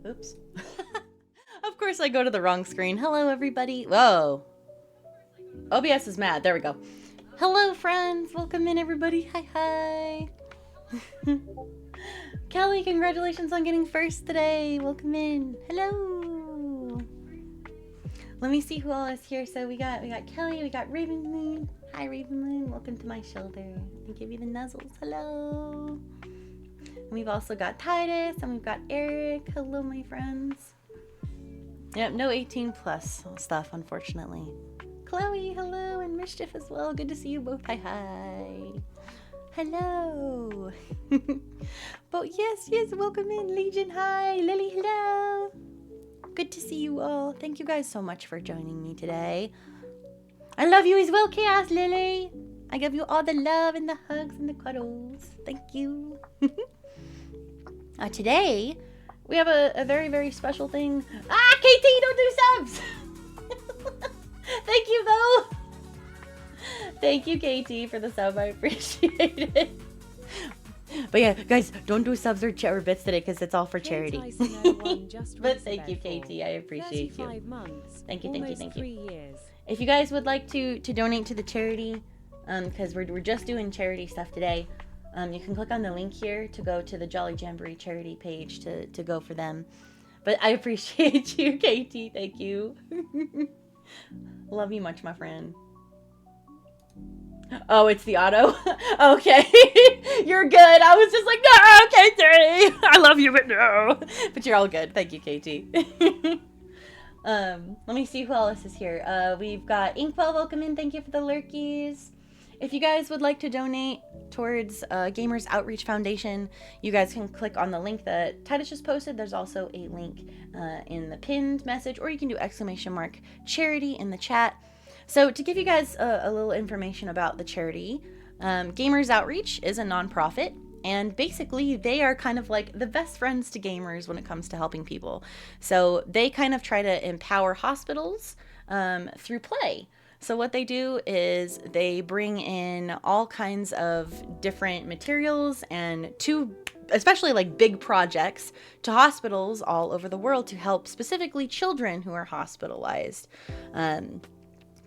Oops. Of course I go to the wrong screen. Hello, everybody. Whoa. OBS is mad. There we go. Hello, friends. Welcome in, everybody. Hi, hi. Kelly, congratulations on getting first today. Welcome in. Hello. Let me see who all is here. So we got Kelly, we got Raven Moon. Hi, Raven Moon. Welcome to my shoulder. I give you the nuzzles. Hello. And we've also got Titus, and we've got Eric. Hello, my friends. Yep, no 18 plus stuff, unfortunately. Chloe, hello, and Mischief as well. Good to see you both. Hi, hi. Hello. But yes, welcome in. Legion, hi. Lily, hello. Good to see you all. Thank you guys so much for joining me today. I love you as well, Chaos Lily. I give you all the love and the hugs and the cuddles. Thank you. Today, we have a very, very special thing. Ah, KT, don't do subs! Thank you, though. Thank you, KT, for the sub. I appreciate it. But yeah, guys, don't do subs or bits today because it's all for charity. But thank you, KT. I appreciate you. Thank you, thank you, thank you. If you guys would like to donate to the charity, because we're just doing charity stuff today, you can click on the link here to go to the Jolly Jamboree charity page to go for them. But I appreciate you, KT. Thank you. Love you much, my friend. Oh, it's the auto? Okay. You're good. I was just like, no, KT. I love you, but no. But you're all good. Thank you, KT. Let me see who else is here. We've got Inkwell. Welcome in. Thank you for the lurkies. If you guys would like to donate towards Gamers Outreach Foundation, you guys can click on the link that Titus just posted. There's also a link in the pinned message, or you can do !charity in the chat. So to give you guys a little information about the charity, Gamers Outreach is a nonprofit, and basically they are kind of like the best friends to gamers when it comes to helping people. So they kind of try to empower hospitals through play. So what they do is they bring in all kinds of different materials and especially like big projects to hospitals all over the world to help specifically children who are hospitalized.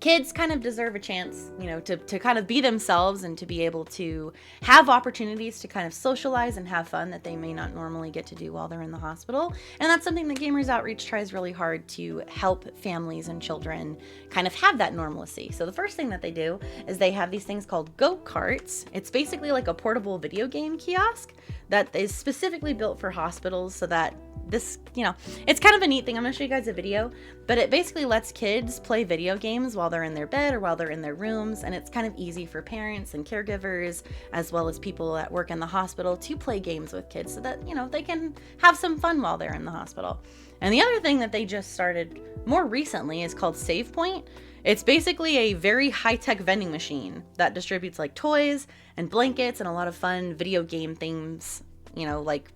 Kids kind of deserve a chance, you know, to kind of be themselves and to be able to have opportunities to kind of socialize and have fun that they may not normally get to do while they're in the hospital. And that's something that Gamers Outreach tries really hard to help families and children kind of have that normalcy. So the first thing that they do is they have these things called go-karts. It's basically like a portable video game kiosk that is specifically built for hospitals so that this, you know, it's kind of a neat thing. I'm gonna show you guys a video, but it basically lets kids play video games while they're in their bed or while they're in their rooms, and it's kind of easy for parents and caregivers as well as people that work in the hospital to play games with kids so that, you know, they can have some fun while they're in the hospital. And the other thing that they just started more recently is called Save Point. It's basically a very high-tech vending machine that distributes like toys and blankets and a lot of fun video game themes, you know, like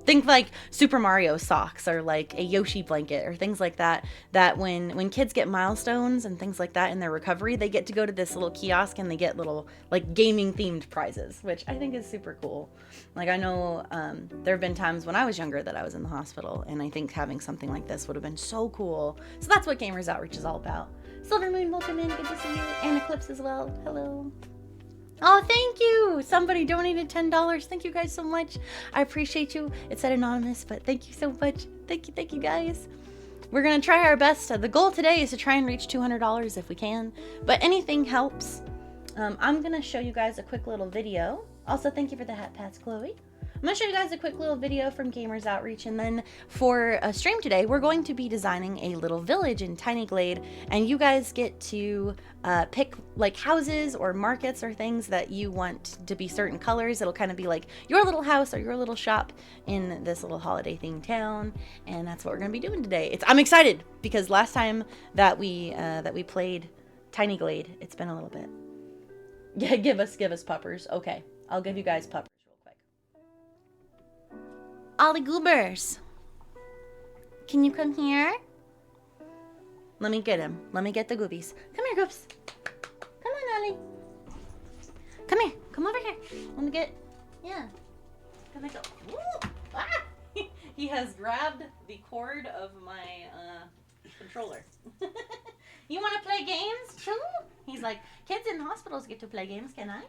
think like Super Mario socks or like a Yoshi blanket or things like that, that when kids get milestones and things like that in their recovery, they get to go to this little kiosk and they get little like gaming themed prizes, which I think is super cool. Like I know there have been times when I was younger that I was in the hospital, and I think having something like this would have been so cool. So that's what Gamers Outreach is all about. Silver Moon, welcome in. Good to see you. And Eclipse as well. Hello. Oh, thank you. Somebody donated $10. Thank you guys so much. I appreciate you. It said anonymous, but thank you so much. Thank you guys. We're going to try our best. The goal today is to try and reach $200 if we can, but anything helps. I'm going to show you guys a quick little video. Also, thank you for the hat pats, Chloe. I'm going to show you guys a quick little video from Gamers Outreach, and then for a stream today, we're going to be designing a little village in Tiny Glade, and you guys get to pick like houses or markets or things that you want to be certain colors. It'll kind of be like your little house or your little shop in this little holiday themed town, and that's what we're going to be doing today. I'm excited because last time that we played Tiny Glade, it's been a little bit. Yeah, give us puppers. Okay, I'll give you guys puppers. Ollie Goobers, can you come here? Let me get him. Let me get the goobies. Come here, Goops. Come on, Ollie. Come here. Come over here. Let me get, yeah. Come and go. Ooh. Ah! He has grabbed the cord of my controller. You want to play games too? He's like, kids in hospitals get to play games, can I?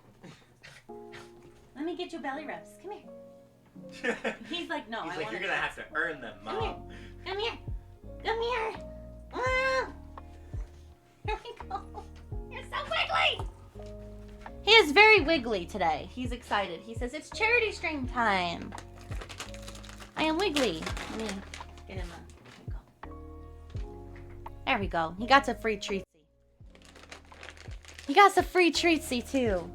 Let me get you belly rubs. Come here. He's like, no, He's like, you're going to have to earn them, Mom. Come here. Come here. Ah. Here we go. You're so wiggly. He is very wiggly today. He's excited. He says, it's charity stream time. I am wiggly. Let me get him a... There we go. He got a free treatsy. He got some free treatsy too.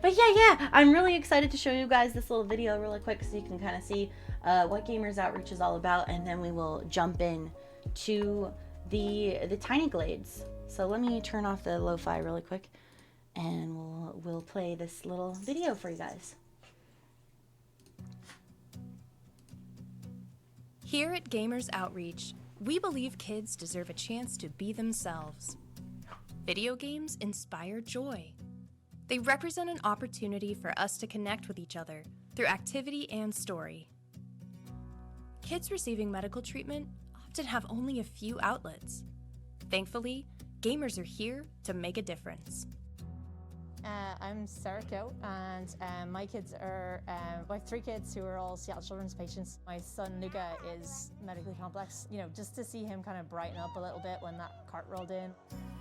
But yeah, I'm really excited to show you guys this little video really quick so you can kind of see what Gamers Outreach is all about, and then we will jump in to the tiny glades. So let me turn off the lo-fi really quick, and we'll play this little video for you guys. Here at Gamers Outreach, we believe kids deserve a chance to be themselves. Video games inspire joy. They represent an opportunity for us to connect with each other through activity and story. Kids receiving medical treatment often have only a few outlets. Thankfully, gamers are here to make a difference. I'm Sarah, and my kids are, I have 3 kids who are all Seattle Children's patients. My son Luca is medically complex. You know, just to see him kind of brighten up a little bit when that cart rolled in.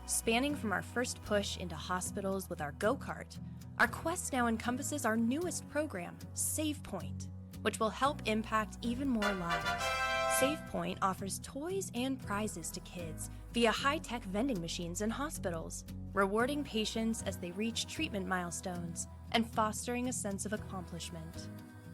Spanning from our first push into hospitals with our go-kart, our quest now encompasses our newest program, Save Point, which will help impact even more lives. Save Point offers toys and prizes to kids via high-tech vending machines in hospitals, rewarding patients as they reach treatment milestones and fostering a sense of accomplishment.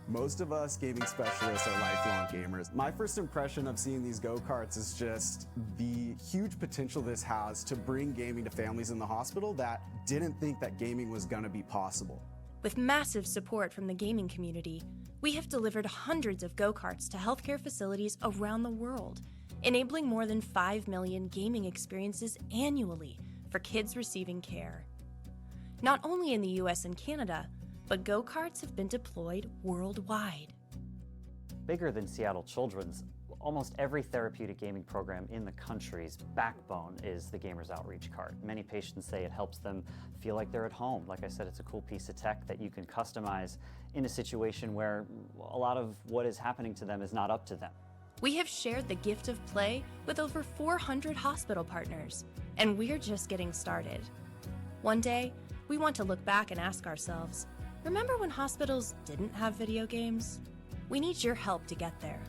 Most of us gaming specialists are lifelong gamers. My first impression of seeing these go-karts is just the huge potential this has to bring gaming to families in the hospital that didn't think that gaming was gonna be possible. With massive support from the gaming community, we have delivered hundreds of go-karts to healthcare facilities around the world, enabling more than 5 million gaming experiences annually for kids receiving care. Not only in the US and Canada, but go-karts have been deployed worldwide. Bigger than Seattle Children's, almost every therapeutic gaming program in the country's backbone is the Gamers Outreach cart. Many patients say it helps them feel like they're at home. Like I said, it's a cool piece of tech that you can customize in a situation where a lot of what is happening to them is not up to them. We have shared the gift of play with over 400 hospital partners, and we're just getting started. One day, we want to look back and ask ourselves, remember when hospitals didn't have video games? We need your help to get there.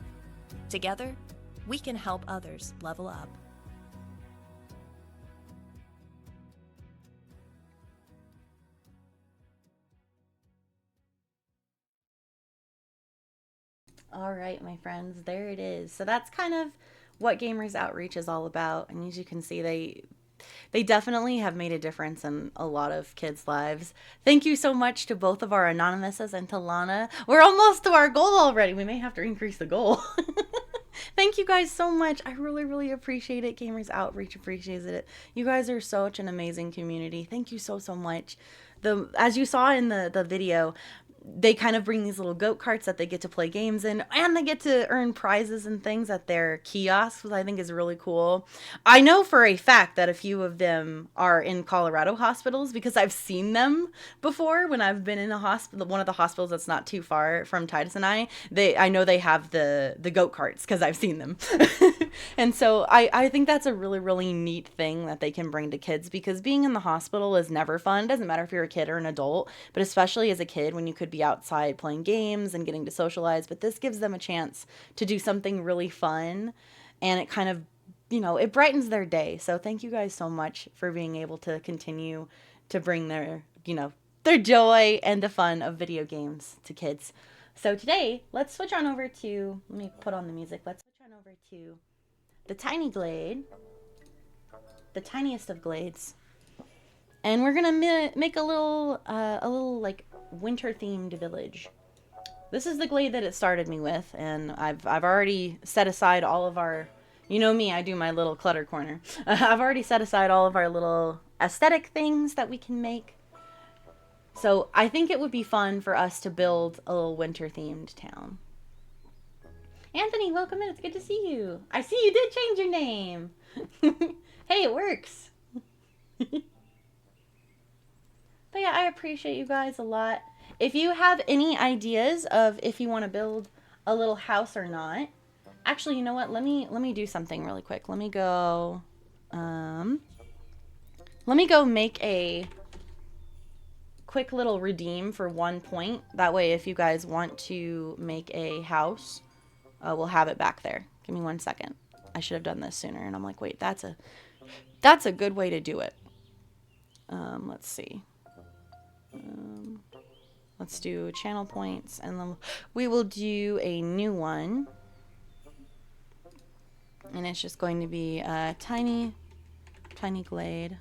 Together, we can help others level up. All right, my friends, there it is. So that's kind of what Gamers Outreach is all about. And as you can see, they definitely have made a difference in a lot of kids' lives. Thank you so much to both of our anonymouses and to Lana. We're almost to our goal already. We may have to increase the goal. Thank you guys so much. I really, really appreciate it. Gamers Outreach appreciates it. You guys are such an amazing community. Thank you so, so much. As you saw in the video, they kind of bring these little go-karts that they get to play games in, and they get to earn prizes and things at their kiosks, which I think is really cool. I know for a fact that a few of them are in Colorado hospitals because I've seen them before when I've been in a hospital, one of the hospitals that's not too far from Titus and I know they have the go-karts because I've seen them. And so I think that's a really, really neat thing that they can bring to kids, because being in the hospital is never fun. It doesn't matter if you're a kid or an adult, but especially as a kid when you could be outside playing games and getting to socialize. But this gives them a chance to do something really fun, and it kind of, it brightens their day. So thank you guys so much for being able to continue to bring their joy and the fun of video games to kids. So today, let's switch on over to, let me put on the music. Let's switch on over to the tiny glade, the tiniest of glades. And we're gonna make a little like winter themed village. This is the glade that it started me with, and I've already set aside all of our, you know me, I do my little clutter corner. I've already set aside all of our little aesthetic things that we can make. So I think it would be fun for us to build a little winter themed town. Anthony, welcome in. It's good to see you. I see you did change your name. Hey, it works. But yeah, I appreciate you guys a lot. If you have any ideas of if you want to build a little house or not, actually, you know what? Let me do something really quick. Let me go make a quick little redeem for 1 point. That way, if you guys want to make a house, we'll have it back there. Give me 1 second. I should have done this sooner, and I'm like, wait, that's a good way to do it. Let's see. Let's do channel points, and then we will do a new one. And it's just going to be a tiny glade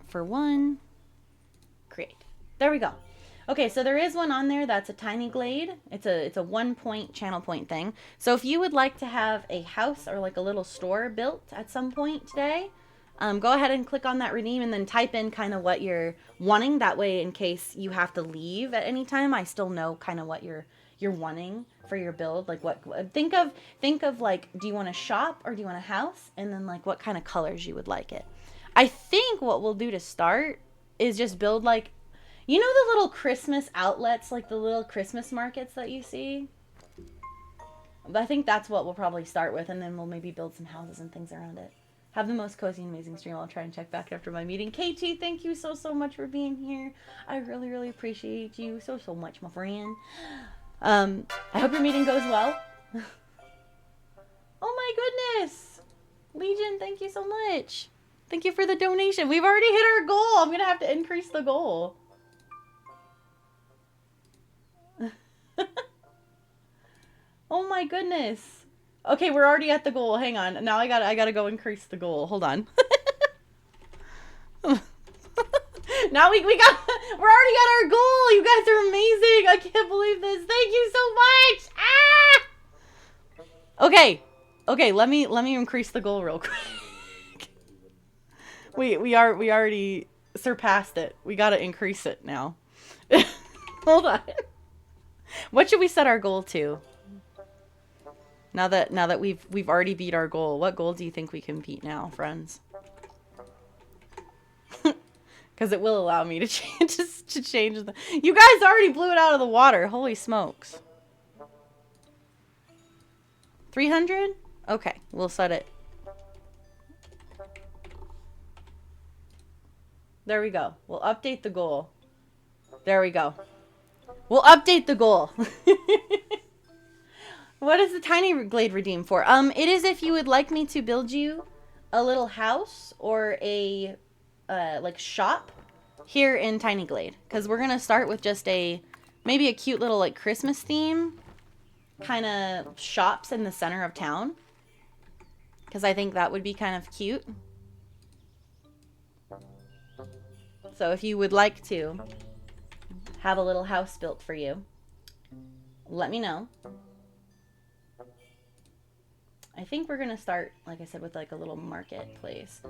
for 1. Create. There we go. Okay, so there is one on there that's a tiny glade. It's a 1 point channel point thing. So if you would like to have a house or like a little store built at some point today, go ahead and click on that redeem and then type in kind of what you're wanting. That way, in case you have to leave at any time, I still know kind of what you're wanting for your build. Like what, think of like, do you want a shop or do you want a house? And then like what kind of colors you would like it. I think what we'll do to start is just build like, you know, the little Christmas outlets, like the little Christmas markets that you see? I think that's what we'll probably start with, and then we'll maybe build some houses and things around it. Have the most cozy and amazing stream. I'll try and check back after my meeting. KT, thank you so much for being here. I really appreciate you so much, my friend. I hope your meeting goes well. Oh my goodness. Legion, thank you so much. Thank you for the donation. We've already hit our goal. I'm going to have to increase the goal. Oh my goodness. Okay, we're already at the goal. Hang on. Now I gotta go increase the goal. Hold on. Now we're already at our goal. You guys are amazing. I can't believe this. Thank you so much. Ah! Okay, let me increase the goal real quick. we already surpassed it. We gotta increase it now. Hold on. What should we set our goal to? Now that we've already beat our goal, what goal do you think we can beat now, friends? Because it will allow me to change the. You guys already blew it out of the water. Holy smokes. 300? Okay, we'll set it. There we go. We'll update the goal. There we go. We'll update the goal. What is the tiny glade redeem for? It is if you would like me to build you a little house or a like shop here in Tiny Glade, because we're gonna start with just maybe a cute little like Christmas theme kind of shops in the center of town, because I think that would be kind of cute. So if you would like to have a little house built for you, let me know. I think we're gonna start, like I said, with like a little marketplace.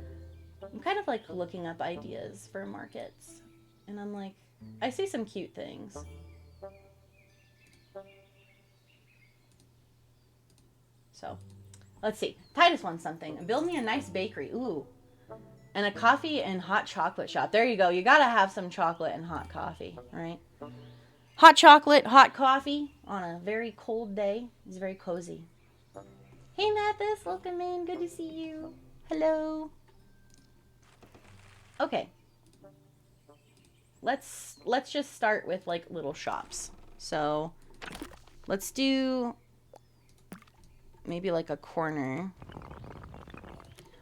I'm kind of like looking up ideas for markets, and I'm like, I see some cute things. So, let's see. Titus wants something. Build me a nice bakery. Ooh. And a coffee and hot chocolate shop. There you go. You gotta have some chocolate and hot coffee, right? Hot chocolate, hot coffee on a very cold day is very cozy. Hey Mathis, welcome in. Good to see you. Hello. Okay. Let's just start with like little shops. So let's do maybe like a corner.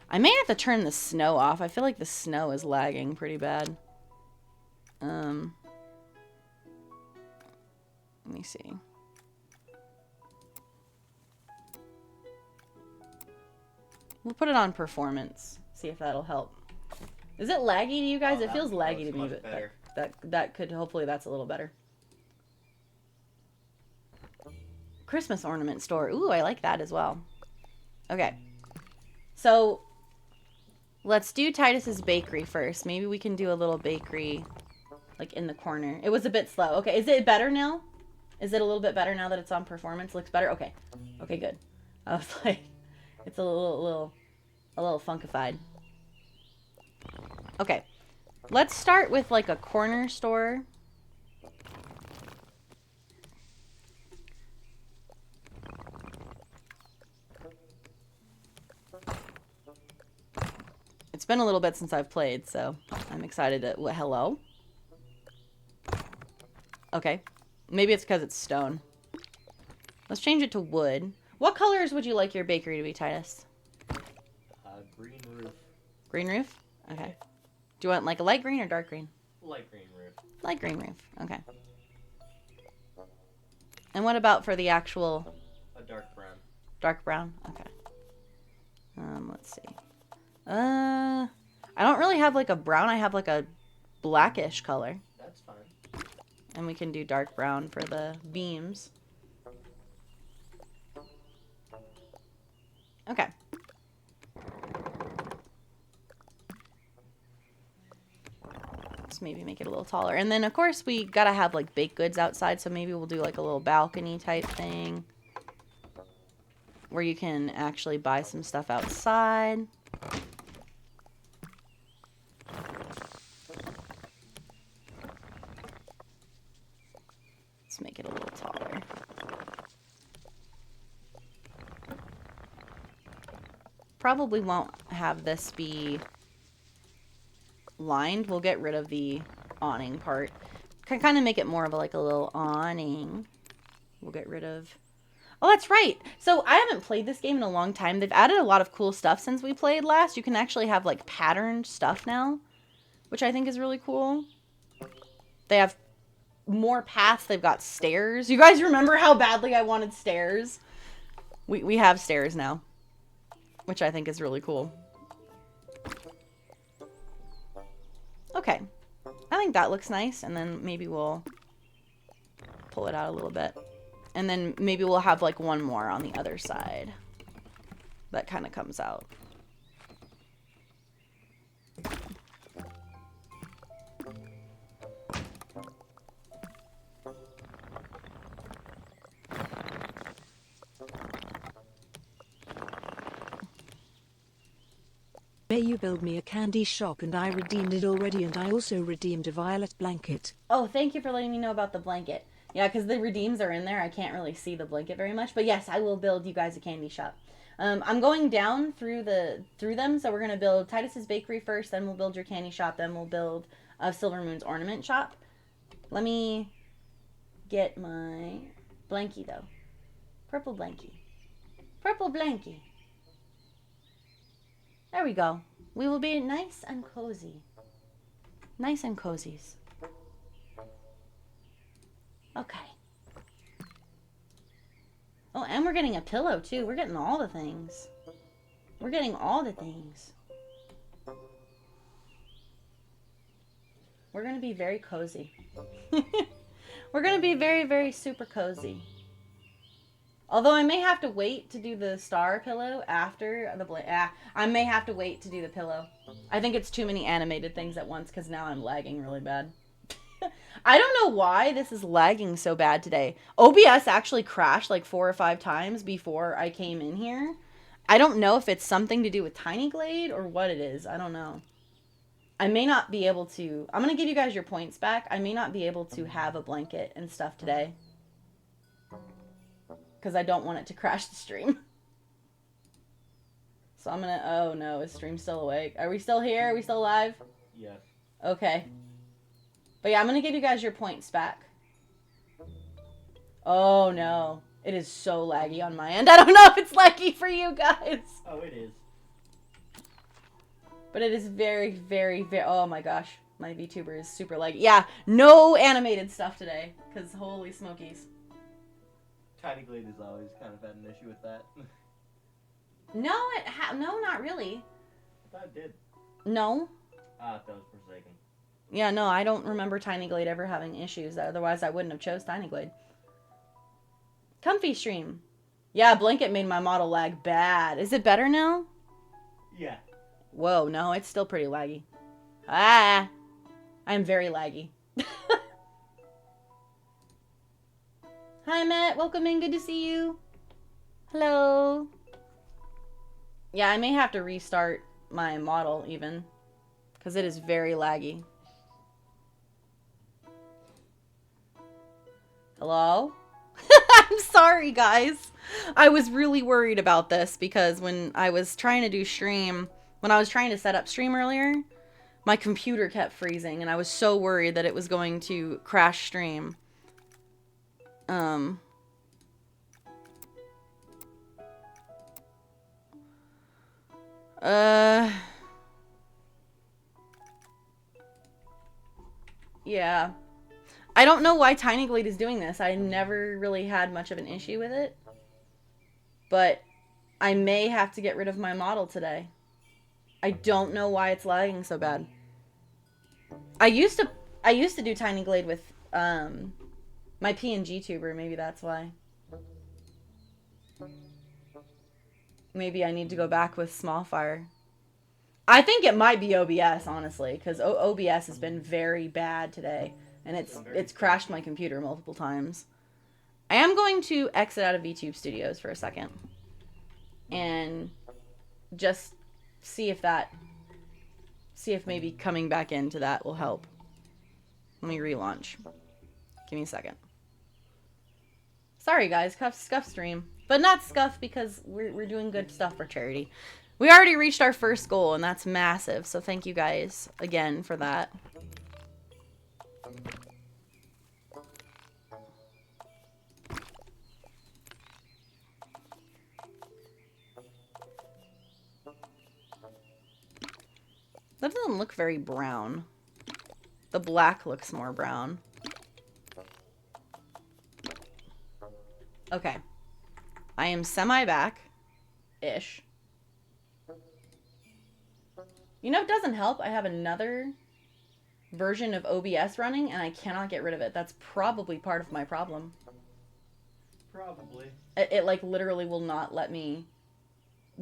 I may have to turn the snow off. I feel like the snow is lagging pretty bad. Let me see. We'll put it on performance. See if that'll help. Is it laggy to you guys? It feels laggy to me, but that could, hopefully that's a little better. Christmas ornament store. Ooh, I like that as well. Okay. So let's do Titus's bakery first. Maybe we can do a little bakery like in the corner. It was a bit slow. Okay, is it better now? Is it a little bit better now that it's on performance? Looks better? Okay. Okay, good. I was like, it's a little funkified. Okay. Let's start with like a corner store. It's been a little bit since I've played, so I'm excited to... Hello? Okay. Maybe it's because it's stone. Let's change it to wood. What colors would you like your bakery to be, Titus? Green roof. Green roof? Okay. Do you want like a light green or dark green? Light green roof. Light green roof. Okay. And what about for the actual... A dark brown. Dark brown? Okay. Let's see. I don't really have like a brown. I have like a blackish color. That's fine. And we can do dark brown for the beams. Okay. Let's maybe make it a little taller. And then, of course, we gotta have, like, baked goods outside, so maybe we'll do, like, a little balcony type thing. Where you can actually buy some stuff outside. Let's make it a little taller. Probably won't have this be lined. We'll get rid of the awning part. Can kind of make it more of a, like a little awning. We'll get rid of... Oh, that's right. So I haven't played this game in a long time. They've added a lot of cool stuff since we played last. You can actually have like patterned stuff now, which I think is really cool. They have more paths. They've got stairs. You guys remember how badly I wanted stairs? We have stairs now, which I think is really cool. Okay. I think that looks nice. And then maybe we'll pull it out a little bit. And then maybe we'll have like one more on the other side. That kind of comes out. May you build me a candy shop, and I redeemed it already, and I also redeemed a violet blanket. Oh, thank you for letting me know about the blanket. Yeah, because the redeems are in there. I can't really see the blanket very much. But yes, I will build you guys a candy shop. I'm going down through them. So we're going to build Titus's bakery first. Then we'll build your candy shop. Then we'll build Silver Moon's ornament shop. Let me get my blankie, though. Purple blankie. Purple blankie. There we go. We will be nice and cozy. Nice and cozies. Okay. Oh, and we're getting a pillow, too. We're getting all the things. We're getting all the things. We're going to be very cozy. We're going to be very, very super cozy. Although I may have to wait to do the star pillow after the... I may have to wait to do the pillow. I think it's too many animated things at once because now I'm lagging really bad. I don't know why this is lagging so bad today. OBS actually crashed like 4 or 5 times before I came in here. I don't know if it's something to do with Tiny Glade or what it is. I don't know. I may not be able to... I'm going to give you guys your points back. I may not be able to have a blanket and stuff today. Because I don't want it to crash the stream. So I'm going to... Oh no, is stream still awake? Are we still here? Are we still live? Yes. Okay. But yeah, I'm going to give you guys your points back. Oh, no. It is so laggy on my end. I don't know if it's laggy for you guys. Oh, it is. But it is very, very, very... Oh my gosh. My VTuber is super laggy. Yeah, no animated stuff today. Because holy smokies. Tiny Glade has always kind of had an issue with that. No, no, not really. I thought it did. No. Ah, that was Forsaken. Yeah, no, I don't remember Tiny Glade ever having issues. Otherwise, I wouldn't have chose Tiny Glade. Comfy stream. Yeah, Blanket made my model lag bad. Is it better now? Yeah. Whoa, no, it's still pretty laggy. Ah! I'm very laggy. Matt. Welcome in. Good to see you. Hello. Yeah, I may have to restart my model even, because it is very laggy. Hello? I'm sorry, guys. I was really worried about this because when I was trying to do stream, when I was trying to set up stream earlier, my computer kept freezing and I was so worried that it was going to crash stream. Yeah. I don't know why Tiny Glade is doing this. I never really had much of an issue with it. But I may have to get rid of my model today. I don't know why it's lagging so bad. I used to do Tiny Glade with my PNG tuber, maybe that's why. Maybe I need to go back with Smallfire. I think it might be OBS, honestly, because OBS has been very bad today. And it's crashed my computer multiple times. I am going to exit out of VTube Studios for a second. And just see if maybe coming back into that will help. Let me relaunch. Give me a second. Sorry guys, scuff stream. But not scuff because we're doing good stuff for charity. We already reached our first goal and that's massive. So thank you guys again for that. That doesn't look very brown. The black looks more brown. Okay. I am semi-back-ish. You know, it doesn't help. I have another version of OBS running, and I cannot get rid of it. That's probably part of my problem. Probably. It like, literally will not let me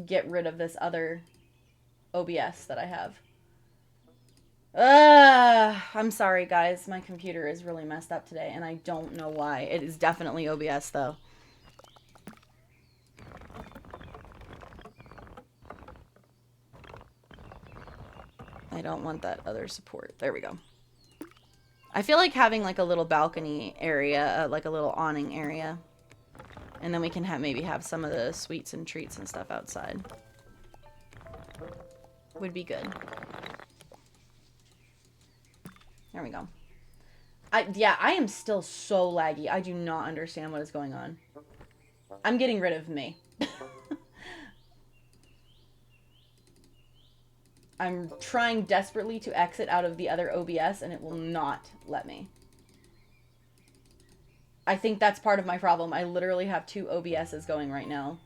get rid of this other OBS that I have. I'm sorry, guys. My computer is really messed up today, and I don't know why. It is definitely OBS, though. I don't want that other support. There we go. I feel like having, like, a little balcony area, like a little awning area. And then we can maybe have some of the sweets and treats and stuff outside. Would be good. There we go. Yeah, I am still so laggy. I do not understand what is going on. I'm getting rid of me. I'm trying desperately to exit out of the other OBS and it will not let me. I think that's part of my problem. I literally have 2 OBSs going right now.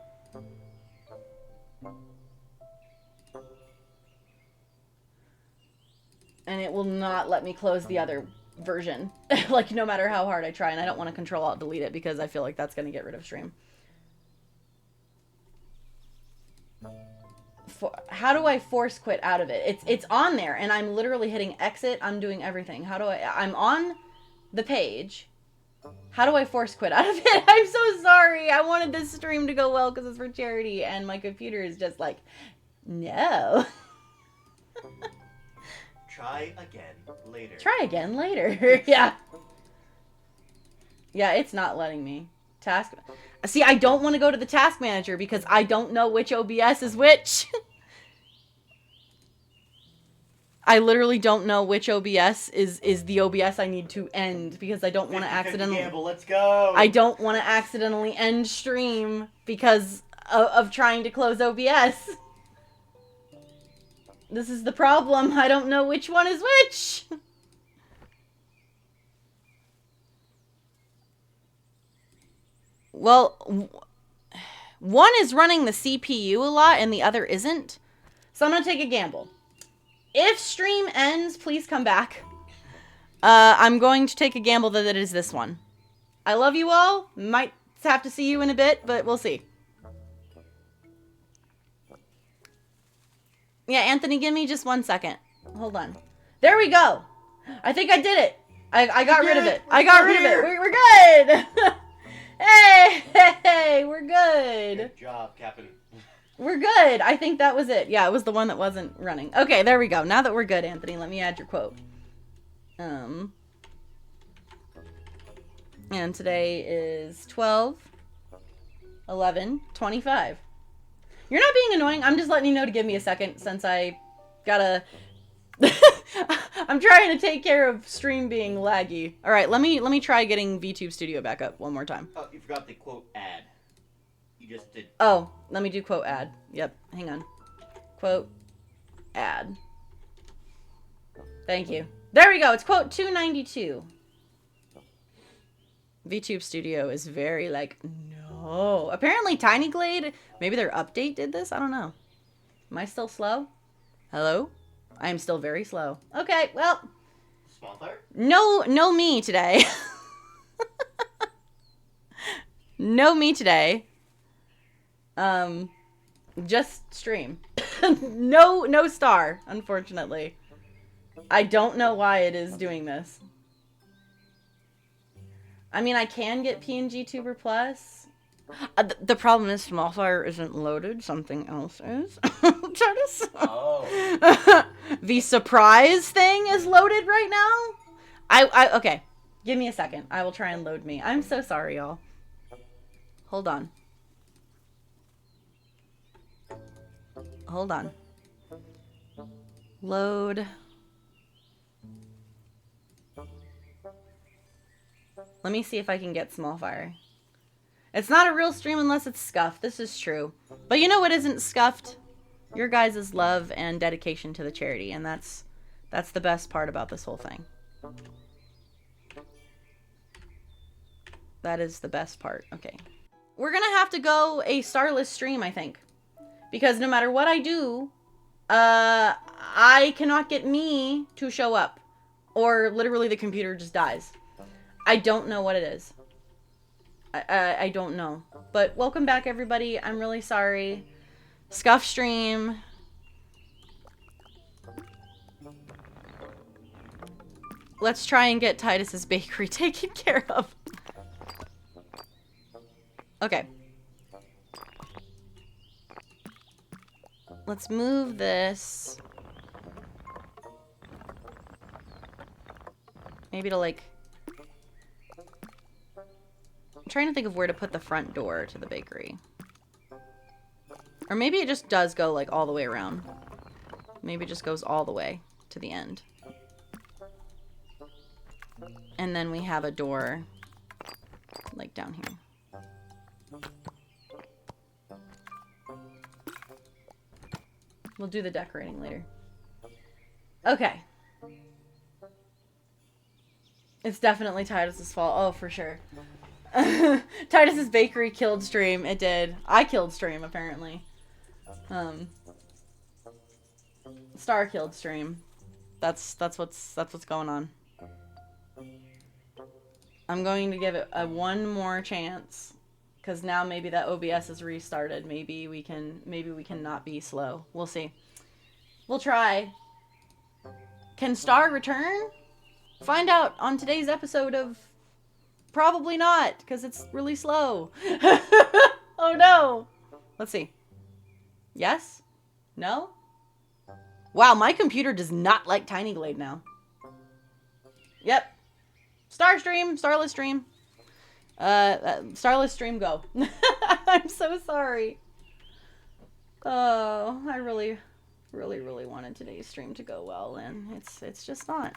And it will not let me close the other version. Like, no matter how hard I try. And I don't want to Control-Alt-Delete it because I feel like that's going to get rid of stream. How do I force quit out of it? It's on there, and I'm literally hitting exit. I'm doing everything. How do I'm on the page. How do I force quit out of it? I'm so sorry. I wanted this stream to go well because it's for charity, and my computer is just like, no. Try again later. Try again later. Yeah. Yeah, it's not letting me. Task. See, I don't want to go to the task manager because I don't know which OBS is which. I literally don't know which OBS is the OBS I need to end because I don't want to accidentally. Gamble, let's go. I don't want to accidentally end stream because of trying to close OBS. This is the problem. I don't know which one is which. Well, one is running the CPU a lot and the other isn't. So I'm going to take a gamble. If stream ends, please come back. I'm going to take a gamble that it is this one. I love you all. Might have to see you in a bit, but we'll see. Yeah, Anthony, give me just 1 second. Hold on. There we go. I think I did it. I got rid of it. I got rid of it. We're good. Hey, we're good. Good job, Captain. We're good. I think that was it. Yeah, it was the one that wasn't running. Okay, there we go. Now that we're good, Anthony, let me add your quote. And today is 12/11/25. You're not being annoying. I'm just letting you know to give me a second since I gotta... I'm trying to take care of stream being laggy. All right, let me try getting VTube Studio back up one more time. Oh, you forgot the quote ad. You just did. Oh, let me do quote ad. Yep, hang on. Quote ad. Thank you. There we go. It's quote 292. VTube Studio is very like, no. Apparently Tiny Glade, maybe their update did this? I don't know. Am I still slow? Hello? I am still very slow. Okay, well. Small fire? No me today. No me today. Just stream. No star, unfortunately. I don't know why it is doing this. I mean, I can get PNG Tuber Plus. The problem is Smallfire isn't loaded. Something else is. Oh. The surprise thing is loaded right now. Okay. Give me a second. I will try and load me. I'm so sorry, y'all. Hold on. Hold on. Load. Let me see if I can get Smallfire. It's not a real stream unless it's scuffed. This is true. But you know what isn't scuffed? Your guys' love and dedication to the charity. And that's the best part about this whole thing. That is the best part. Okay. We're gonna have to go a starless stream, I think. Because no matter what I do, I cannot get me to show up. Or literally the computer just dies. I don't know what it is. I don't know. But welcome back, everybody. I'm really sorry. Scuff stream. Let's try and get Titus's bakery taken care of. Okay. Let's move this. Maybe to like... I'm trying to think of where to put the front door to the bakery. Or maybe it just does go like all the way around. Maybe it just goes all the way to the end. And then we have a door like down here. We'll do the decorating later. Okay. It's definitely Titus's fault. Oh, for sure. Titus's bakery killed stream. It did. I killed stream, apparently. Star killed stream. That's what's going on. I'm going to give it a one more chance. Because now maybe that OBS is restarted. Maybe we can not be slow. We'll see. We'll try. Can Star return? Find out on today's episode of... Probably not, because it's really slow. Oh no. Let's see. Yes? No? Wow, my computer does not like Tiny Glade now. Yep. Star stream, starless stream. Starless stream, go. I'm so sorry. Oh, I really wanted today's stream to go well, and it's just not.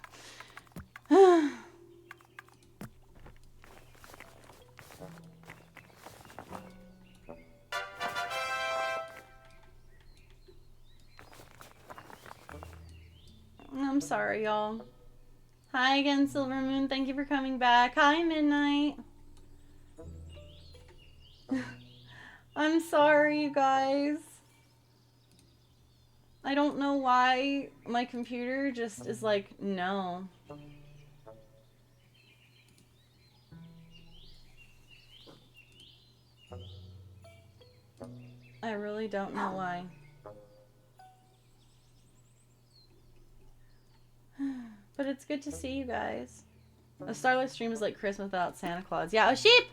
I'm sorry, y'all. Hi again, Silver Moon. Thank you for coming back. Hi, Midnight. I'm sorry, you guys. I don't know why my computer just is like, no. I really don't know why. But it's good to see you guys. A starless stream is like Christmas without Santa Claus. Yeah, a sheep!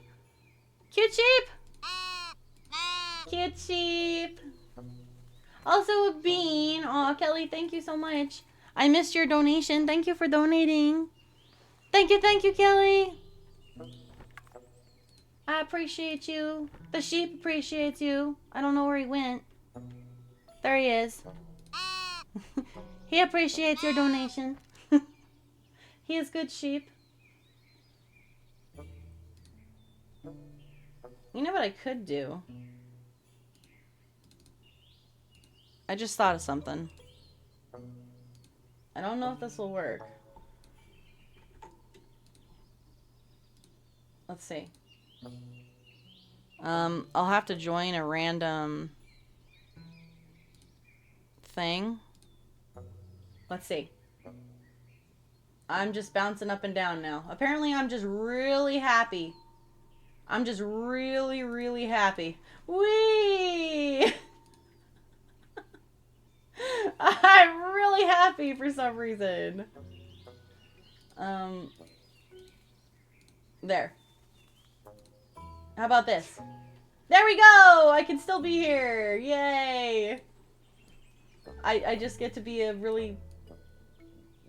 Cute sheep! Cute sheep! Also a bean. Aw, Kelly, thank you so much. I missed your donation. Thank you for donating. Thank you, Kelly. I appreciate you. The sheep appreciates you. I don't know where he went. There he is. He appreciates your donation. He is good sheep. You know what I could do? I just thought of something. I don't know if this will work. Let's see. I'll have to join a random thing. Let's see. I'm just bouncing up and down now. Apparently I'm just really happy. I'm just really, really happy. Whee! I'm really happy for some reason. There. How about this? There we go! I can still be here! Yay! I just get to be a really,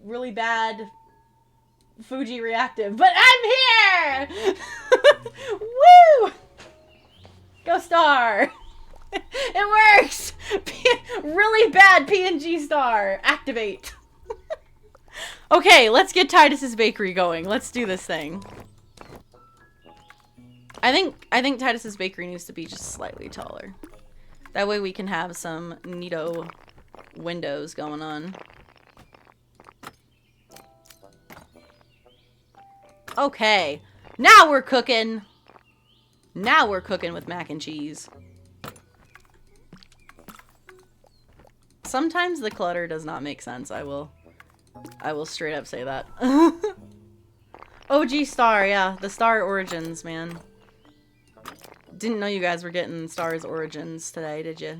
really bad Fuji reactive, but I'm here! Woo! Go Star! It works! Really bad PNG Star. Activate. Okay, let's get Titus's Bakery going. Let's do this thing. I think Titus's Bakery needs to be just slightly taller. That way we can have some neato windows going on. Okay. Now we're cooking. Now we're cooking with mac and cheese. Sometimes the clutter does not make sense. I will straight up say that. OG Star, yeah. The Star Origins, man. Didn't know you guys were getting Star's Origins today, did you?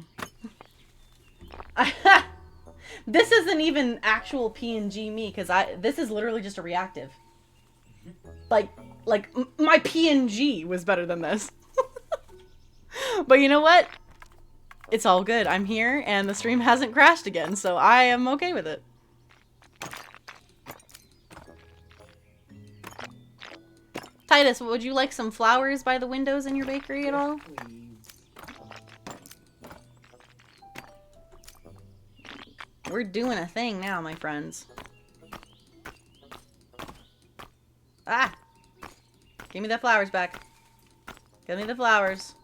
This isn't even actual PNG me, because this is literally just a reactive. Like my PNG was better than this. But you know what? It's all good. I'm here, and the stream hasn't crashed again, so I am okay with it. Titus, would you like some flowers by the windows in your bakery at all? We're doing a thing now, my friends. Ah! Give me the flowers back. Give me the flowers.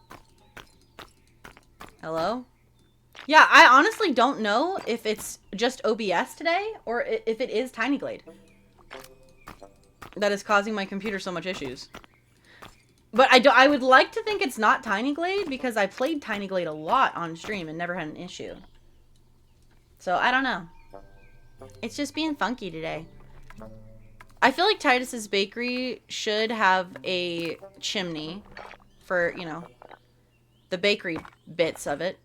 Hello? Yeah, I honestly don't know if it's just OBS today or if it is Tiny Glade that is causing my computer so much issues. But I would like to think it's not Tiny Glade because I played Tiny Glade a lot on stream and never had an issue. So I don't know. It's just being funky today. I feel like Titus's Bakery should have a chimney for, you know, the bakery bits of it.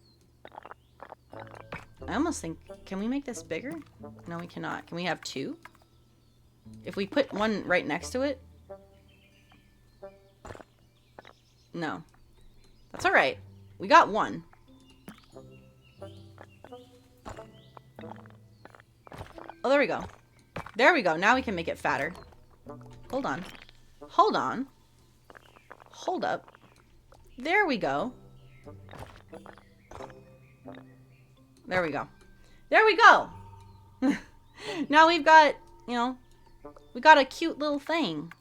I almost think, can we make this bigger? No, we cannot. Can we have two? If we put one right next to it? No. That's alright. We got one. Oh, there we go. There we go. Now we can make it fatter. Hold on. Hold on. Hold up. There we go. There we go. There we go! Now we've got, you know, we got a cute little thing.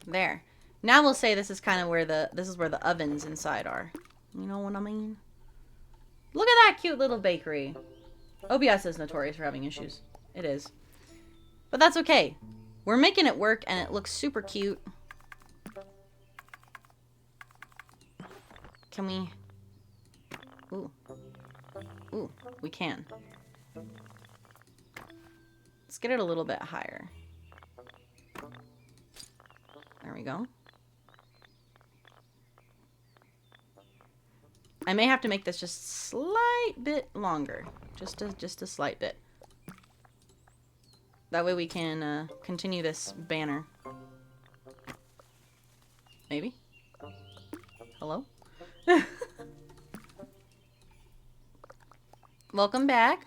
There. Now we'll say this is kind of where this is where the ovens inside are. You know what I mean? Look at that cute little bakery. OBS is notorious for having issues. It is. But that's okay. We're making it work and it looks super cute. Can we... Ooh. Ooh, we can. Let's get it a little bit higher. There we go. I may have to make this just a slight bit longer. Just a slight bit. That way we can continue this banner. Maybe? Hello? Welcome back.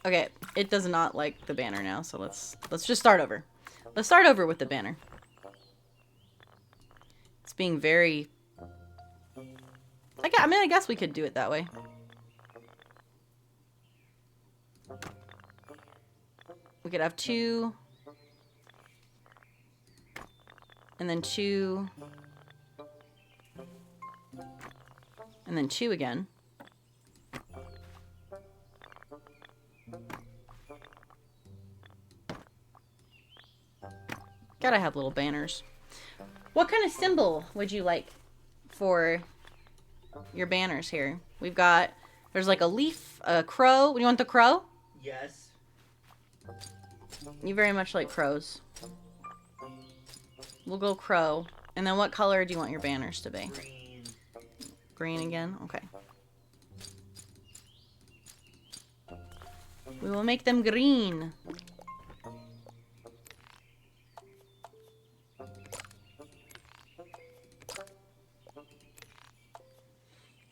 Okay, it does not like the banner now, so let's just start over. Let's start over with the banner. It's being very... I mean, I guess we could do it that way. We could have 2. And then 2. And then 2 again. Gotta have little banners. What kind of symbol would you like for your banners here? We've got, there's like a leaf, a crow. You want the crow? Yes. You very much like crows. We'll go crow. And then what color do you want your banners to be? Green. Green again? Okay. We will make them green.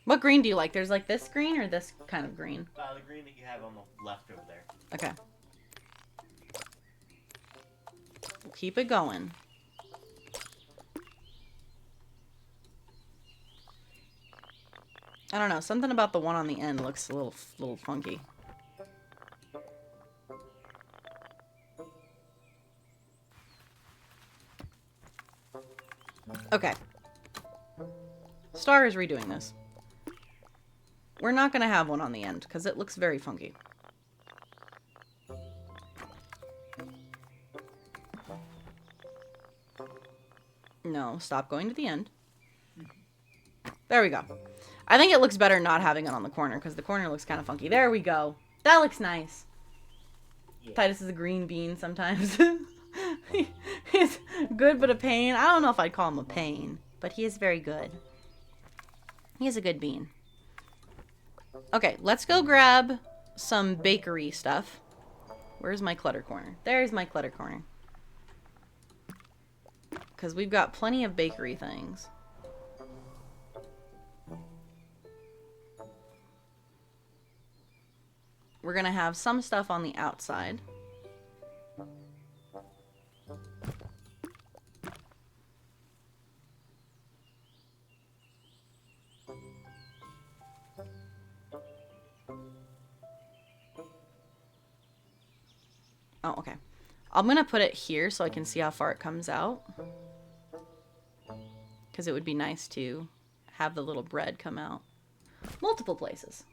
What green do you like? There's like this green or this kind of green? The green that you have on the left over there. Okay. We'll keep it going. I don't know. Something about the one on the end looks a little funky. Okay. Star is redoing this. We're not going to have one on the end because it looks very funky. No, stop going to the end. There we go. I think it looks better not having it on the corner because the corner looks kind of funky. There we go. That looks nice. Yeah. Titus is a green bean sometimes. He's good but a pain. I don't know if I'd call him a pain, but he is very good. He is a good bean. Okay, let's go grab some bakery stuff. Where's my clutter corner? There's my clutter corner. Because we've got plenty of bakery things. We're going to have some stuff on the outside. Oh, okay. I'm going to put it here so I can see how far it comes out. Because it would be nice to have the little bread come out multiple places.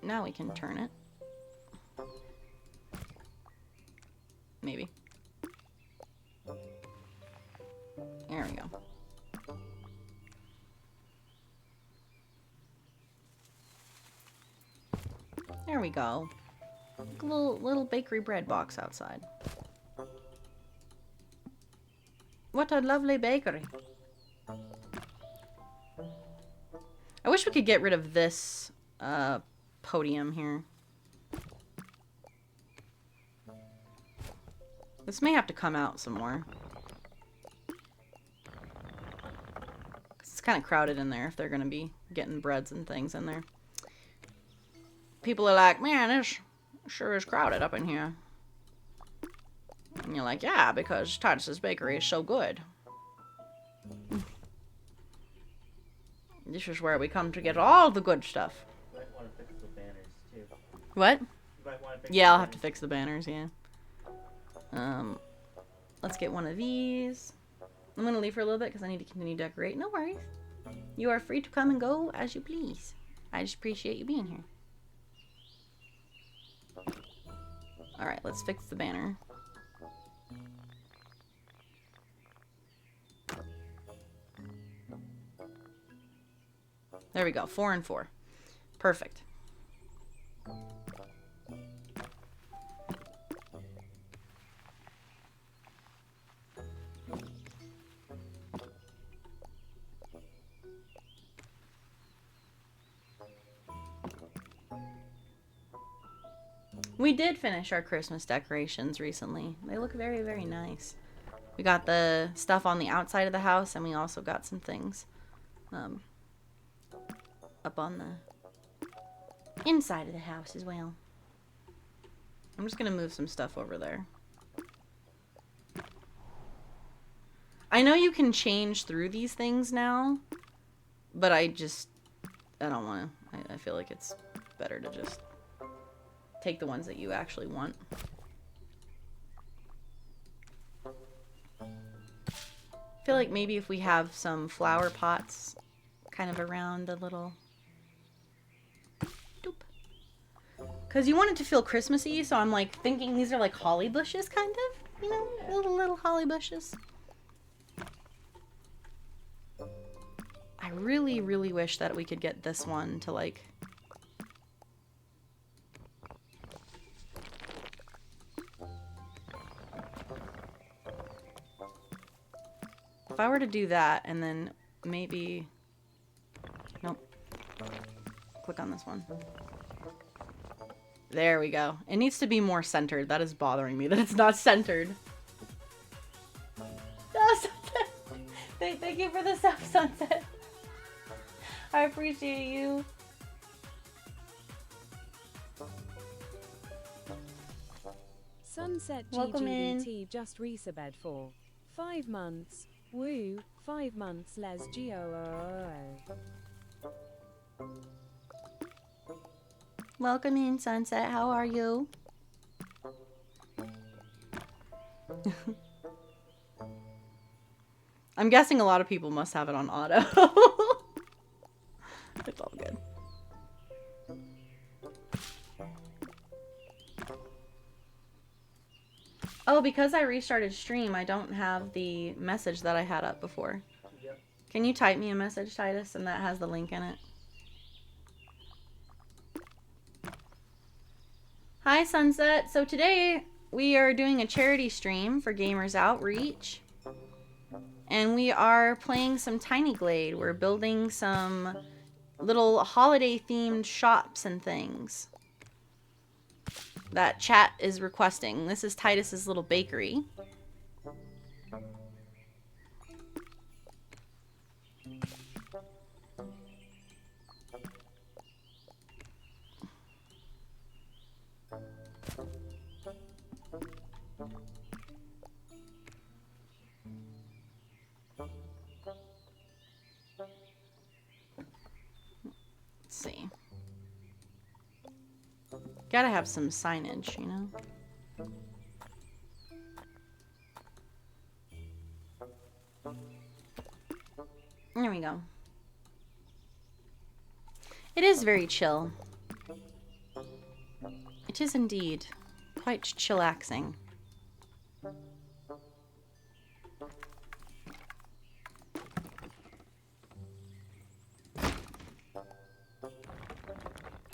Now we can turn it. Maybe. There we go. There we go. A little bakery bread box outside. What a lovely bakery. I wish we could get rid of this podium here. This may have to come out some more. It's kind of crowded in there if they're going to be getting breads and things in there. People are like, man, this sure is crowded up in here. And you're like, yeah, because Titus's Bakery is so good. This is where we come to get all the good stuff. You might want to fix the banners, too. What? You might want to fix Yeah, I'll have to fix the banners, yeah. Let's get one of these. I'm going to leave for a little bit because I need to continue to decorate. No worries. You are free to come and go as you please. I just appreciate you being here. Alright, let's fix the banner. There we go. 4 and 4. Perfect. We did finish our Christmas decorations recently. They look very, very nice. We got the stuff on the outside of the house, and we also got some things up on the inside of the house as well. I'm just gonna move some stuff over there. I know you can change through these things now, but I don't want to. I feel like it's better to just take the ones that you actually want. I feel like maybe if we have some flower pots kind of around a little... Because you want it to feel Christmassy, so I'm like thinking these are like holly bushes, kind of. You know, little holly bushes. I really, really wish that we could get this one to like... If I were to do that and then maybe... Nope. Click on this one. There we go. It needs to be more centered. That is bothering me that it's not centered. Oh, Sunset! Thank you for the sub, Sunset. I appreciate you. Sunset Welcome GGBT just resubbed for 5 months. Woo, 5 months les GOOO. Welcome in, Sunset. How are you? I'm guessing a lot of people must have it on auto. It's all good. Oh, because I restarted stream, I don't have the message that I had up before. Yep. Can you type me a message, Titus, and that has the link in it? Hi, Sunset. So today we are doing a charity stream for Gamers Outreach. And we are playing some Tiny Glade. We're building some little holiday-themed shops and things that chat is requesting. This is Titus's little bakery. Let's see. Gotta have some signage, you know? There we go. It is very chill. It is indeed quite chillaxing.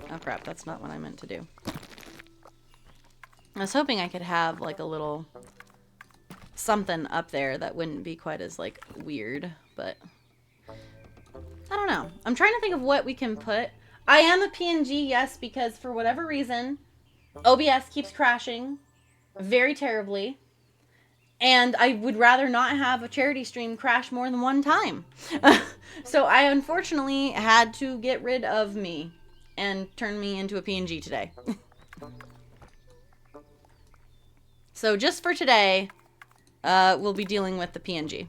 Oh crap, that's not what I meant to do. I was hoping I could have like a little something up there that wouldn't be quite as like weird, but I don't know. I'm trying to think of what we can put. I am a PNG, yes, because for whatever reason, OBS keeps crashing very terribly. And I would rather not have a charity stream crash more than one time. So I unfortunately had to get rid of me and turn me into a PNG today. So just for today, we'll be dealing with the PNG.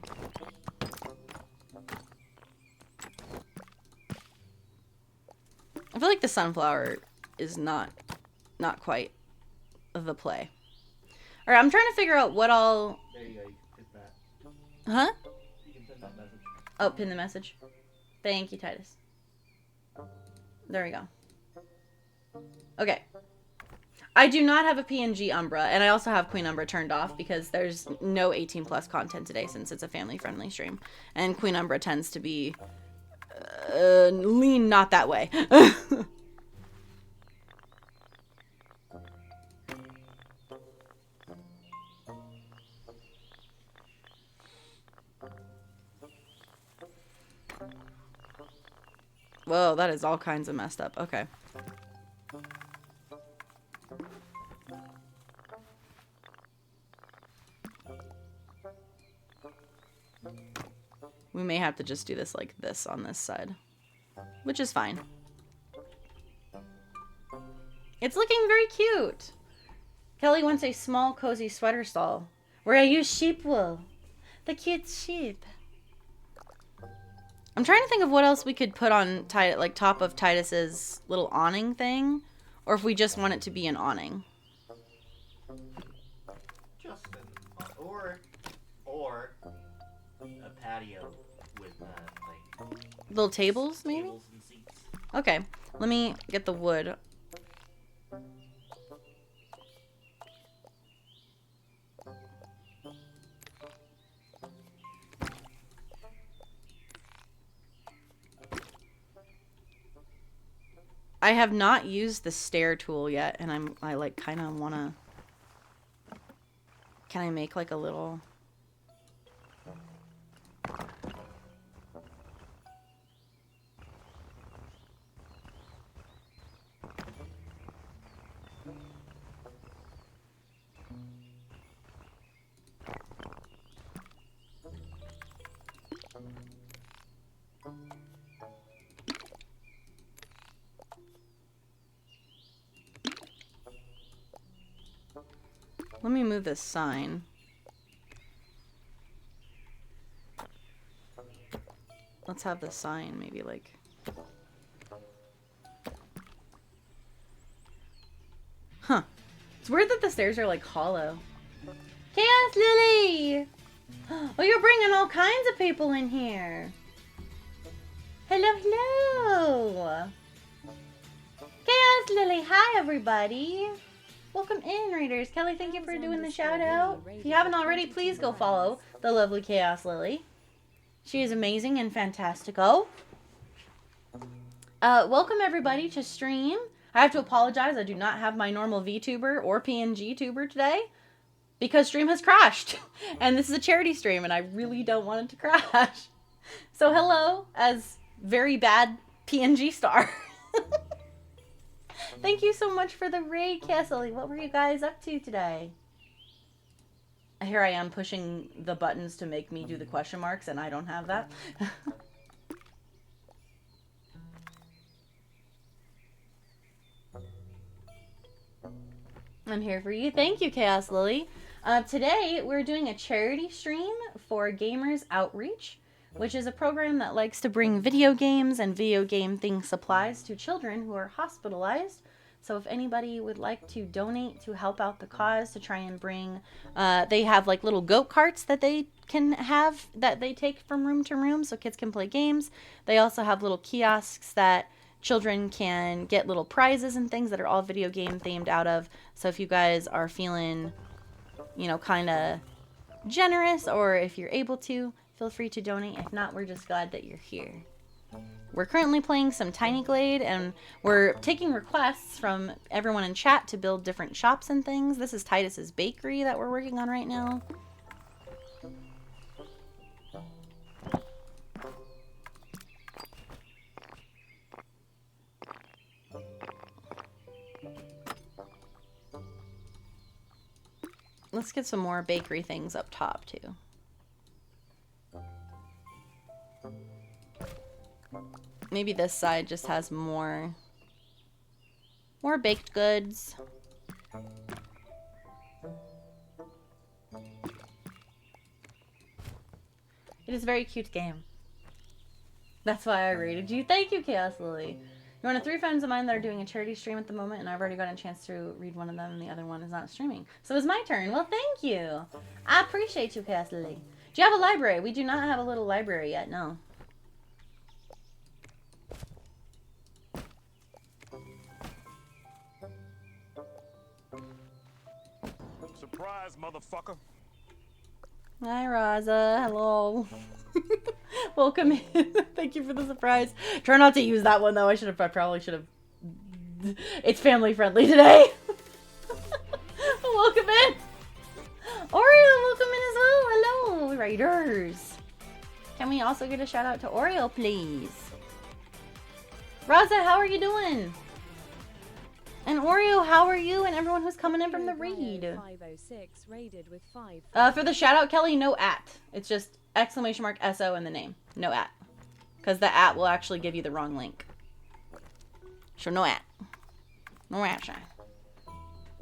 I feel like the sunflower is not quite the play. All right, I'm trying to figure out what all... There you go, you can hit that. Huh? You can send that message. Oh, pin the message. Thank you, Titus. There we go. Okay. I do not have a PNG Umbra, and I also have Queen Umbra turned off because there's no 18 plus content today since it's a family-friendly stream. And Queen Umbra tends to be lean not that way. Whoa, that is all kinds of messed up. Okay. may have to just do this like this on this side, which is fine. It's looking very cute. Kelly wants a small, cozy sweater stall where I use sheep wool. The cute sheep. I'm trying to think of what else we could put on like top of Titus's little awning thing, or if we just want it to be an awning. Just or a patio with like Little tables, maybe? tables and seats. Okay, let me get the wood. I have not used the stair tool yet, and I like kind of want to... Can I make like a little... Let me move this sign. Let's have the sign maybe like... Huh. It's weird that the stairs are like hollow. Chaos Lily! Oh, you're bringing all kinds of people in here. Hello, hello! Chaos Lily, hi everybody! Welcome in, readers. Kelly, thank you for doing the shout out. If you haven't already, please go follow the lovely Chaos Lily. She is amazing and fantastico. Welcome everybody to stream. I have to apologize. I do not have my normal VTuber or PNG tuber today because stream has crashed. And this is a charity stream and I really don't want it to crash. So hello as very bad PNG star. Thank you so much for the raid, Castle. What were you guys up to today? Here I am pushing the buttons to make me do the question marks, and I don't have that. I'm here for you. Thank you, Chaos Lily. Today, we're doing a charity stream for Gamers Outreach, which is a program that likes to bring video games and video game thing supplies to children who are hospitalized. So if anybody would like to donate to help out the cause, to try and bring, they have like little go-karts that they can have, that they take from room to room so kids can play games. They also have little kiosks that children can get little prizes and things that are all video game themed out of. So if you guys are feeling, you know, kind of generous, or if you're able to, feel free to donate. If not, we're just glad that you're here. We're currently playing some Tiny Glade, and we're taking requests from everyone in chat to build different shops and things. This is Titus's bakery that we're working on right now. Let's get some more bakery things up top too. Maybe this side just has more baked goods. It is a very cute game. That's why I rated you. Thank you, Chaos Lily. You're one of 3 friends of mine that are doing a charity stream at the moment, and I've already gotten a chance to read one of them, and the other one is not streaming. So it's my turn. Well, thank you. I appreciate you, Chaos Lily. Do you have a library? We do not have a little library yet, no. Surprise, motherfucker. Hi, Raza. Hello. Welcome in. Thank you for the surprise. Try not to use that one, though. I probably should have. It's family friendly today. Welcome in. Oreo, welcome in as well. Hello, Raiders. Can we also get a shout out to Oreo, please? Raza, how are you doing? And Oreo, how are you? And everyone who's coming in from the raid. 506 raided with 5. For the shout out, Kelly, no at. It's just exclamation mark SO in the name. No at. Because the at will actually give you the wrong link. So no at. No at sign.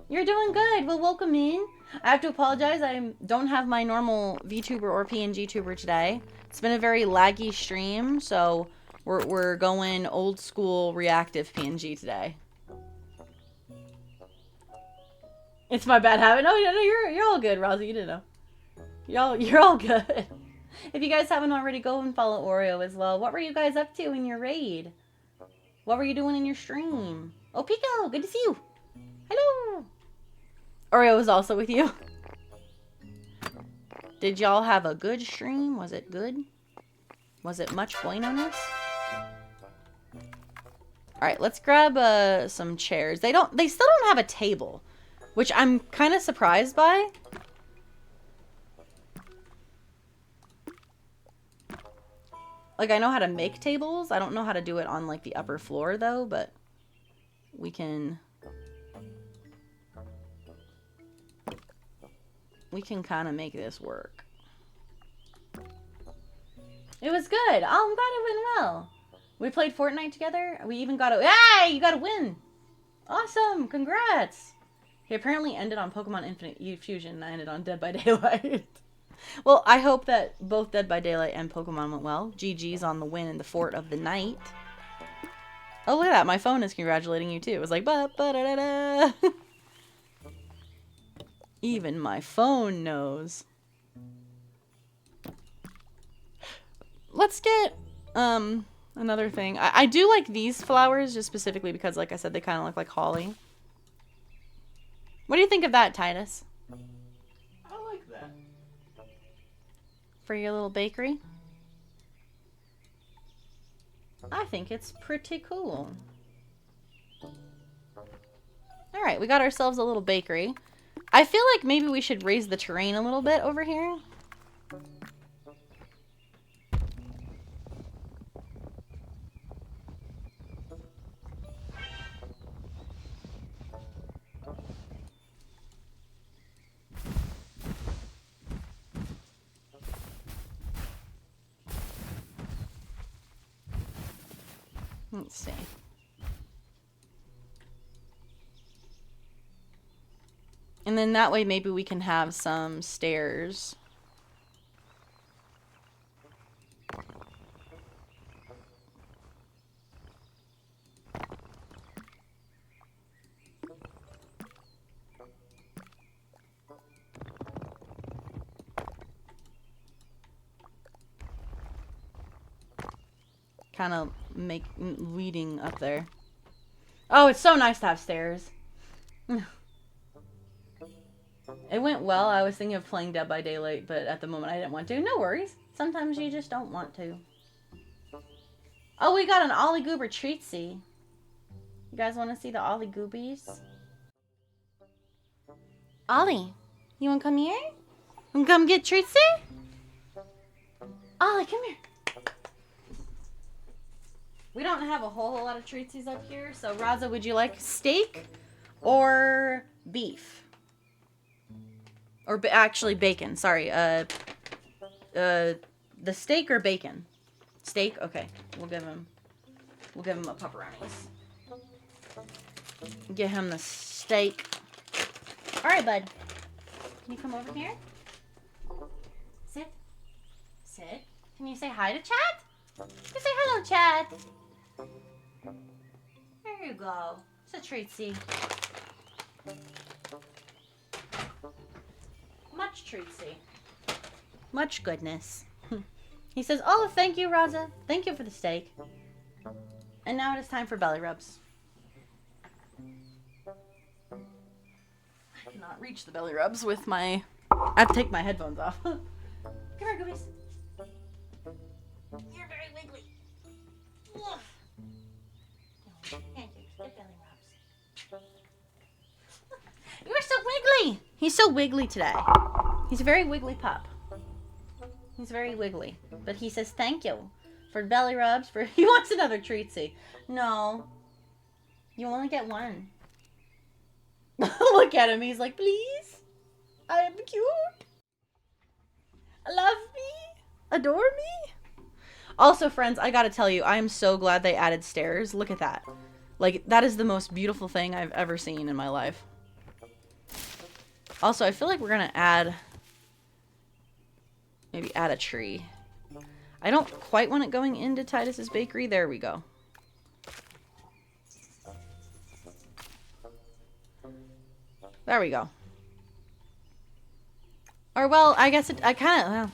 You're doing good. Well, welcome in. I have to apologize. I don't have my normal VTuber or PNG tuber today. It's been a very laggy stream, so we're going old school reactive PNG today. It's my bad habit. No, you're all good, Rosie. You didn't know. You're all good. If you guys haven't already, go and follow Oreo as well. What were you guys up to in your raid? What were you doing in your stream? Oh, Pico, good to see you. Hello. Oreo was also with you. Did y'all have a good stream? Was it good? Was it much buenoness? Alright, let's grab some chairs. They still don't have a table, which I'm kind of surprised by. Like, I know how to make tables. I don't know how to do it on, like, the upper floor, though, but we can kind of make this work. It was good. Oh, I'm glad it went well. We played Fortnite together. We even got a... Hey, you got a win. Awesome. Congrats. He apparently ended on Pokemon Infinite Youth Fusion, and I ended on Dead by Daylight. Well, I hope that both Dead by Daylight and Pokemon went well. GG's on the win in the Fort of the Night. Oh, look at that. My phone is congratulating you, too. It was like, ba-ba-da-da-da. Even my phone knows. Let's get, another thing. I do like these flowers, just specifically because, like I said, they kind of look like holly. What do you think of that, Titus? I like that. For your little bakery? I think it's pretty cool. Alright, we got ourselves a little bakery. I feel like maybe we should raise the terrain a little bit over here. Let's see. And then that way maybe we can have some stairs. Kind of make leading up there. Oh, it's so nice to have stairs. It went well. I was thinking of playing Dead by Daylight, but at the moment I didn't want to. No worries. Sometimes you just don't want to. Oh, we got an Ollie Goober treatsy. You guys want to see the Ollie Goobies? Ollie, you want to come here? You want to come get treatsy? Ollie, come here. We don't have a whole lot of treatsies up here, so Raza, would you like steak or beef? Or actually bacon, sorry. The steak or bacon? Steak? Okay. We'll give him a pepperonis. Get him the steak. Alright, bud. Can you come over here? Sit. Sit. Can you say hi to chat? You say hello, chat. There you go. It's a treatsy. Much treatsy. Much goodness. He says, oh, thank you, Raza. Thank you for the steak. And now it is time for belly rubs. I cannot reach the belly rubs with my... I have to take my headphones off. Come here, Goobies. You're very wiggly. Woof. Pancakes, get belly rubs. You're so wiggly. He's so wiggly today. He's a very wiggly pup. He's very wiggly. But he says thank you for belly rubs. He wants another treatsy. No. You only get one. Look at him. He's like, please. I am cute. Love me. adore me? Also, friends, I gotta tell you, I am so glad they added stairs. Look at that. Like, that is the most beautiful thing I've ever seen in my life. Also, I feel like we're gonna add... maybe add a tree. I don't quite want it going into Titus's bakery. There we go. There we go. Or, well, I guess it kind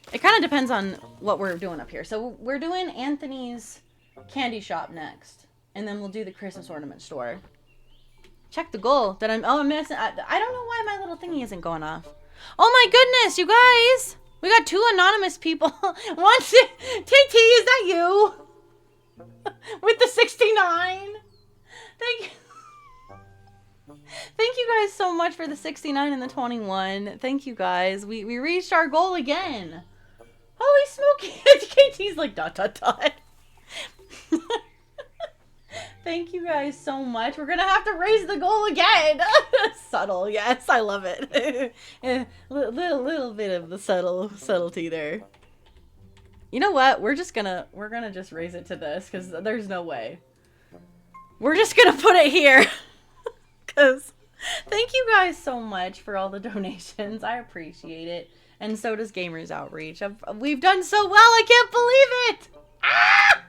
of depends on what we're doing up here. So we're doing Anthony's candy shop next. And then we'll do the Christmas ornament store. Check the goal that I'm missing. I don't know why my little thingy isn't going off. Oh my goodness, you guys! We got 2 anonymous people. One, TT, is that you? With the 69? Thank you. Thank you guys so much for the 69 and the 21. Thank you guys. We reached our goal again. Holy smoky. KT's like ... Thank you guys so much. We're gonna have to raise the goal again. Subtle, yes, I love it. little bit of the subtlety there. You know what? We're gonna just raise it to this because there's no way. We're just gonna put it here. Cause thank you guys so much for all the donations. I appreciate it, and so does Gamers Outreach. We've done so well. I can't believe it. Ah!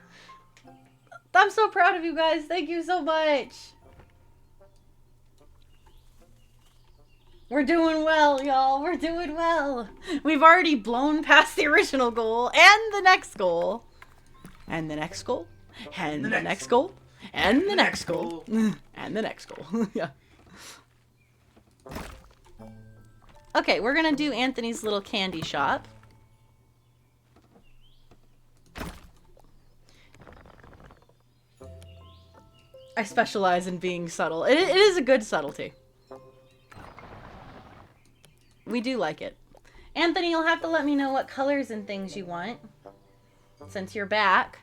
I'm so proud of you guys. Thank you so much. We're doing well, y'all. We're doing well. We've already blown past the original goal and the next goal. And the next goal. And the next goal. And the next goal. And the next goal. Yeah. Okay, we're gonna do Anthony's little candy shop. I specialize in being subtle. It is a good subtlety. We do like it. Anthony, you'll have to let me know what colors and things you want. Since you're back.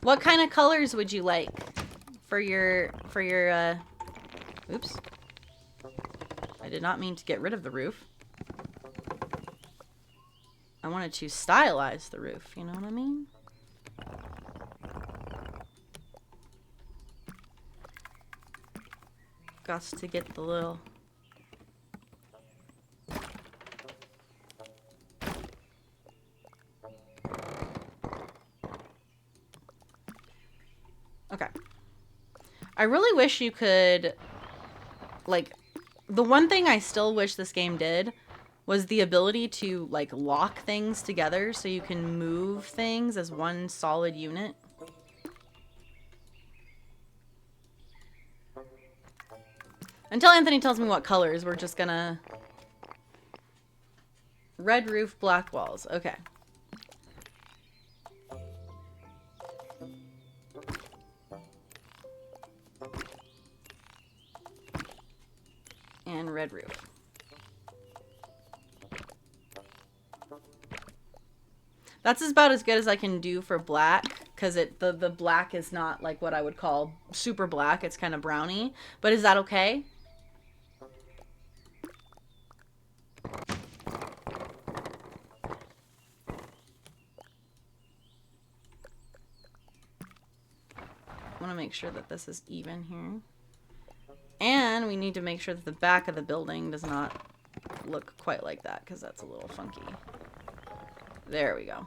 What kind of colors would you like for your oops. I did not mean to get rid of the roof. I wanted to stylize the roof, you know what I mean? Got to get the little... Okay. I really wish you could... like, the one thing I still wish this game did was the ability to, like, lock things together so you can move things as one solid unit. Until Anthony tells me what colors, we're just gonna... Red roof, black walls. Okay. And red roof. That's about as good as I can do for black, because the black is not like what I would call super black. It's kind of browny. But is that okay? I want to make sure that this is even here. And we need to make sure that the back of the building does not look quite like that, because that's a little funky. There we go.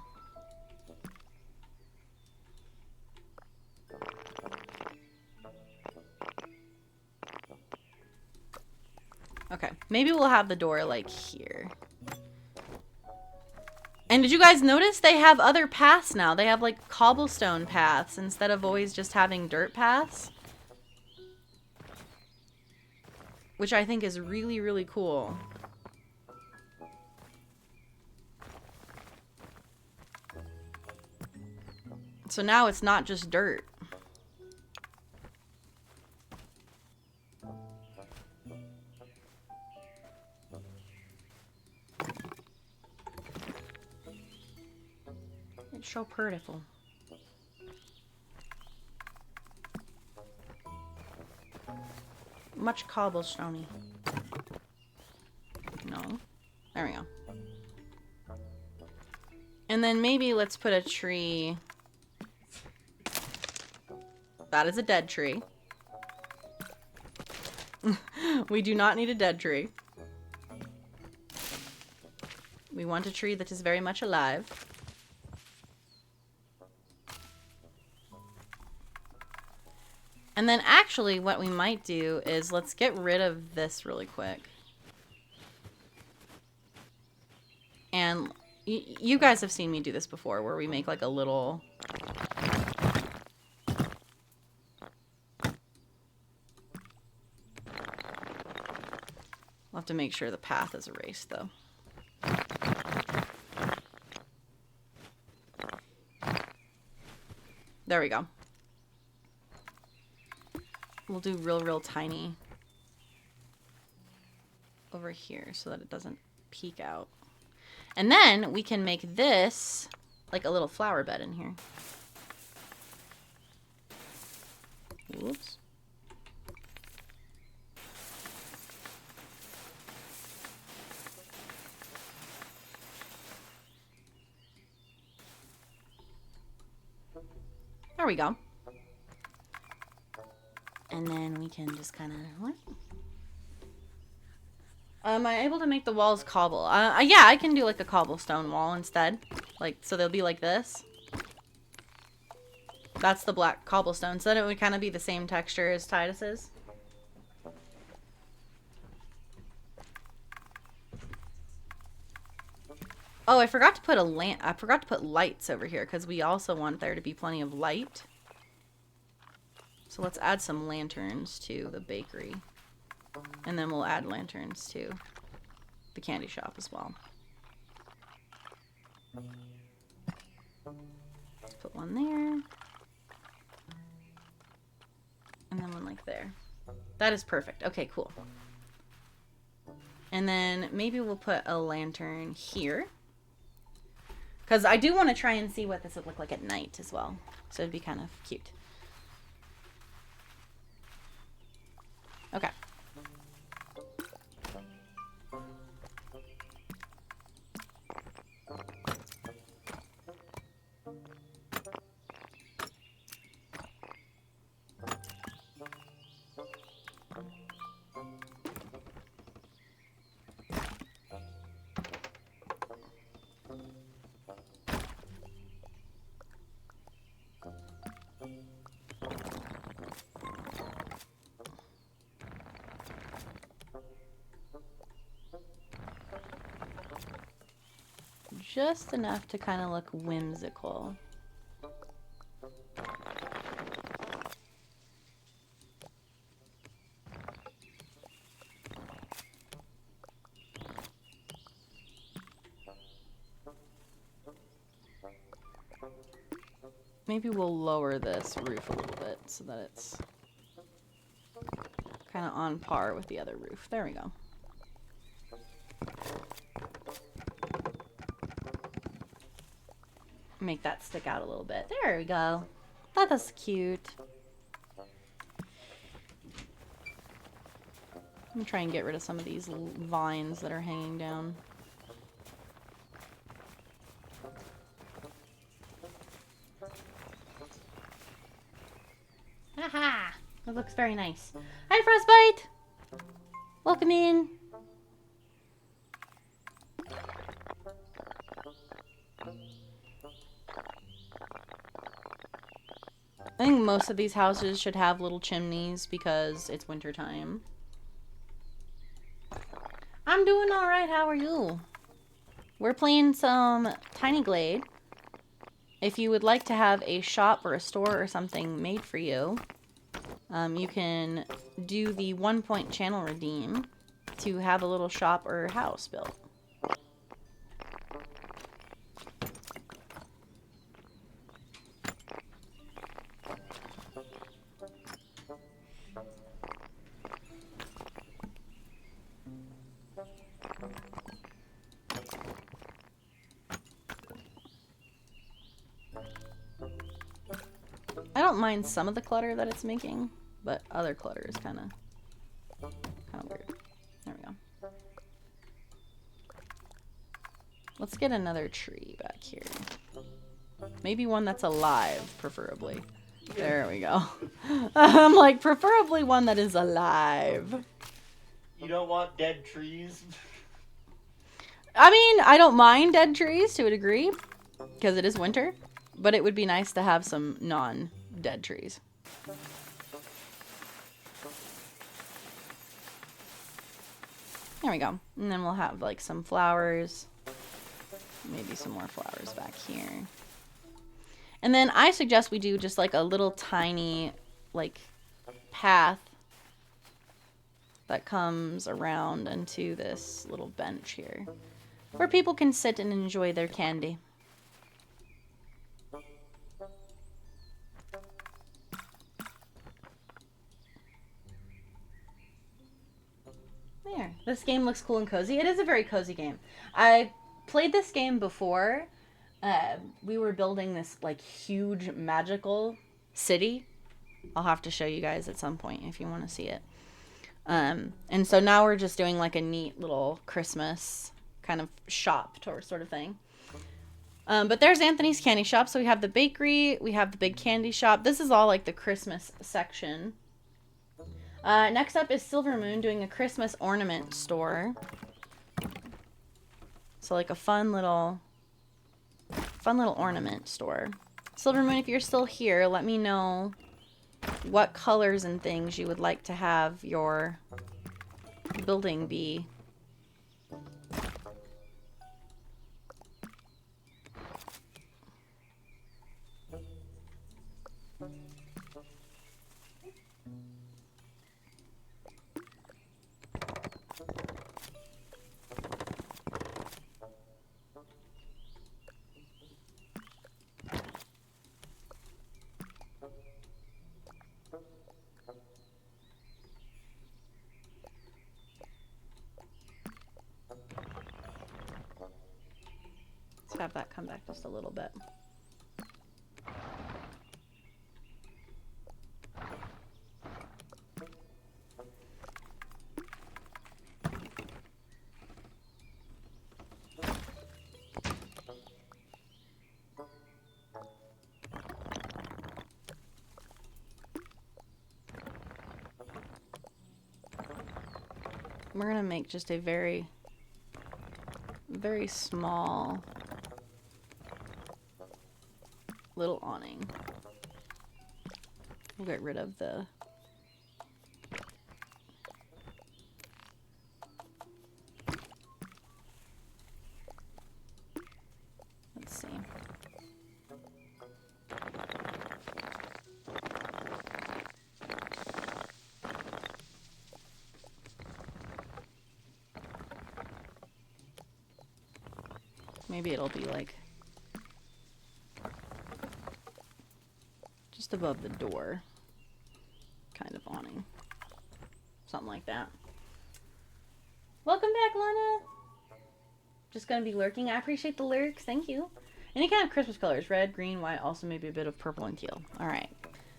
Okay, maybe we'll have the door like here. And did you guys notice they have other paths now? They have like cobblestone paths instead of always just having dirt paths. Which I think is really, really cool. So now it's not just dirt. It's so beautiful. Much cobblestone-y. No. There we go. And then maybe let's put a tree. That is a dead tree. We do not need a dead tree. We want a tree that is very much alive. And then actually what we might do is let's get rid of this really quick. And you guys have seen me do this before where we make like a little... We'll have to make sure the path is erased though. There we go. We'll do real tiny over here so that it doesn't peek out. And then we can make this like a little flower bed in here. Oops. There we go. And then we can just kind of... What? Am I able to make the walls cobble? Yeah, I can do like a cobblestone wall instead. Like, so they'll be like this. That's the black cobblestone. So then it would kind of be the same texture as Titus's. Oh, I forgot to put a lamp. I forgot to put lights over here because we also want there to be plenty of light. So let's add some lanterns to the bakery. And then we'll add lanterns to the candy shop as well. Let's put one there. And then one like there. That is perfect. Okay, cool. And then maybe we'll put a lantern here. Because I do want to try and see what this would look like at night as well. So it'd be kind of cute. Okay. Just enough to kind of look whimsical. Maybe we'll lower this roof a little bit so that it's kind of on par with the other roof. There we go. Make that stick out a little bit. There we go. That's cute. I'm gonna try and get rid of some of these vines that are hanging down. Haha! That looks very nice. Hi, Frostbite! Welcome in. I think most of these houses should have little chimneys because it's winter time. I'm doing alright, how are you? We're playing some Tiny Glade. If you would like to have a shop or a store or something made for you, you can do the 1-point channel redeem to have a little shop or house built. I don't mind some of the clutter that it's making, but other clutter is kind of weird. There we go. Let's get another tree back here. Maybe one that's alive, preferably. There we go. I'm like, preferably one that is alive. You don't want dead trees? I mean, I don't mind dead trees to a degree, because it is winter, but it would be nice to have some non-dead trees. There we go. And then we'll have like some flowers. Maybe some more flowers back here. And then I suggest we do just like a little tiny like path that comes around into this little bench here where people can sit and enjoy their candy. There. This game looks cool and cozy. It is a very cozy game. I played this game before. We were building this like huge magical city. I'll have to show you guys at some point if you want to see it. And so now we're just doing like a neat little Christmas kind of shop sort of thing. But there's Anthony's candy shop. So we have the bakery, we have the big candy shop. This is all like the Christmas section. Next up is Silver Moon doing a Christmas ornament store. So like a fun little ornament store. Silver Moon, if you're still here, let me know what colors and things you would like to have your building be. Let's have that come back just a little bit. We're gonna make just a very, very small little awning. We'll get rid of the let's see. Maybe it'll be like just above the door kind of awning. Something like that. Welcome back, Lana. Just gonna be lurking. I appreciate the lurks. Thank you. Any kind of Christmas colors. Red, green, white, also maybe a bit of purple and teal. Alright.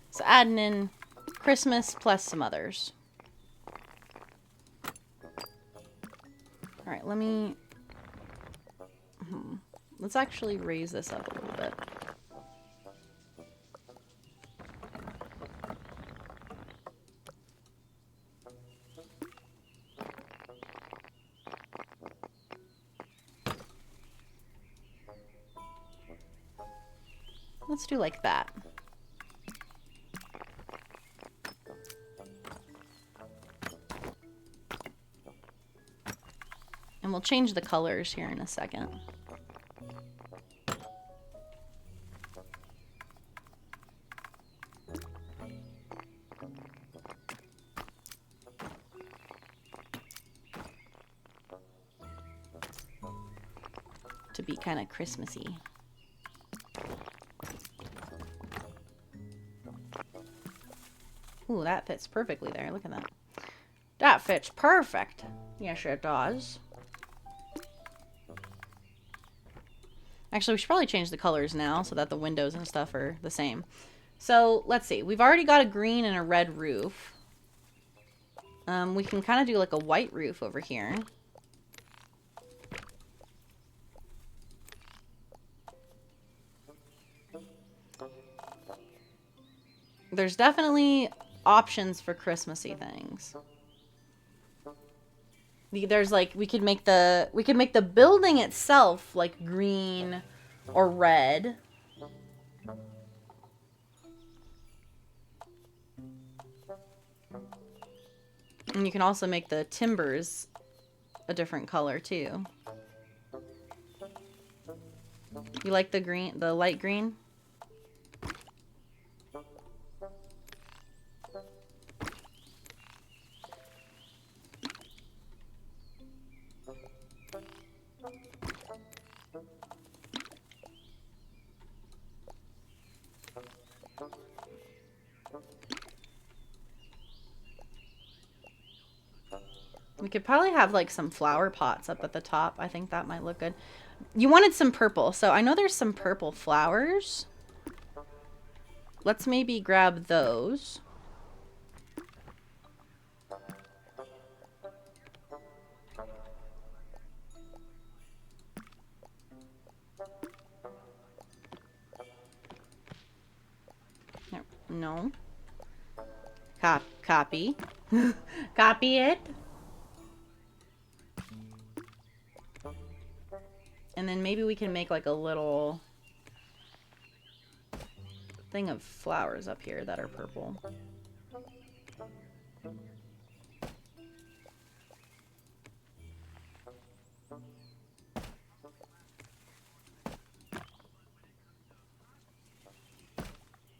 So adding in Christmas plus some others. Alright, let me... Let's actually raise this up a little bit. Let's do like that. And we'll change the colors here in a second. To be kind of Christmassy. Ooh, that fits perfectly there. Look at that. That fits perfect. Yes, it does. Actually, we should probably change the colors now so that the windows and stuff are the same. So, let's see. We've already got a green and a red roof. We can kind of do like a white roof over here. There's definitely options for Christmassy things. There's like we could make the building itself like green or red. And you can also make the timbers a different color too. You like the green, the light green? We could probably have like some flower pots up at the top. I think that might look good. You wanted some purple, so I know there's some purple flowers. Let's maybe grab those. No. Copy. Copy it. And then maybe we can make like a little thing of flowers up here that are purple.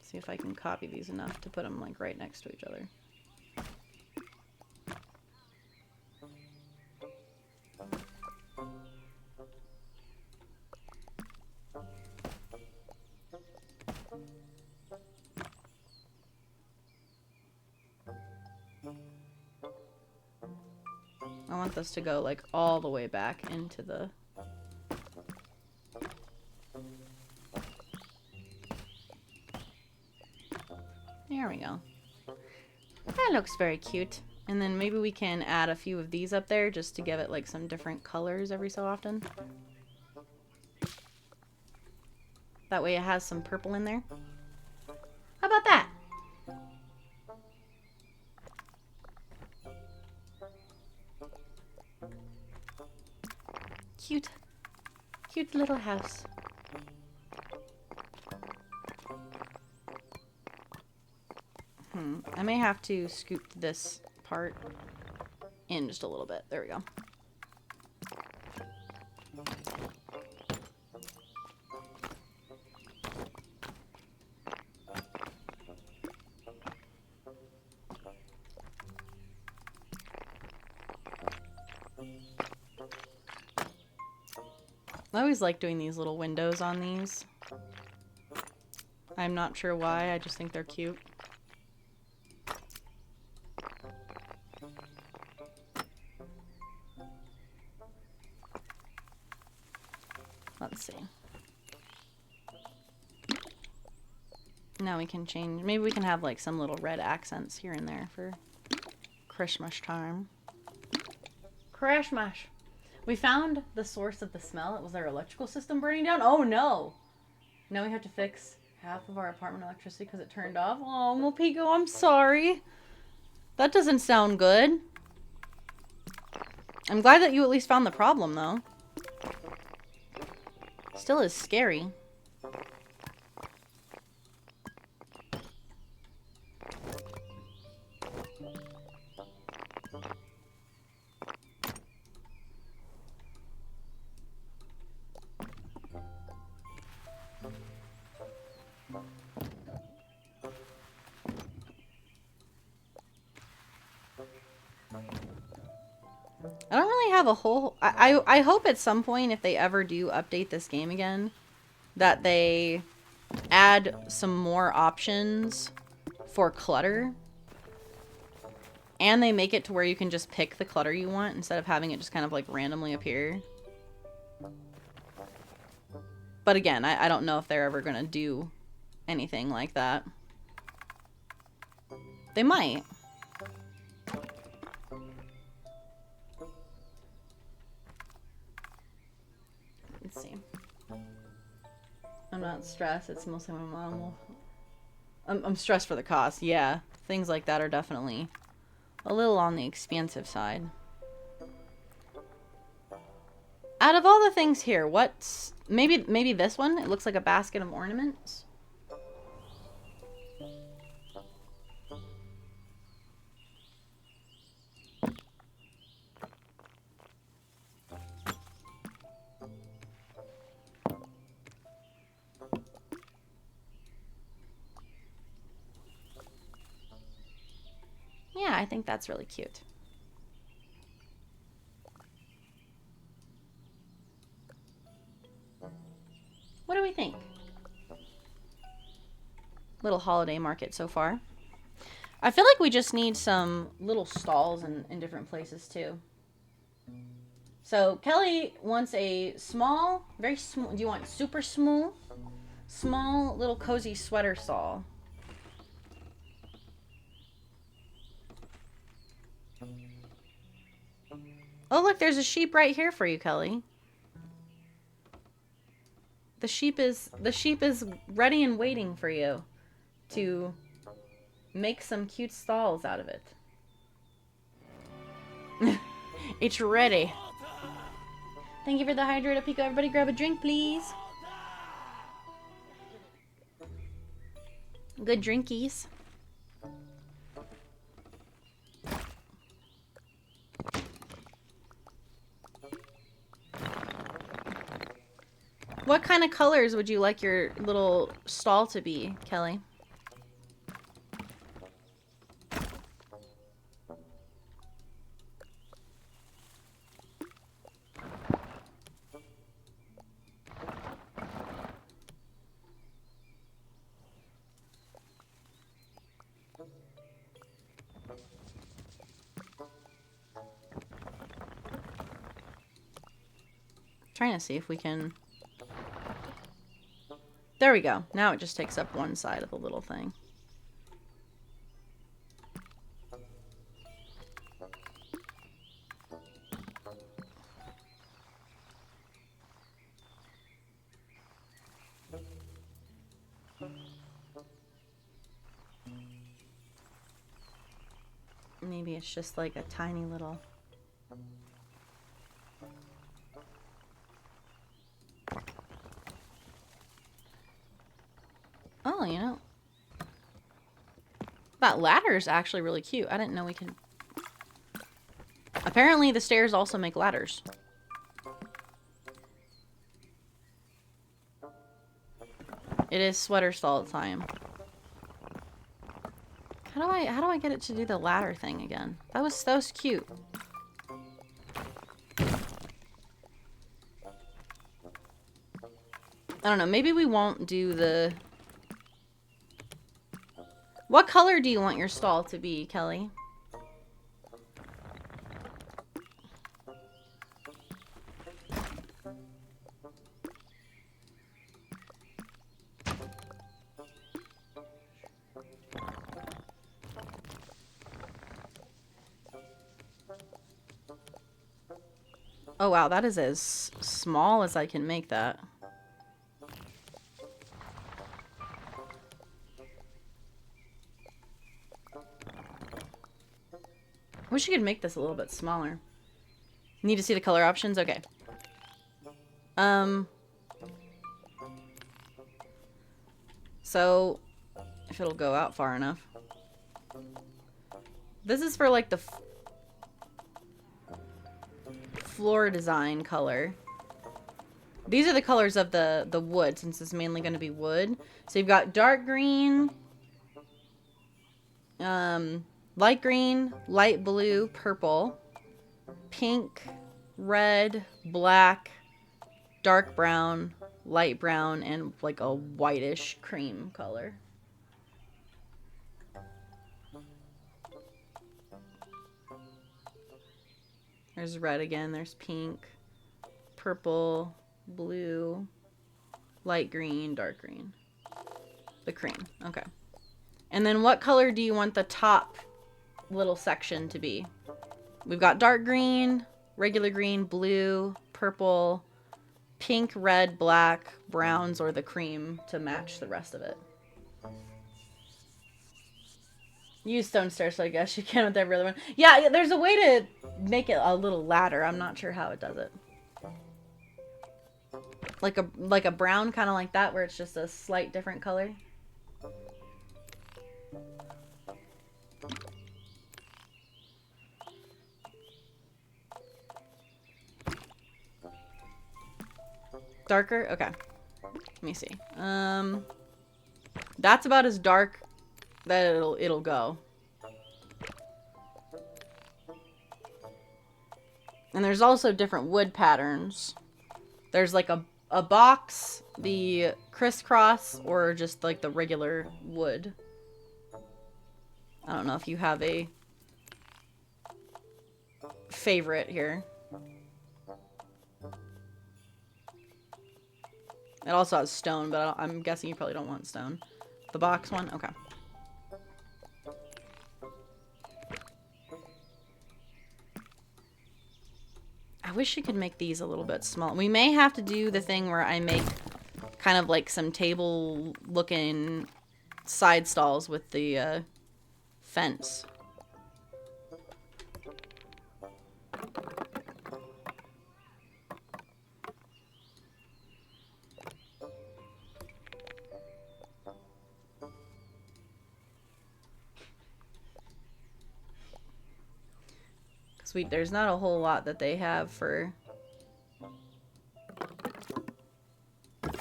See if I can copy these enough to put them like right next to each other. I want this to go like all the way back into the... There we go. That looks very cute. And then maybe we can add a few of these up there just to give it like some different colors every so often. That way it has some purple in there. How about that? Cute. Cute little house. I may have to scoop this part in just a little bit. There we go. I always like doing these little windows on these. I'm not sure why, I just think they're cute. Let's see. Now we can change, maybe we can have like some little red accents here and there for Christmas time. Christmas. We found the source of the smell. It was our electrical system burning down. Oh no! Now we have to fix half of our apartment electricity because it turned off. Oh, Mopigo, I'm sorry. That doesn't sound good. I'm glad that you at least found the problem though. Still is scary. I don't really have a whole... I hope at some point, if they ever do update this game again, that they add some more options for clutter. And they make it to where you can just pick the clutter you want instead of having it just kind of like randomly appear. But again, I don't know if they're ever going to do anything like that. They might. Let's see. I'm not stressed. It's mostly my mom will I'm stressed for the cost. Yeah, things like that are definitely a little on the expansive side. Out of all the things here, what's maybe this one? It looks like a basket of ornaments. Yeah, I think that's really cute. What do we think? Little holiday market so far. I feel like we just need some little stalls in different places too. So Kelly wants a small, very small, do you want super small? Small little cozy sweater stall. Oh look, there's a sheep right here for you, Kelly. The sheep is ready and waiting for you to make some cute stalls out of it. It's ready. Thank you for the hydrated Pico. Everybody grab a drink, please. Good drinkies. What kind of colors would you like your little stall to be, Kelly? Trying to see if we can... There we go. Now it just takes up one side of the little thing. Maybe it's just like a tiny little... Oh, you know, that ladder is actually really cute. I didn't know we could... Apparently the stairs also make ladders. It is sweater stall time. How do I get it to do the ladder thing again? That was cute. I don't know, maybe we won't do the... What color do you want your stall to be, Kelly? Oh wow, that is as small as I can make that. I wish you could make this a little bit smaller. Need to see the color options? Okay. So, if it'll go out far enough. This is for like the floor design color. These are the colors of the wood, since it's mainly going to be wood. So you've got dark green, light green, light blue, purple, pink, red, black, dark brown, light brown, and like a whitish cream color. There's red again, there's pink, purple, blue, light green, dark green. The cream, okay. And then what color do you want the top little section to be? We've got dark green, regular green, blue, purple, pink, red, black, browns, or the cream to match the rest of it. Use stone stairs, so I guess you can with every other one. Yeah, there's a way to make it a little ladder. I'm not sure how it does it. Like a brown, kind of like that, where it's just a slight different color. Darker? Okay. Let me see. That's about as dark that it'll go. And there's also different wood patterns. There's like a box, the crisscross, or just like the regular wood. I don't know if you have a favorite here. It also has stone, but I'm guessing you probably don't want stone. The box one? Okay. I wish you could make these a little bit small. We may have to do the thing where I make kind of like some table-looking side stalls with the fence. Sweet, there's not a whole lot that they have for... But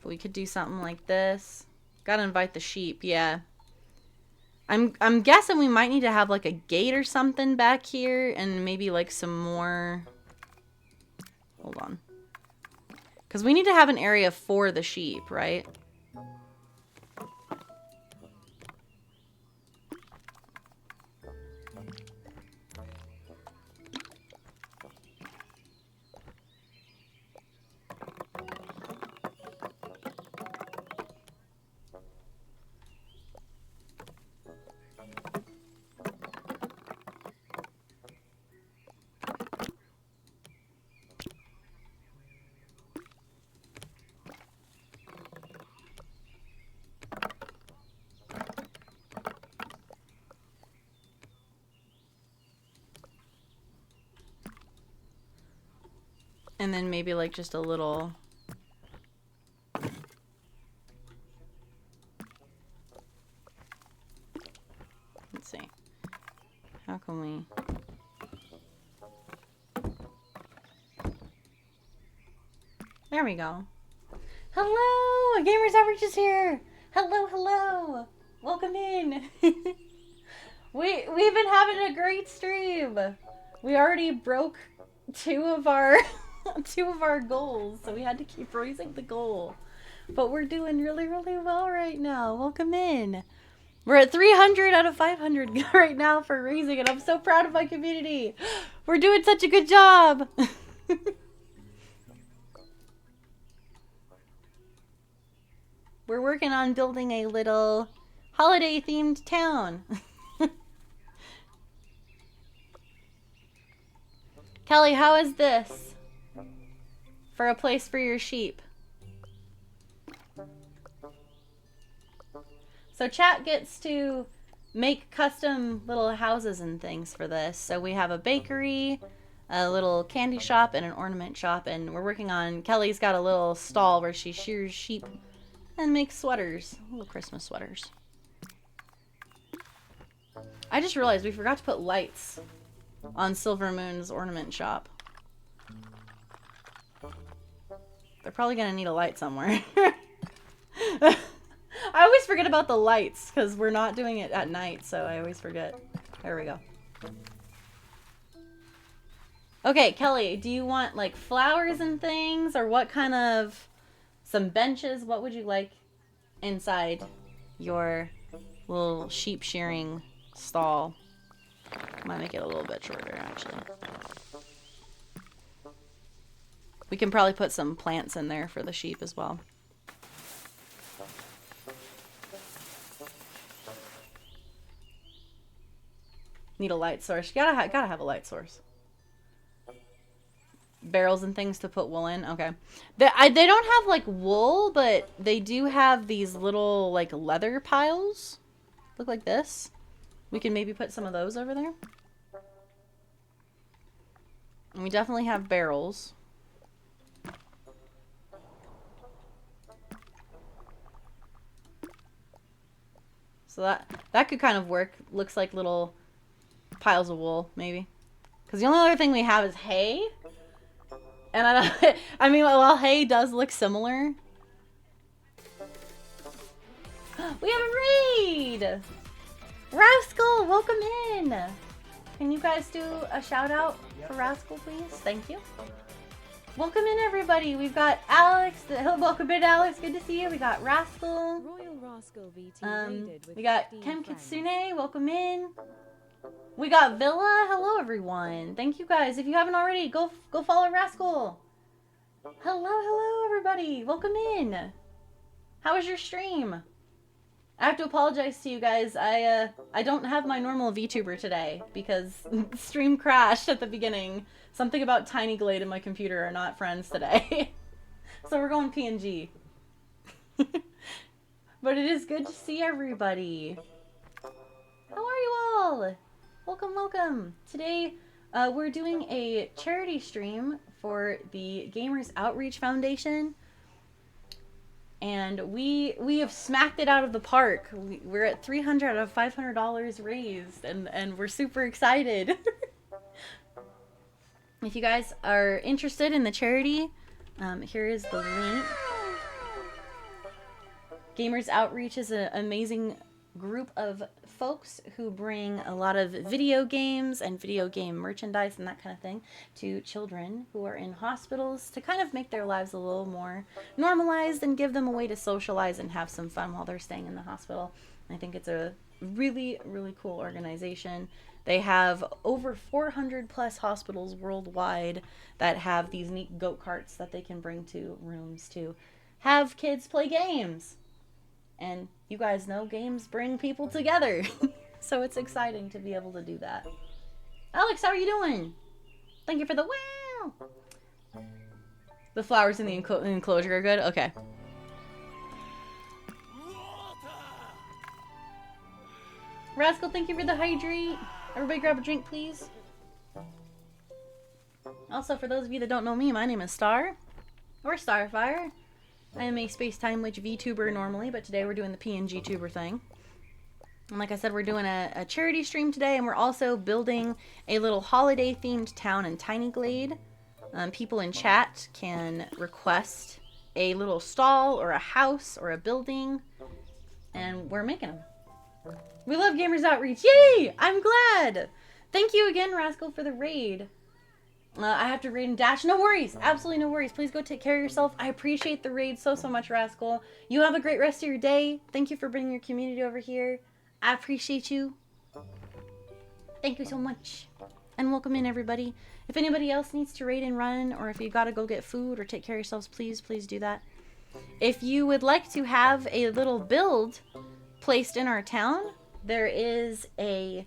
we could do something like this. Gotta invite the sheep, yeah. I'm guessing we might need to have like a gate or something back here, and maybe like some more... Hold on. Because we need to have an area for the sheep, right? And then maybe like just a little... Let's see. How can we... There we go. Hello! Gamers Outreach is here! Hello, hello! Welcome in! We've been having a great stream! We already broke two of our goals, so we had to keep raising the goal. But we're doing really, really well right now. Welcome in. We're at 300 out of 500 right now for raising it. I'm so proud of my community. We're doing such a good job. We're working on building a little holiday-themed town. Kelly, how is this for a place for your sheep? So chat gets to make custom little houses and things for this. So we have a bakery, a little candy shop, and an ornament shop. And we're working on... Kelly's got a little stall where she shears sheep and makes sweaters. Little Christmas sweaters. I just realized we forgot to put lights on Silver Moon's ornament shop. They're probably gonna need a light somewhere. I always forget about the lights because we're not doing it at night, so I always forget. There we go. Okay, Kelly, do you want like flowers and things, or what kind of... Some benches? What would you like inside your little sheep shearing stall? Might make it a little bit shorter, actually. We can probably put some plants in there for the sheep as well. Need a light source. You gotta have a light source. barrels and things to put wool in. Okay. They don't have like wool, but they do have these little like leather piles. Look like this. We can maybe put some of those over there. And we definitely have barrels. So that could kind of work. Looks like little piles of wool, maybe. Because the only other thing we have is hay. And I mean, while hay does look similar. We have a raid! Rascal, welcome in! Can you guys do a shout out for Rascal, please? Thank you. Welcome in, everybody. We've got Alex. Welcome in, Alex. Good to see you. We got Rascal. Royal Rascal VT with we got Ken Kitsune. Welcome in. We got Villa. Hello, everyone. Thank you, guys. If you haven't already, go follow Rascal. Hello, everybody. Welcome in. How was your stream? I have to apologize to you guys. I don't have my normal VTuber today because stream crashed at the beginning. Something about Tiny Glade and my computer are not friends today. So we're going PNG. But it is good to see everybody. How are you all? Welcome, welcome. Today we're doing a charity stream for the Gamers Outreach Foundation. And we have smacked it out of the park. We're at $300 out of $500 raised, and we're super excited. If you guys are interested in the charity, here is the link. Gamers Outreach is an amazing group of folks who bring a lot of video games and video game merchandise and that kind of thing to children who are in hospitals to kind of make their lives a little more normalized and give them a way to socialize and have some fun while they're staying in the hospital. I think it's a really, really cool organization. They have over 400 plus hospitals worldwide that have these neat go-karts that they can bring to rooms to have kids play games. And you guys know games bring people together. So it's exciting to be able to do that. Alex, how are you doing? Thank you for the wow. The flowers in the enclosure are good? Okay. Rascal, thank you for the hydrate. Everybody grab a drink, please. Also, for those of you that don't know me, my name is Star, or Starfire. I am a Space-Time Witch Vtuber normally, but today we're doing the PNG tuber thing. And like I said, we're doing a charity stream today, and we're also building a little holiday-themed town in Tiny Glade. People in chat can request a little stall or a house or a building, and we're making them. We love Gamers Outreach. Yay! I'm glad! Thank you again, Rascal, for the raid. I have to raid and dash. No worries. Absolutely no worries. Please go take care of yourself. I appreciate the raid so much, Rascal. You have a great rest of your day. Thank you for bringing your community over here. I appreciate you. Thank you so much. And welcome in, everybody. If anybody else needs to raid and run, or if you gotta go get food or take care of yourselves, please do that. If you would like to have a little build placed in our town, there is a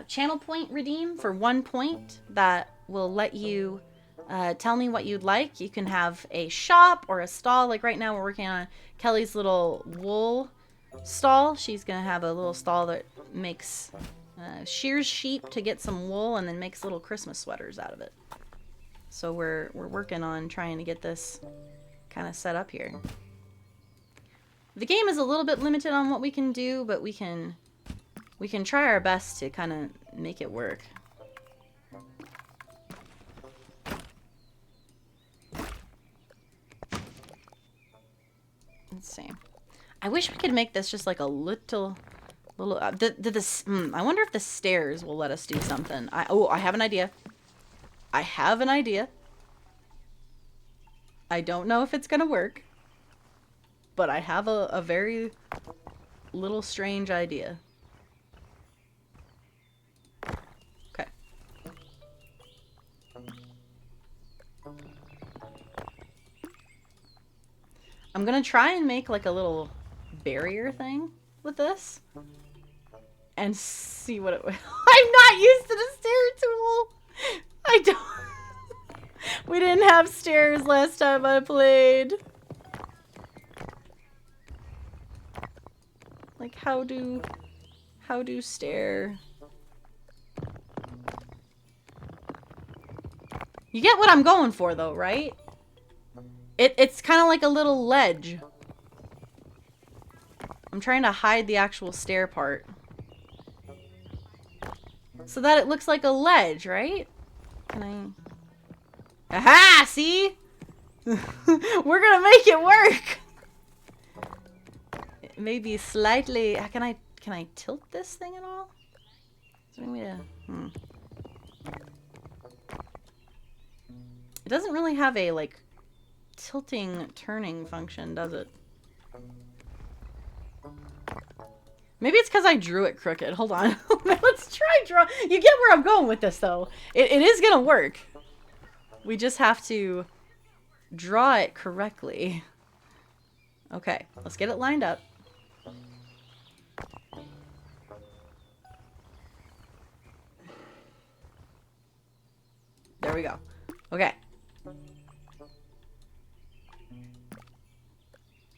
channel point redeem for 1 point that will let you tell me what you'd like. You can have a shop or a stall. Like right now we're working on Kelly's little wool stall. She's gonna have a little stall that makes shears sheep to get some wool and then makes little Christmas sweaters out of it. So we're working on trying to get this kind of set up here. The game is a little bit limited on what we can do, but we can try our best to kind of make it work. Let's see. I wish we could make this just like a little. I wonder if the stairs will let us do something. I have an idea. I have an idea. I don't know if it's gonna work, but I have a very little strange idea. Okay. I'm gonna try and make like a little barrier thing with this and see what it will. I'm not used to the stair tool. I don't. We didn't have stairs last time I played. Like, how do stair? You get what I'm going for, though, right? It's kind of like a little ledge. I'm trying to hide the actual stair part. So that it looks like a ledge, right? Can I... Aha! See? We're gonna make it work! Maybe slightly... Can I tilt this thing at all? Is there any way to... It doesn't really have a, like, tilting, turning function, does it? Maybe it's because I drew it crooked. Hold on. Let's try draw. You get where I'm going with this, though. It is gonna work. We just have to draw it correctly. Okay, let's get it lined up. There we go. Okay.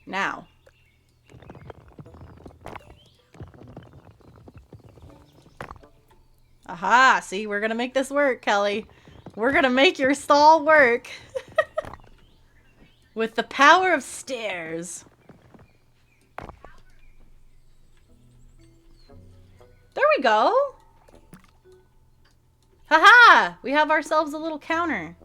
Now. Aha! See, we're gonna make this work, Kelly. We're gonna make your stall work. With the power of stairs. There we go! Haha! We have ourselves a little counter.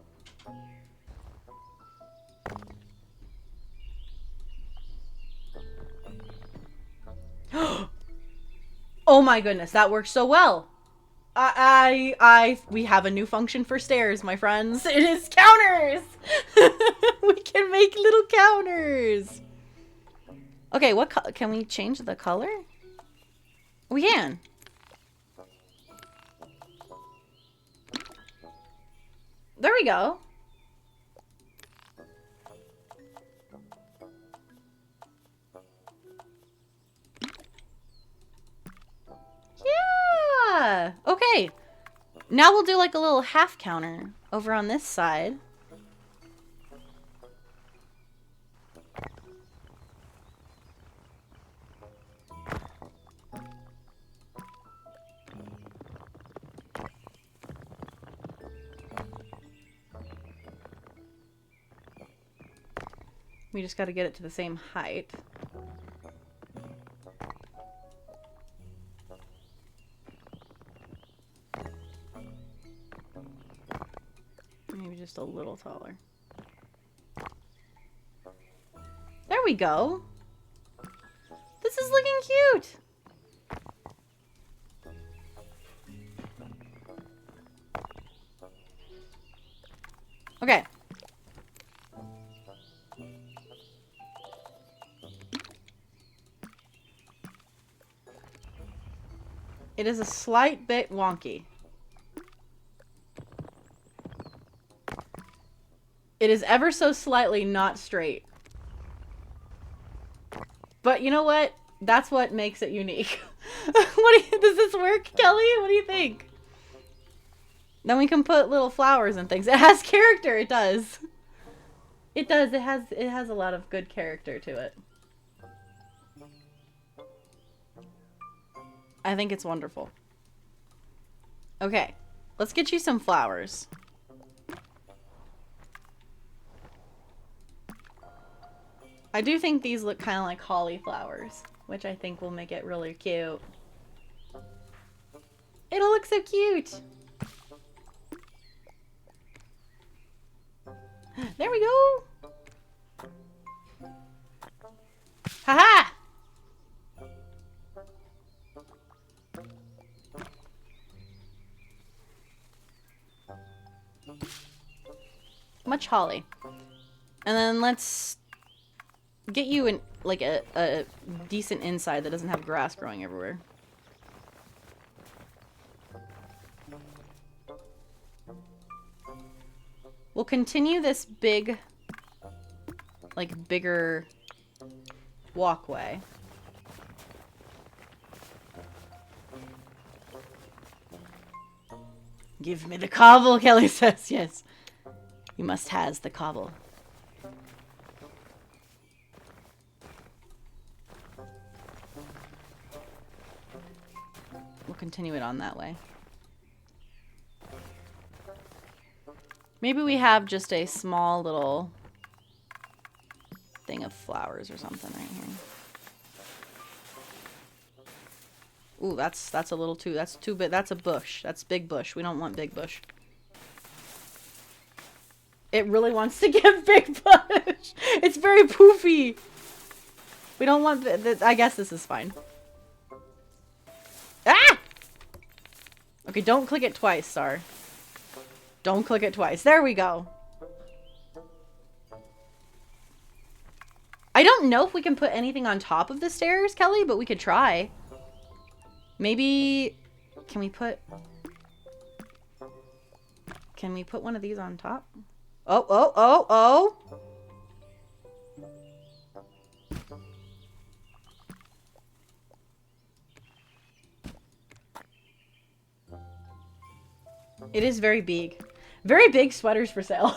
Oh my goodness, that works so well. We have a new function for stairs, my friends. It is counters! We can make little counters. Okay, can we change the color? We can. There we go. Yeah. Okay. Now we'll do like a little half counter over on this side. We just got to get it to the same height. Maybe just a little taller. There we go. This is looking cute. Okay. It is a slight bit wonky. It is ever so slightly not straight. But you know what? That's what makes it unique. Does this work, Kelly? What do you think? Then we can put little flowers and things. It has character, it does. It does, it has a lot of good character to it. I think it's wonderful. Okay, let's get you some flowers. I do think these look kind of like holly flowers, which I think will make it really cute. It'll look so cute. There we go. Haha! Much holly. And then let's get you in like a decent inside that doesn't have grass growing everywhere. We'll continue this bigger walkway. Give me the cobble, Kelly says, yes. You must has the cobble. We'll continue it on that way. Maybe we have just a small little thing of flowers or something right here. Ooh, that's a little too, that's too big. That's a bush. That's big bush. We don't want big bush. It really wants to give big bush. It's very poofy. We don't want I guess this is fine. Ah! Okay, don't click it twice, Star. Don't click it twice. There we go. I don't know if we can put anything on top of the stairs, Kelly, but we could try. Maybe... Can we put one of these on top? Oh, oh, oh, oh! It is very big. Very big sweaters for sale.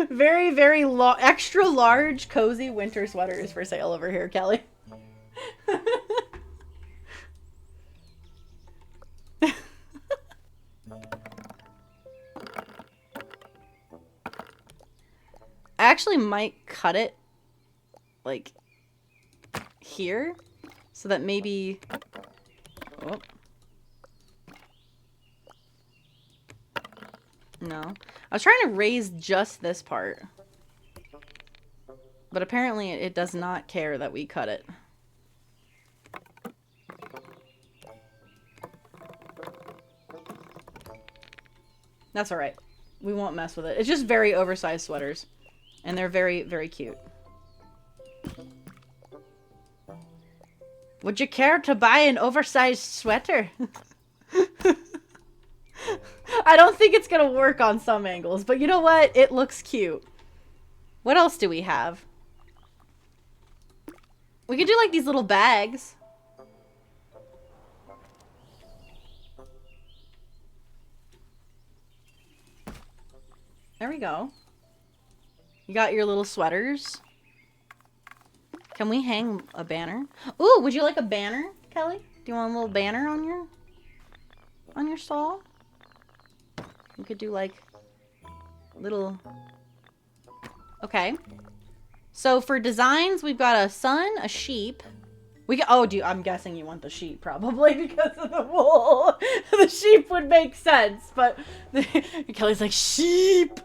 Very, very extra large, cozy winter sweaters for sale over here, Kelly. I actually might cut it, like, here, so that maybe... Oh. No. I was trying to raise just this part. But apparently it does not care that we cut it. That's alright. We won't mess with it. It's just very oversized sweaters. And they're very, very cute. Would you care to buy an oversized sweater? I don't think it's gonna work on some angles, but you know what? It looks cute. What else do we have? We could do like these little bags. There we go. You got your little sweaters. Can we hang a banner? Ooh, would you like a banner, Kelly? Do you want a little banner on your stall? We could do like little... Okay. So for designs, we've got a sun, a sheep. We can... Oh, I'm guessing you want the sheep probably because of the wool. The sheep would make sense, but Kelly's like, sheep!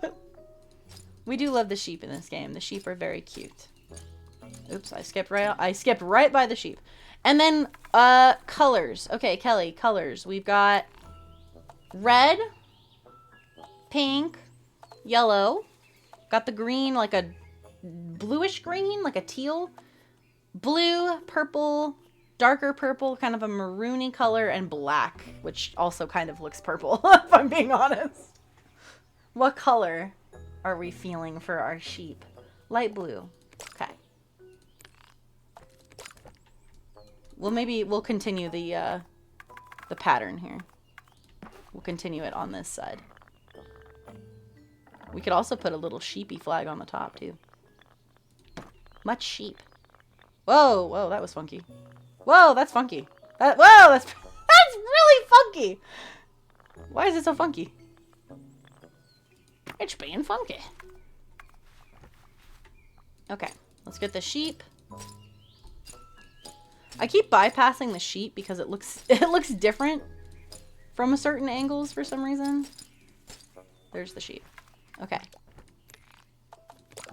We do love the sheep in this game. The sheep are very cute. Oops, I skipped right by the sheep. And then, colors. Okay, Kelly, colors. We've got red, pink, yellow. Got the green, like a bluish green, like a teal. Blue, purple, darker purple, kind of a maroony color, and black, which also kind of looks purple, if I'm being honest. What color are we feeling for our sheep? Light blue. Okay. Well, maybe we'll continue the pattern here. We'll continue it on this side. We could also put a little sheepy flag on the top, too. Much sheep. Whoa, whoa, that was funky. Whoa, that's funky. Whoa, that's really funky. Why is it so funky? It's being funky. Okay, let's get the sheep. I keep bypassing the sheep because it looks different from a certain angles for some reason. There's the sheep. Okay.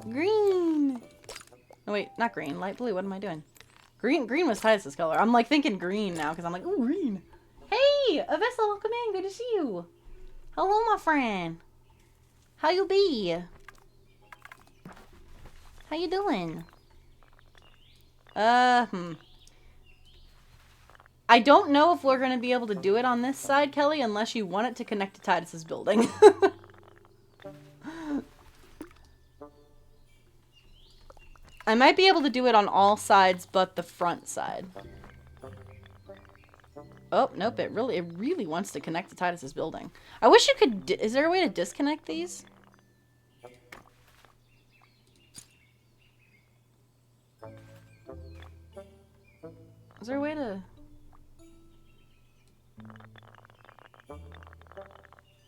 Green. No, wait, not green. Light blue. What am I doing? Green was Titus's color. I'm like thinking green now because I'm like, ooh, green. Hey, Avessa, welcome in. Good to see you. Hello, my friend. How you be? How you doing? I don't know if we're going to be able to do it on this side, Kelly, unless you want it to connect to Titus's building. I might be able to do it on all sides but the front side. Oh, nope, it really wants to connect to Titus's building. I wish you could, is there a way to disconnect these? Is there a way to...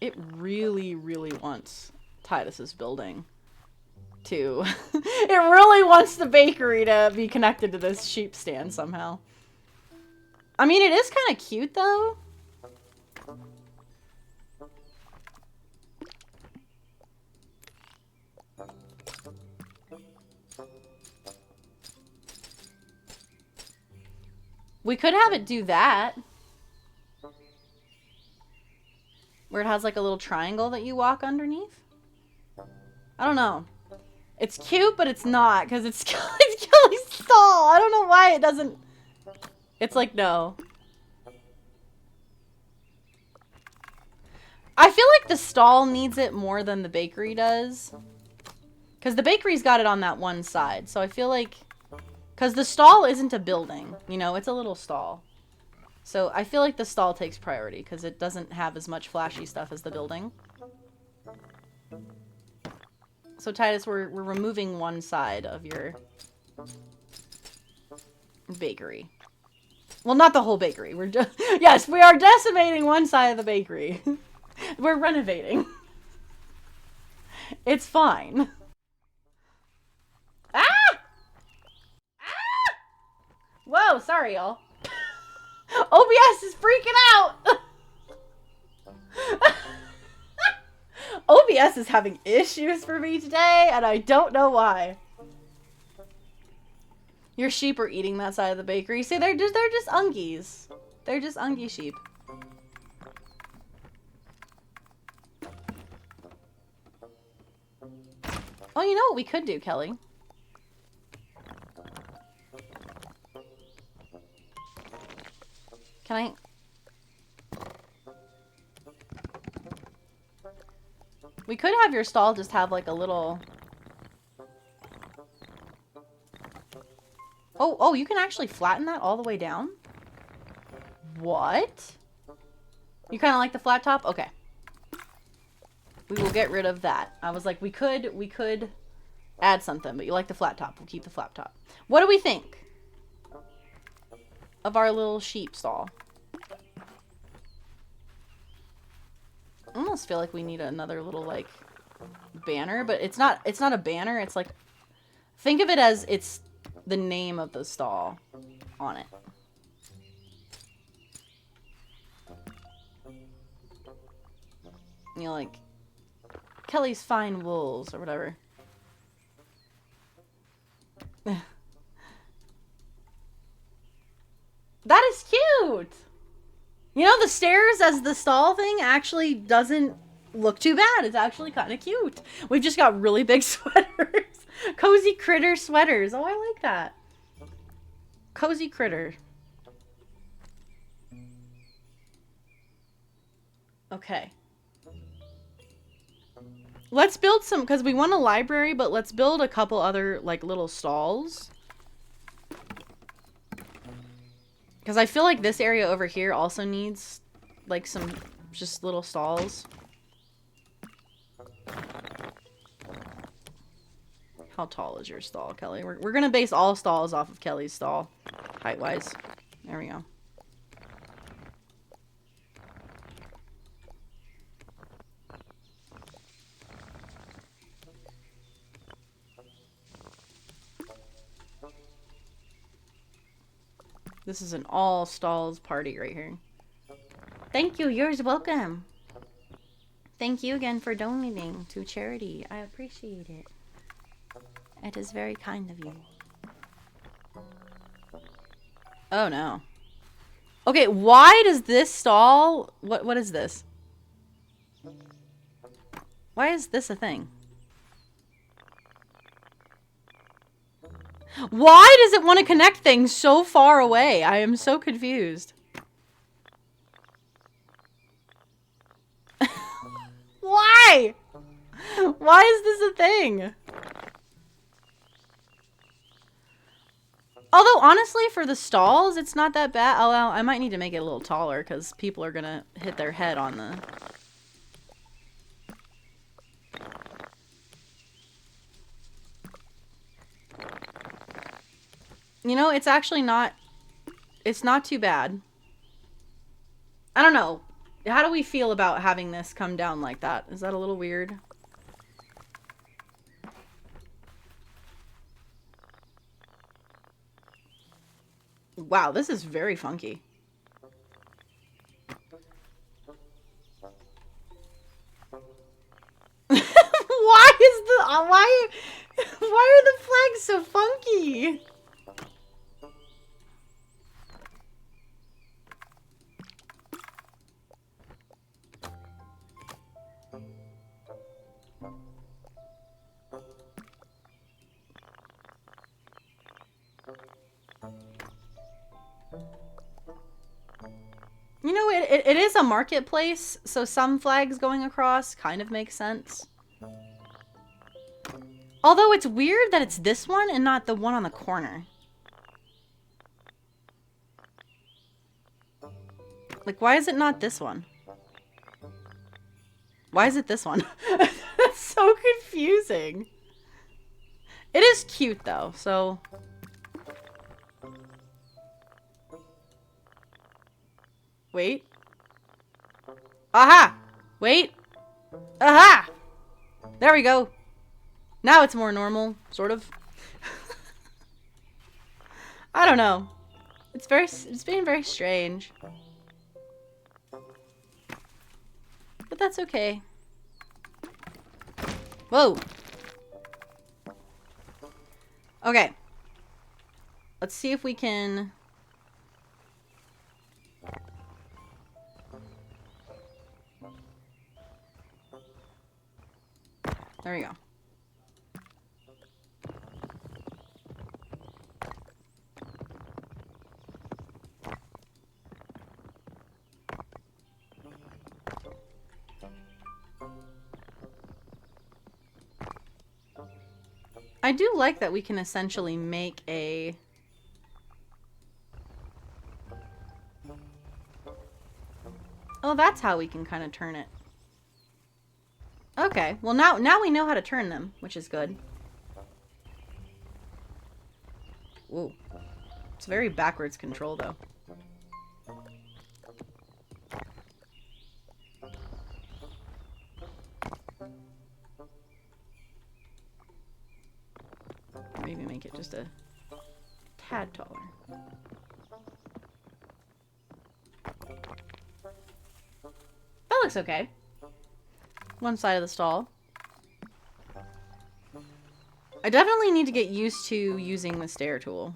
It really wants Titus's building to... It really wants the bakery to be connected to this sheep stand somehow. I mean, it is kind of cute, though. We could have it do that. Where it has like a little triangle that you walk underneath. I don't know. It's cute, but it's not, because it's Kelly's stall. I don't know why it doesn't... It's like, no. I feel like the stall needs it more than the bakery does. Because the bakery's got it on that one side. So I feel like... Because the stall isn't a building. You know, it's a little stall. So I feel like the stall takes priority because it doesn't have as much flashy stuff as the building. So Titus, we're removing one side of your bakery. Well, not the whole bakery. We're just... Yes, we are decimating one side of the bakery. We're renovating. It's fine. Ah! Ah! Whoa, sorry, y'all. OBS is freaking out! OBS is having issues for me today, and I don't know why. Your sheep are eating that side of the bakery. See, they're just ungies. They're just ungie sheep. Oh, you know what we could do, Kelly? Can I... We could have your stall just have like a little... Oh, you can actually flatten that all the way down? What? You kind of like the flat top? Okay. We will get rid of that. I was like, we could add something, but you like the flat top. We'll keep the flat top. What do we think of our little sheep stall? I almost feel like we need another little like banner, but it's not a banner. It's like, think of it as it's the name of the stall on it. You know, like Kelly's Fine Wools or whatever. That is cute! You know, the stairs as the stall thing actually doesn't look too bad. It's actually kind of cute. We've just got really big sweaters. Cozy critter sweaters. Oh, I like that. Cozy critter. Okay. Let's build some, because we want a library, but let's build a couple other, like, little stalls. Because I feel like this area over here also needs, like, some just little stalls. How tall is your stall, Kelly? We're going to base all stalls off of Kelly's stall, height-wise. There we go. This is an all stalls party right here. Thank you. You're welcome. Thank you again for donating to charity. I appreciate it. It is very kind of you. Oh no. Okay, why does this stall... What is this? Why is this a thing? Why does it want to connect things so far away? I am so confused. Why? Why is this a thing? Although, honestly, for the stalls, it's not that bad. Although, I might need to make it a little taller because people are going to hit their head on the... You know, it's actually not... It's not too bad. I don't know. How do we feel about having this come down like that? Is that a little weird? Wow, this is very funky. Why is the why are the flags so funky? You know, it is a marketplace, so some flags going across kind of makes sense. Although it's weird that it's this one and not the one on the corner. Like, why is it not this one? Why is it this one? That's so confusing. It is cute, though, so... Wait. Aha! Wait. Aha! There we go. Now it's more normal, sort of. I don't know. It's being very strange. But that's okay. Whoa. Okay. Let's see if we can... There we go. I do like that we can essentially make a... Oh, that's how we can kind of turn it. Okay, well now we know how to turn them, which is good. Whoa. It's very backwards control, though. Maybe make it just a tad taller. That looks okay. One side of the stall. I definitely need to get used to using the stair tool.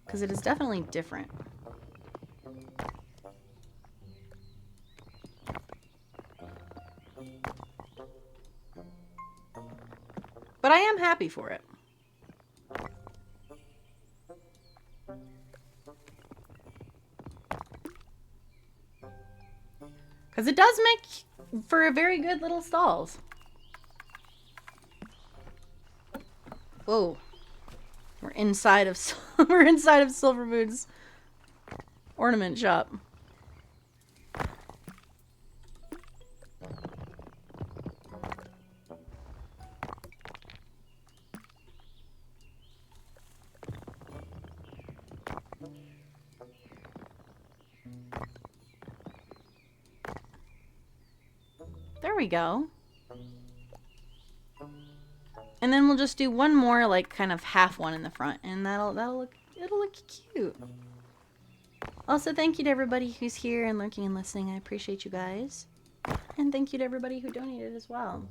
Because it is definitely different. But I am happy for it. Because it does make for a very good little stalls. Whoa. We're inside of Silvermoon's ornament shop. There we go. And then we'll just do one more, like, kind of half one in the front, and it'll look cute. Also, thank you to everybody who's here and lurking and listening. I appreciate you guys. And thank you to everybody who donated as well.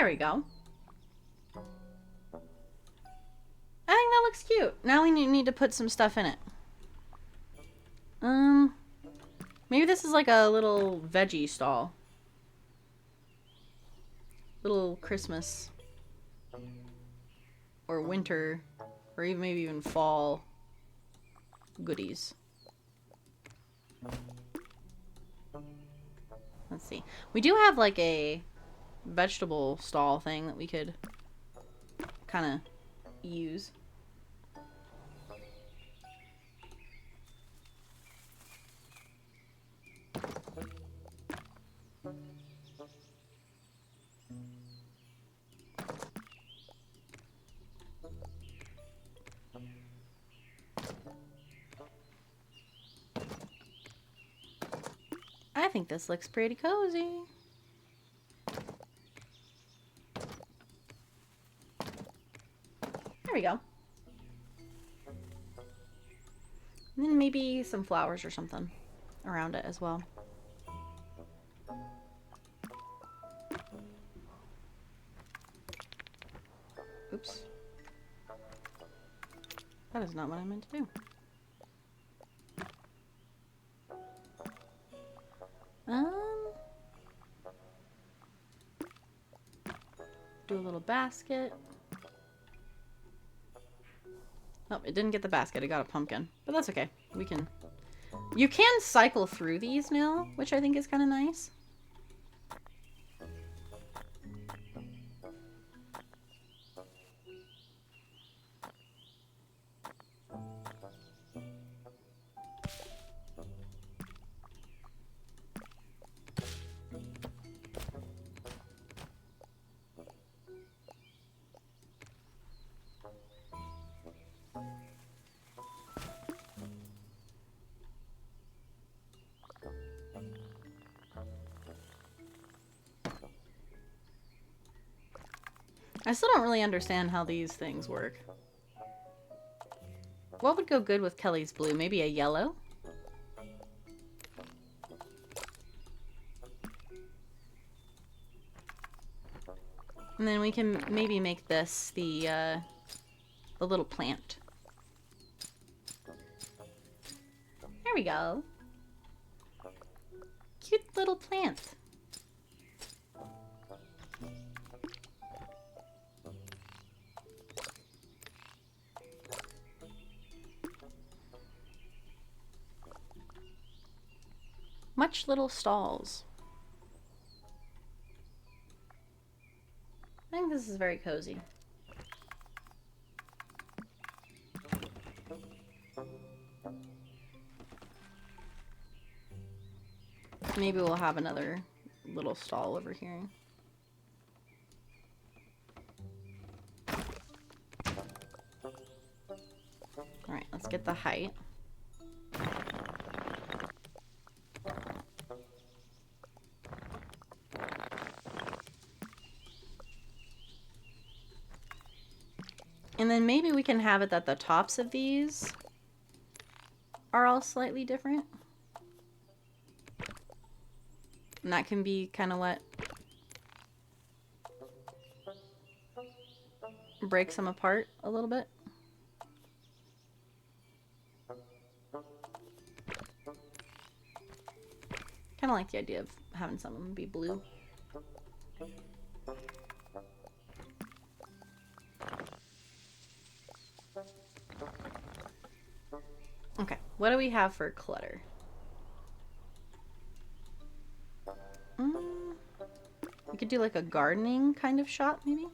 There we go. I think that looks cute. Now we need to put some stuff in it. Maybe this is like a little veggie stall. Little Christmas. Or winter. Or even maybe even fall goodies. Let's see. We do have like a vegetable stall thing that we could kind of use. I think this looks pretty cozy. There we go. And then maybe some flowers or something around it as well. Oops. That is not what I meant to do. Do a little basket. Oh, it didn't get the basket. It got a pumpkin. But that's okay. We can... You can cycle through these now, which I think is kind of nice. I still don't really understand how these things work. What would go good with Kelly's blue? Maybe a yellow? And then we can maybe make this the little plant. There we go. Cute little plant. Much little stalls. I think this is very cozy. Maybe we'll have another little stall over here. Alright, let's get the height. And then maybe we can have it that the tops of these are all slightly different. And that can be kind of what breaks them apart a little bit. Kind of like the idea of having some of them be blue. Okay, what do we have for clutter? We could do like a gardening kind of shop, maybe?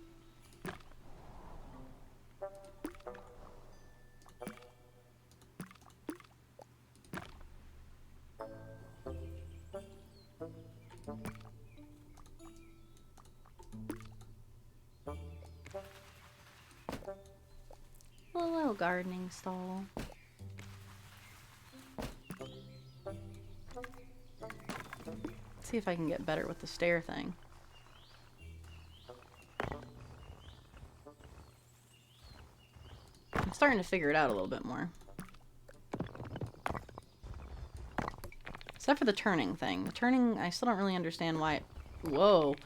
A little gardening stall. See if I can get better with the stair thing. I'm starting to figure it out a little bit more. Except for the turning thing. The turning, I still don't really understand why it... Whoa.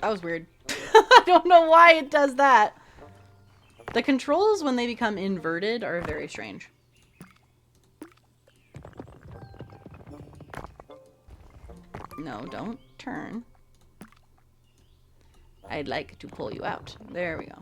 That was weird. I don't know why it does that. The controls, when they become inverted, are very strange. No, don't turn. I'd like to pull you out. There we go.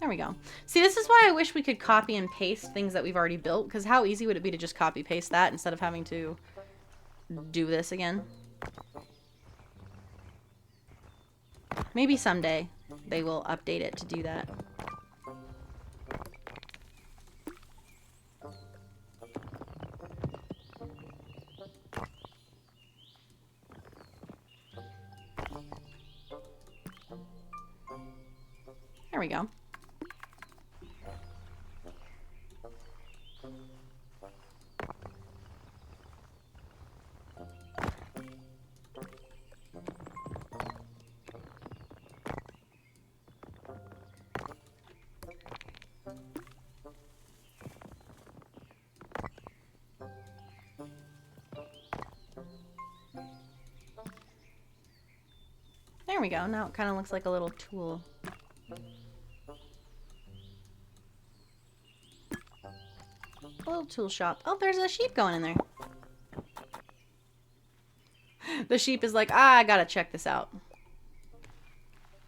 There we go. See, this is why I wish we could copy and paste things that we've already built, because how easy would it be to just copy paste that instead of having to do this again? Maybe someday they will update it to do that. There we go. There we go. Now it kind of looks like a little tool. A little tool shop. Oh, there's a sheep going in there. The sheep is like, I gotta check this out.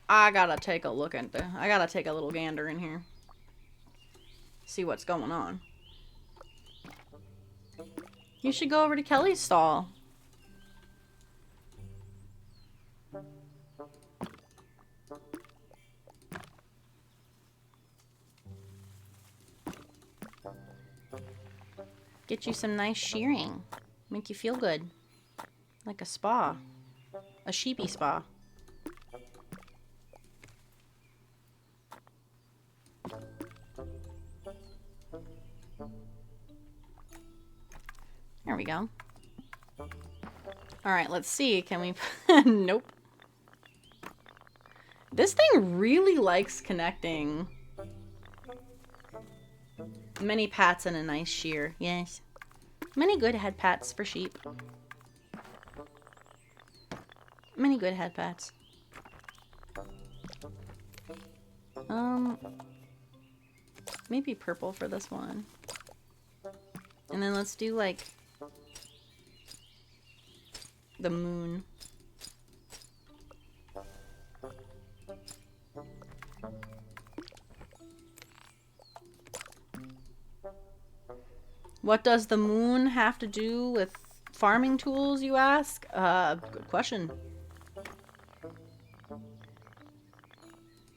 I gotta take a look at I gotta take a little gander in here. See what's going on. You should go over to Kelly's stall. Get you some nice shearing. Make you feel good. Like a spa. A sheepy spa. There we go. Alright, let's see. Can we... Nope. This thing really likes connecting many pats and a nice shear. Yes. Many good head pats for sheep. Many good head pats. Maybe purple for this one. And then let's do like the moon. What does the moon have to do with farming tools, you ask? Good question.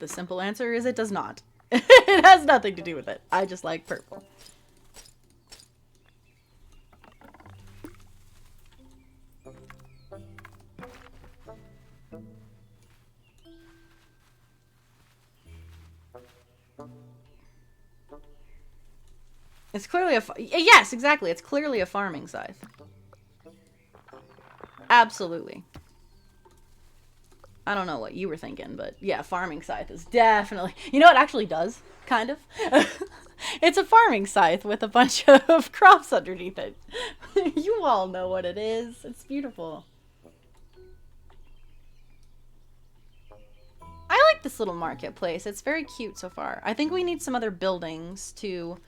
The simple answer is it does not. It has nothing to do with it. I just like purple. It's clearly a... Yes, exactly. It's clearly a farming scythe. Absolutely. I don't know what you were thinking, but yeah, farming scythe is definitely... You know, it actually does, kind of. It's a farming scythe with a bunch of crops underneath it. You all know what it is. It's beautiful. I like this little marketplace. It's very cute so far. I think we need some other buildings to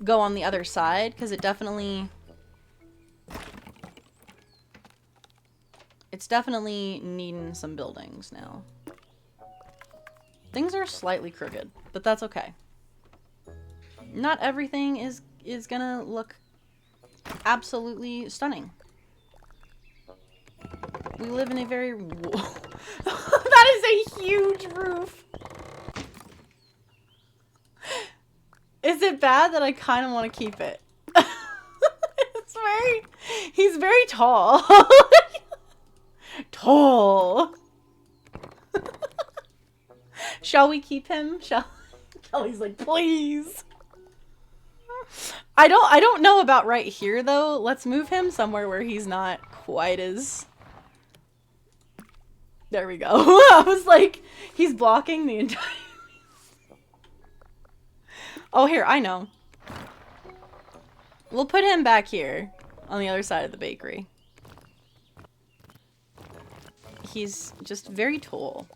go on the other side, because it's definitely needing some buildings now. Things are slightly crooked, but that's okay. Not everything is gonna look absolutely stunning. We live in a very... That is a huge roof! Is it bad that I kind of want to keep it? It's very... He's very tall. Tall. Shall we keep him? Kelly's like, please. I don't know about right here, though. Let's move him somewhere where he's not quite as There we go. I was like, he's blocking the entire... Oh, here, I know. We'll put him back here on the other side of the bakery. He's just very tall.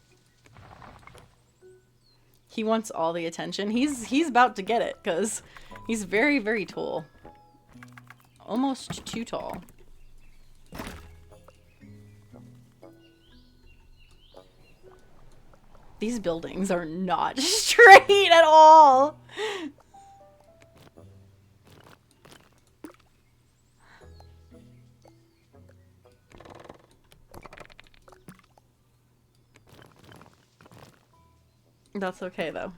He wants all the attention. He's about to get it because he's very, very tall. Almost too tall. These buildings are not straight at all. That's okay though.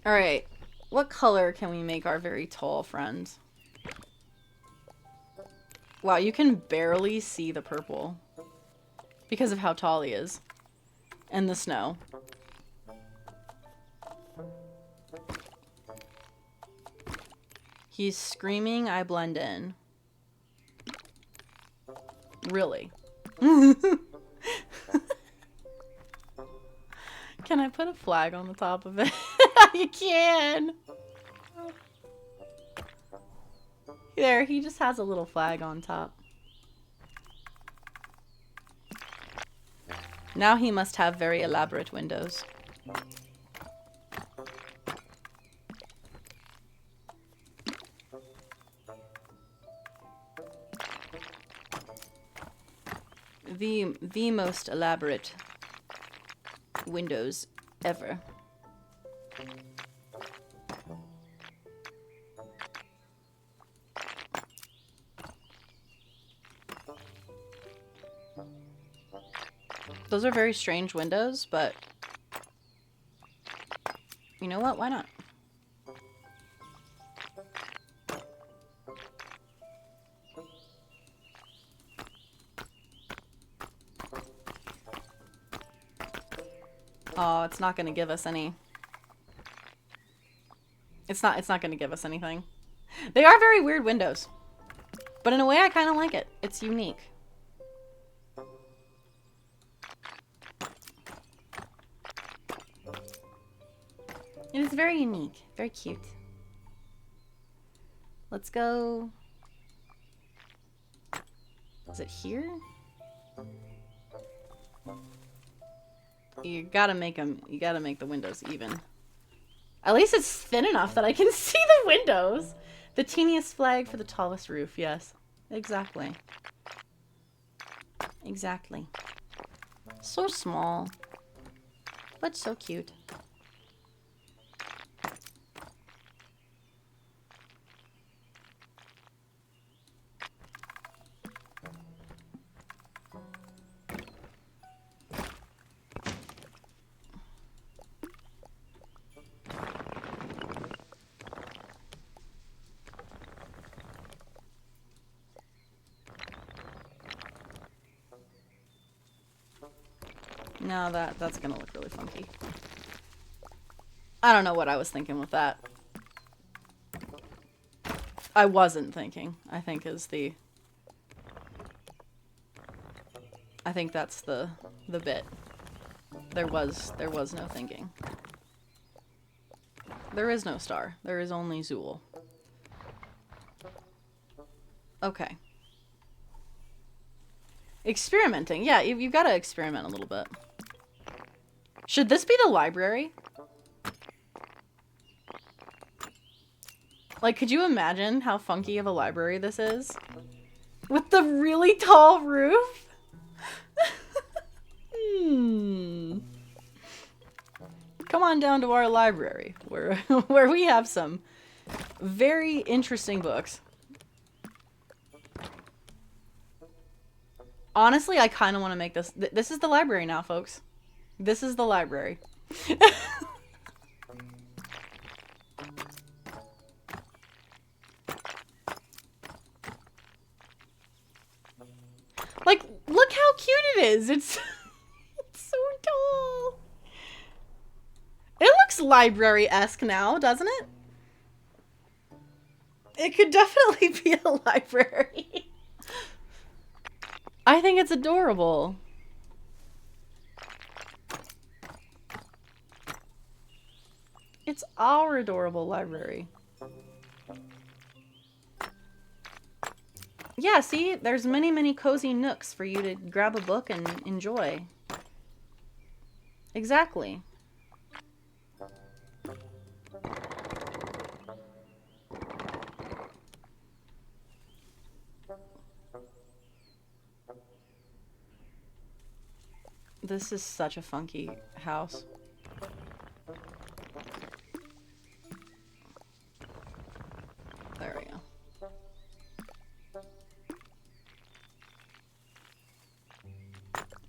Alright, what color can we make our very tall friend? Wow, you can barely see the purple because of how tall he is. And the snow. He's screaming, I blend in. Really? Can I put a flag on the top of it? You can! There, he just has a little flag on top. Now he must have very elaborate windows. The most elaborate windows ever. Those are very strange windows, but you know what? Why not? Oh, it's not going to give us any. It's not going to give us anything. They are very weird windows. But in a way, I kind of like it. It's unique. It is very unique. Very cute. Let's go... Is it here? You gotta make them... You gotta make the windows even. At least it's thin enough that I can see the windows. The teeniest flag for the tallest roof. Yes. Exactly. Exactly. So small. But so cute. No, that's gonna look really funky. I don't know what I was thinking with that. I wasn't thinking, I think is the... I think that's the bit. There was no thinking. There is no star. There is only Zool. Okay. Experimenting. Yeah, you've got to experiment a little bit. Should this be the library? Like, could you imagine how funky of a library this is? With the really tall roof? Come on down to our library, where we have some very interesting books. Honestly, I kind of want to make this... This is the library now, folks. This is the library. Like, look how cute it is. It's so tall. It looks library-esque now, doesn't it? It could definitely be a library. I think it's adorable. It's our adorable library. Yeah, see? There's many, many cozy nooks for you to grab a book and enjoy. Exactly. This is such a funky house. There we go.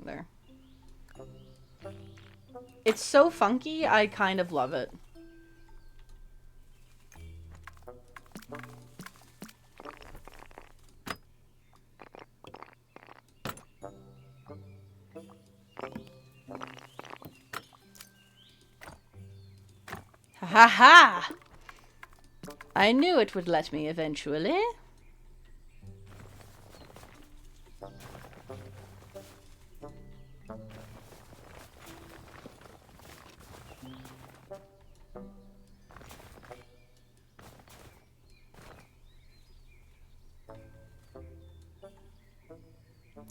There. It's so funky, I kind of love it. Ha ha ha! I knew it would let me eventually.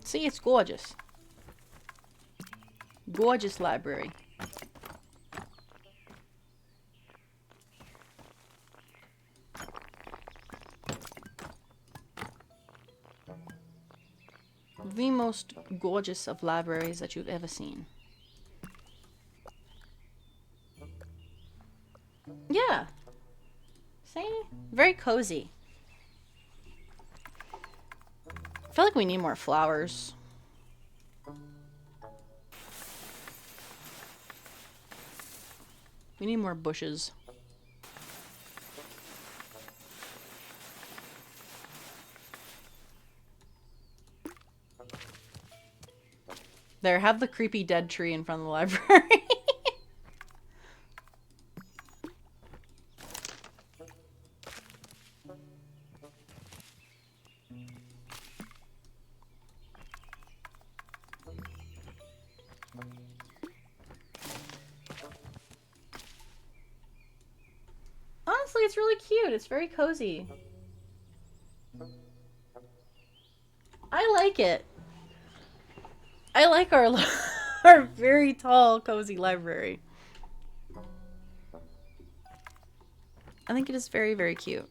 See, it's gorgeous. Gorgeous library. The most gorgeous of libraries that you've ever seen. Yeah. See? Very cozy. I feel like we need more flowers. We need more bushes. There, have the creepy dead tree in front of the library. Honestly, it's really cute. It's very cozy. I like it. I like our our very tall, cozy library. I think it is very, very cute.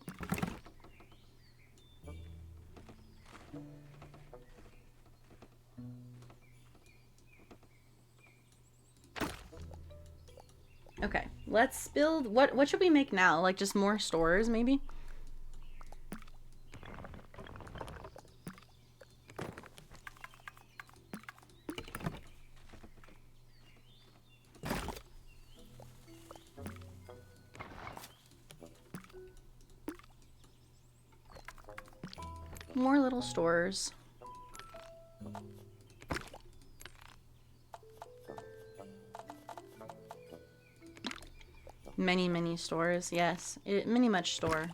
Okay, let's build. What should we make now? Like just more stores, maybe? More little stores. Many, many stores, yes. Mini much store.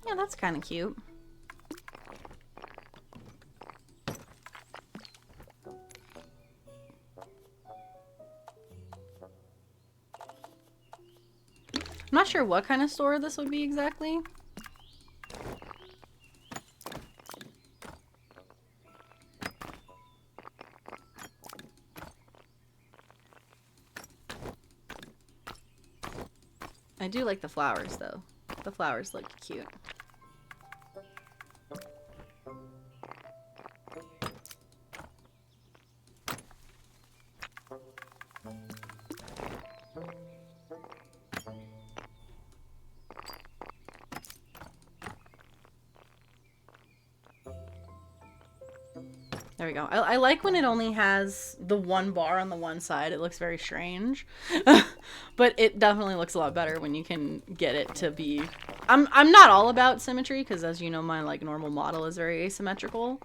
Yeah, that's kind of cute. I'm not sure what kind of store this would be exactly. I do like the flowers, though. The flowers look cute. There we go. I like when it only has the one bar on the one side. It looks very strange. But it definitely looks a lot better when you can get it to be... I'm not all about symmetry, because as you know, my like normal model is very asymmetrical.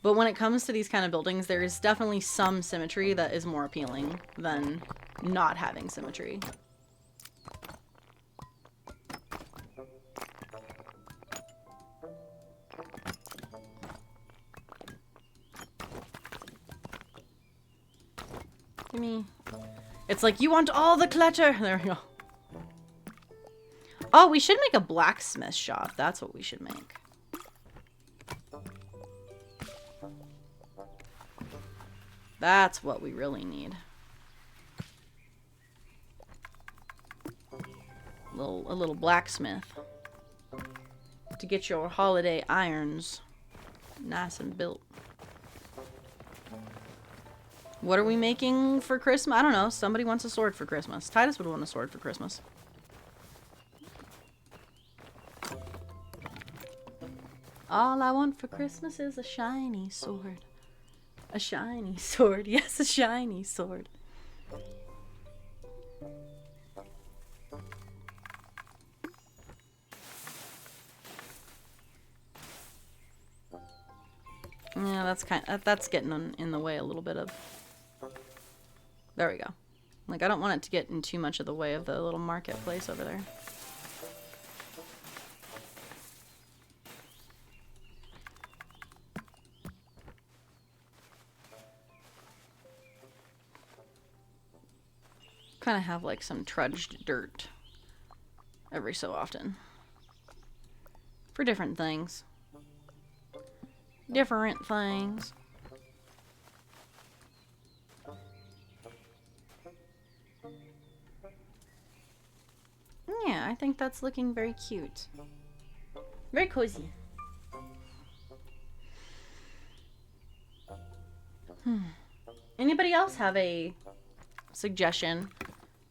But when it comes to these kind of buildings, there is definitely some symmetry that is more appealing than not having symmetry. Me. It's like, you want all the clutter. There we go. Oh, we should make a blacksmith shop. That's what we should make. That's what we really need. A little blacksmith. To get your holiday irons nice and built. What are we making for Christmas? I don't know. Somebody wants a sword for Christmas. Titus would want a sword for Christmas. All I want for Christmas is a shiny sword. A shiny sword. Yes, a shiny sword. Yeah, that's getting in the way a little bit of... There we go. Like, I don't want it to get in too much of the way of the little marketplace over there. Kind of have like some trudged dirt every so often for different things. Different things. Yeah, I think that's looking very cute. Very cozy. Anybody else have a suggestion?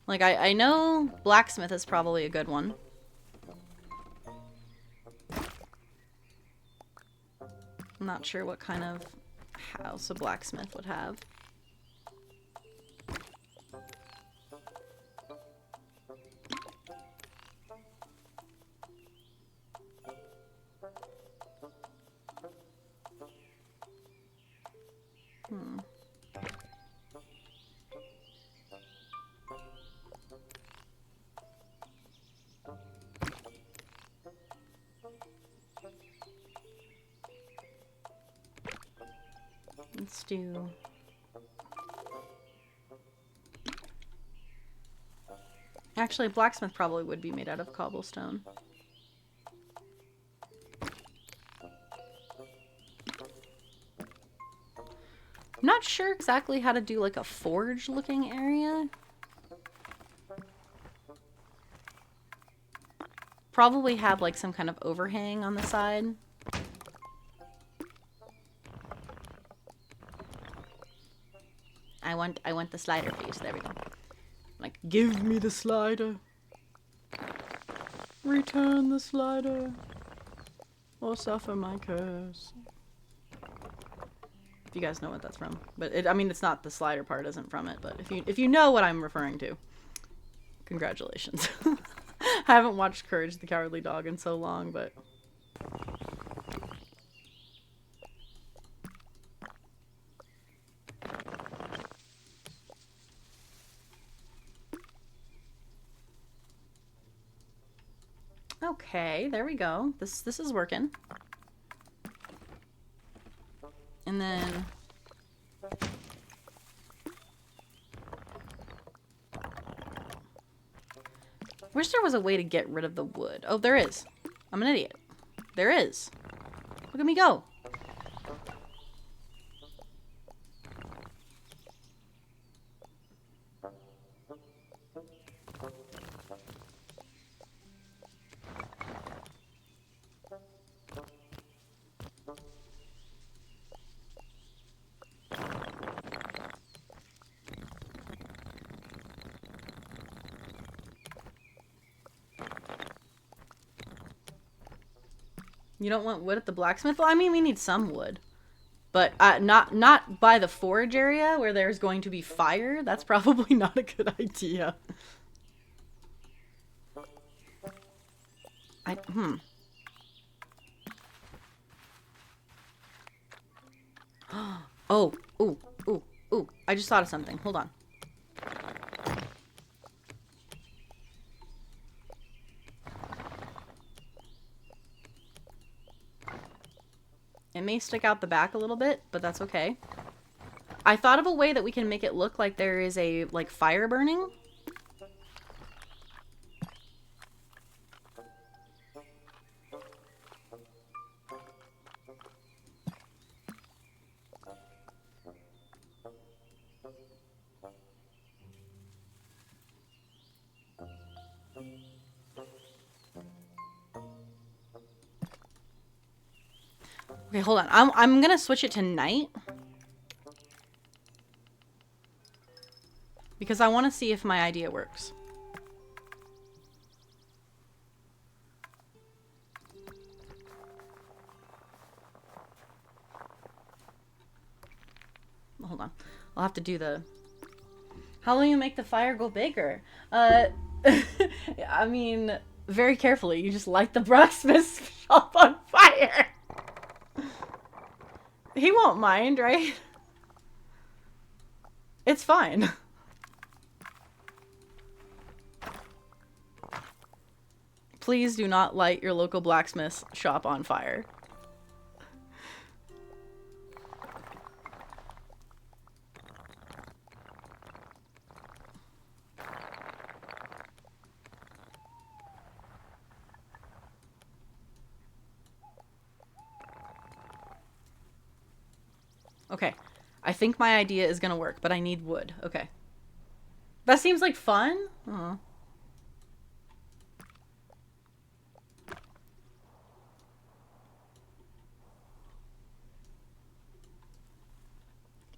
Like, I know blacksmith is probably a good one. I'm not sure what kind of house a blacksmith would have. Let's do... Actually, a blacksmith probably would be made out of cobblestone. I'm not sure exactly how to do like a forge looking area. Probably have like some kind of overhang on the side. I want the slider piece. There we go. Like, give me the slider. Return the slider. Or suffer my curse. If you guys know what that's from. But I mean, it's not the slider part isn't from it, but if you know what I'm referring to, congratulations. I haven't watched Courage the Cowardly Dog in so long, but... Okay, there we go. This is working. And then... Wish there was a way to get rid of the wood. Oh, there is. I'm an idiot. There is. Look at me go. You don't want wood at the blacksmith? Well, I mean, we need some wood. But not by the forge area where there's going to be fire. That's probably not a good idea. Oh, ooh, ooh, ooh. I just thought of something. Hold on. It may stick out the back a little bit, but that's okay. I thought of a way that we can make it look like there is a, like, fire burning. Okay, hold on. I'm gonna switch it to night. Because I want to see if my idea works. Hold on. I'll have to do the... How will you make the fire go bigger? I mean, very carefully. You just light the blacksmith's shop on fire. He won't mind, right? It's fine. Please do not light your local blacksmith's shop on fire. Okay. I think my idea is gonna work, but I need wood. Okay. That seems like fun. Aw.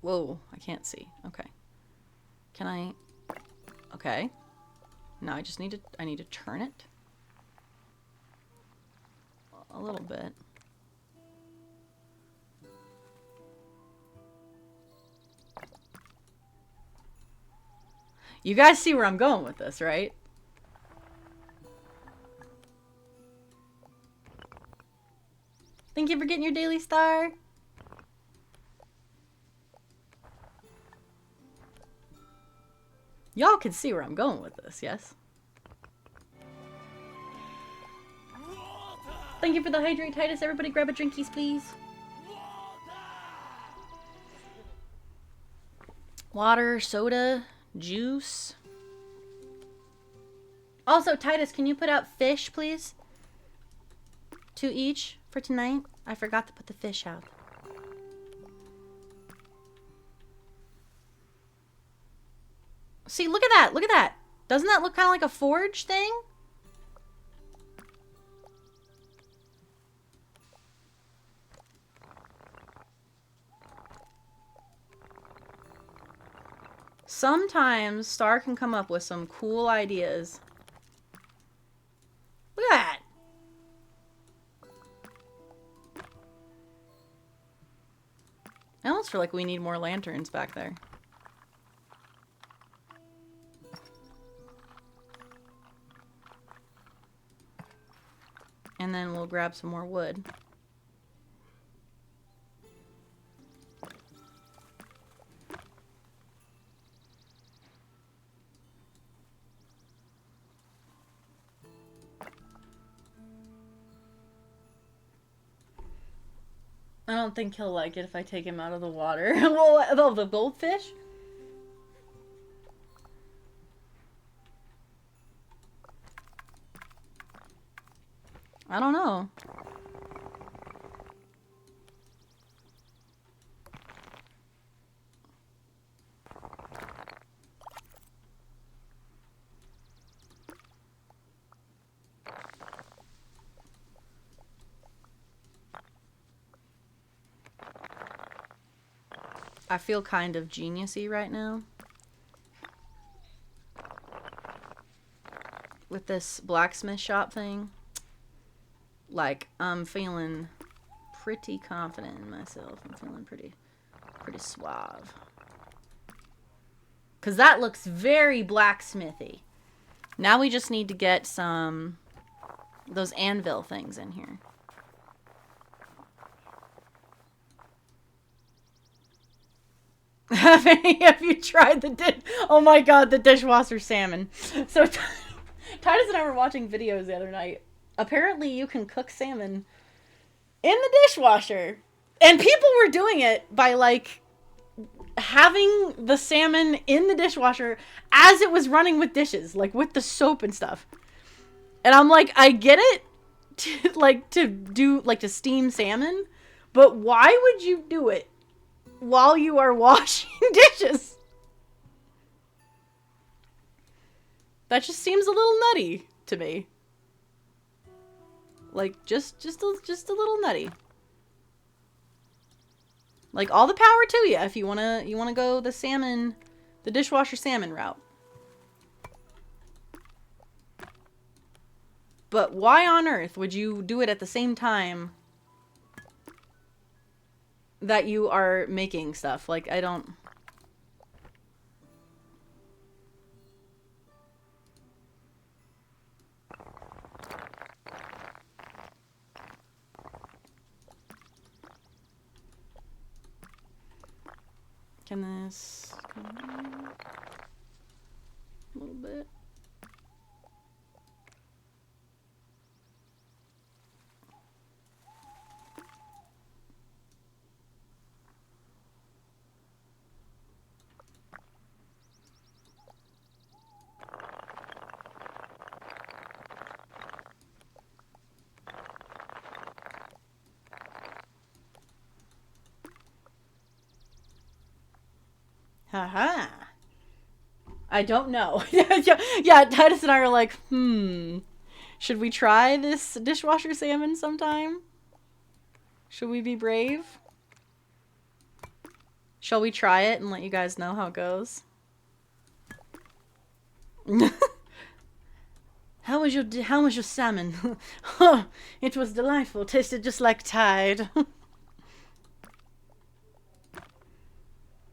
Whoa, I can't see. Okay. Can I... Okay. Now I just need to... I need to turn it. A little bit. You guys see where I'm going with this, right? Thank you for getting your daily star. Y'all can see where I'm going with this, yes? Thank you for the hydrate, Titus. Everybody grab a drinkies, please. Water, soda, juice. Also, Titus, can you put out fish, please? 2 each for tonight. I forgot to put the fish out. See, look at that. Look at that. Doesn't that look kind of like a forge thing? Sometimes Star can come up with some cool ideas. Look at that. I almost feel like we need more lanterns back there. And then we'll grab some more wood. I don't think he'll like it if I take him out of the water. Well, the goldfish? I don't know. I feel kind of genius-y right now. With this blacksmith shop thing. Like, I'm feeling pretty confident in myself. I'm feeling pretty suave. Because that looks very blacksmithy. Now we just need to get some... those anvil things in here. Have any of you tried the oh my god, the dishwasher salmon. So Titus and I were watching videos the other night. Apparently you can cook salmon in the dishwasher. And people were doing it by like having the salmon in the dishwasher as it was running with dishes, like with the soap and stuff. And I'm like, I get it to steam salmon, but why would you do it while you are washing dishes? That just seems a little nutty to me. Like just a little nutty. Like all the power to you if you wanna go the dishwasher salmon route. But why on earth would you do it at the same time that you are making stuff? Like, I don't... Can this come in a little bit? Haha. I don't know. Yeah, Titus and I are like, should we try this dishwasher salmon sometime? Should we be brave? Shall we try it and let you guys know how it goes? How was your salmon? Oh, it was delightful. Tasted just like Tide.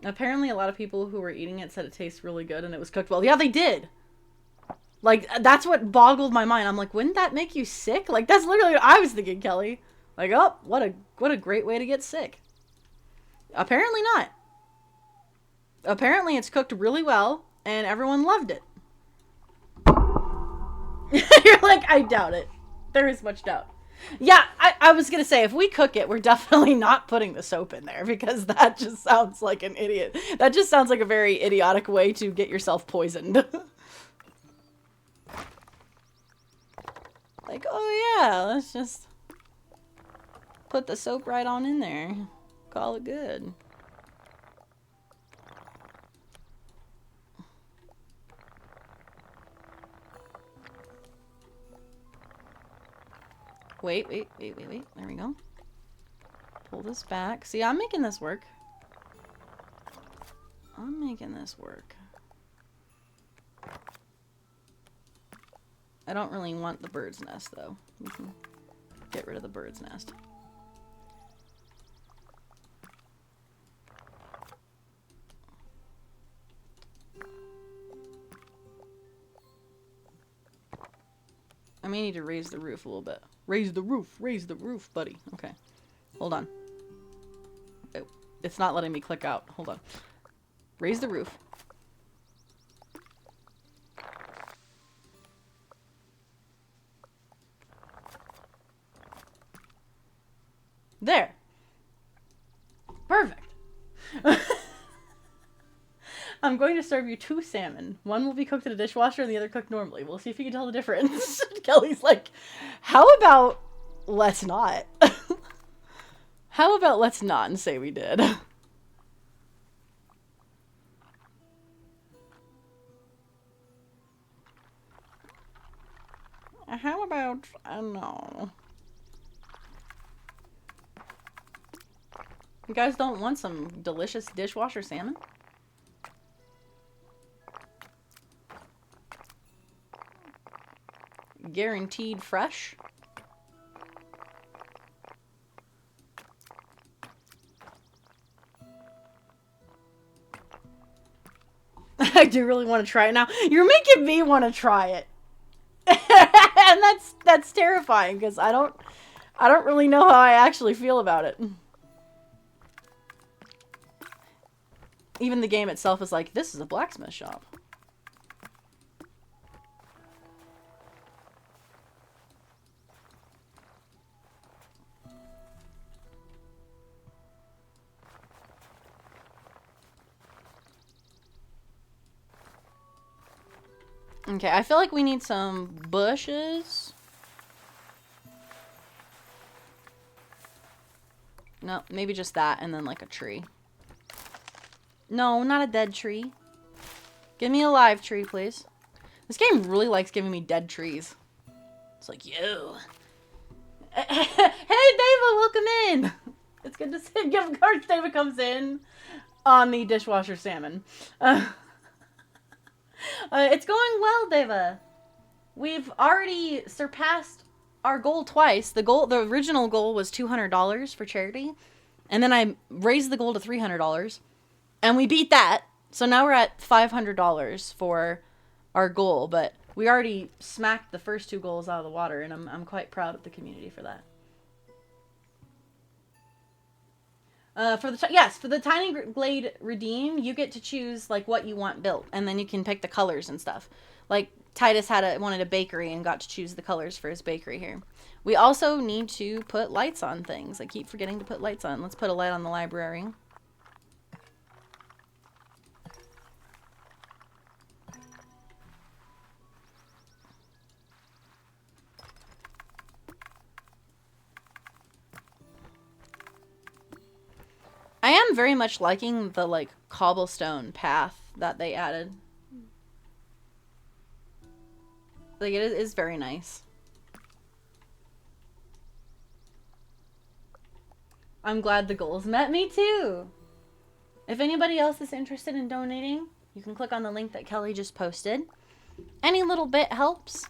Apparently a lot of people who were eating it said it tastes really good and it was cooked well. Yeah, they did. Like, that's what boggled my mind. I'm like, wouldn't that make you sick? Like, that's literally what I was thinking, Kelly. Like, oh, what a great way to get sick. Apparently not. Apparently it's cooked really well and everyone loved it. You're like, I doubt it. There is much doubt. Yeah, I was gonna say, if we cook it, we're definitely not putting the soap in there because that just sounds like an idiot. That just sounds like a very idiotic way to get yourself poisoned. Like, oh yeah, let's just put the soap right on in there. Call it good. Wait. There we go. Pull this back. See, I'm making this work. I don't really want the bird's nest, though. We can get rid of the bird's nest. I may need to raise the roof a little bit. Raise the roof, buddy. Okay. Hold on. Oh, it's not letting me click out. Hold on. Raise the roof. There. Perfect. I'm going to serve you 2 salmon. One will be cooked in a dishwasher and the other cooked normally. We'll see if you can tell the difference. Kelly's like, how about let's not? How about let's not and say we did? How about, I don't know. You guys don't want some delicious dishwasher salmon? Guaranteed fresh. I do really want to try it now. You're making me want to try it. And that's terrifying because I don't really know how I actually feel about it. Even the game itself is like, this is a blacksmith shop. Okay, I feel like we need some bushes. No, maybe just that and then like a tree. No, not a dead tree. Give me a live tree, please. This game really likes giving me dead trees. It's like, yo. Hey, Dava, welcome in. It's good to see gift cards. Dava comes in on the dishwasher salmon. It's going well, Deva. We've already surpassed our goal twice. The original goal was $200 for charity, and then I raised the goal to $300, and we beat that. So now we're at $500 for our goal, but we already smacked the first two goals out of the water, and I'm quite proud of the community for that. For the Tiny Glade Redeem, you get to choose like what you want built, and then you can pick the colors and stuff. Like Titus wanted a bakery and got to choose the colors for his bakery here. We also need to put lights on things. I keep forgetting to put lights on. Let's put a light on the library. I am very much liking the, like, cobblestone path that they added. Like, it is very nice. I'm glad the goals met. Me too! If anybody else is interested in donating, you can click on the link that Kelly just posted. Any little bit helps.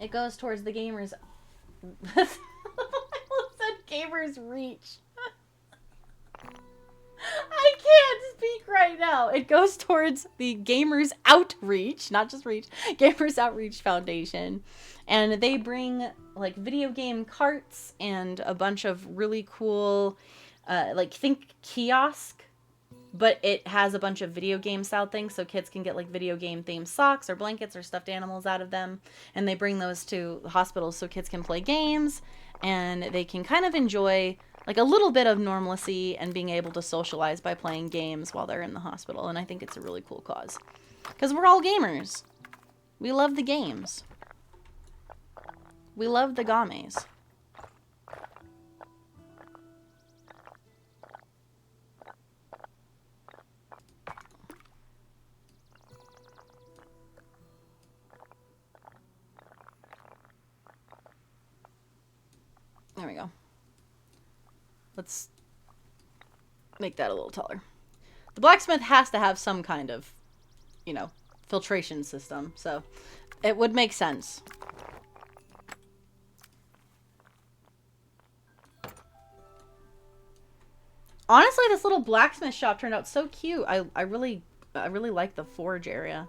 It goes towards the gamers... I said gamers reach. I can't speak right now. It goes towards the Gamers Outreach, not just Reach, Gamers Outreach Foundation. And they bring like video game carts and a bunch of really cool, like think kiosk, but it has a bunch of video game style things so kids can get like video game themed socks or blankets or stuffed animals out of them. And they bring those to hospitals so kids can play games and they can kind of enjoy like a little bit of normalcy and being able to socialize by playing games while they're in the hospital. And I think it's a really cool cause. Because we're all gamers. We love the games. We love the games. There we go. Let's make that a little taller. The blacksmith has to have some kind of, you know, filtration system, so it would make sense. Honestly, this little blacksmith shop turned out so cute. I really like the forge area.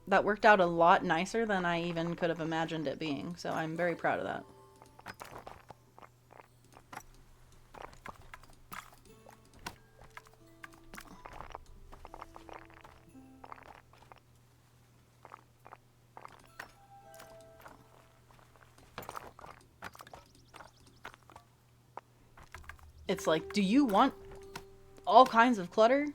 That worked out a lot nicer than I even could have imagined it being, so I'm very proud of that. It's like, do you want all kinds of clutter?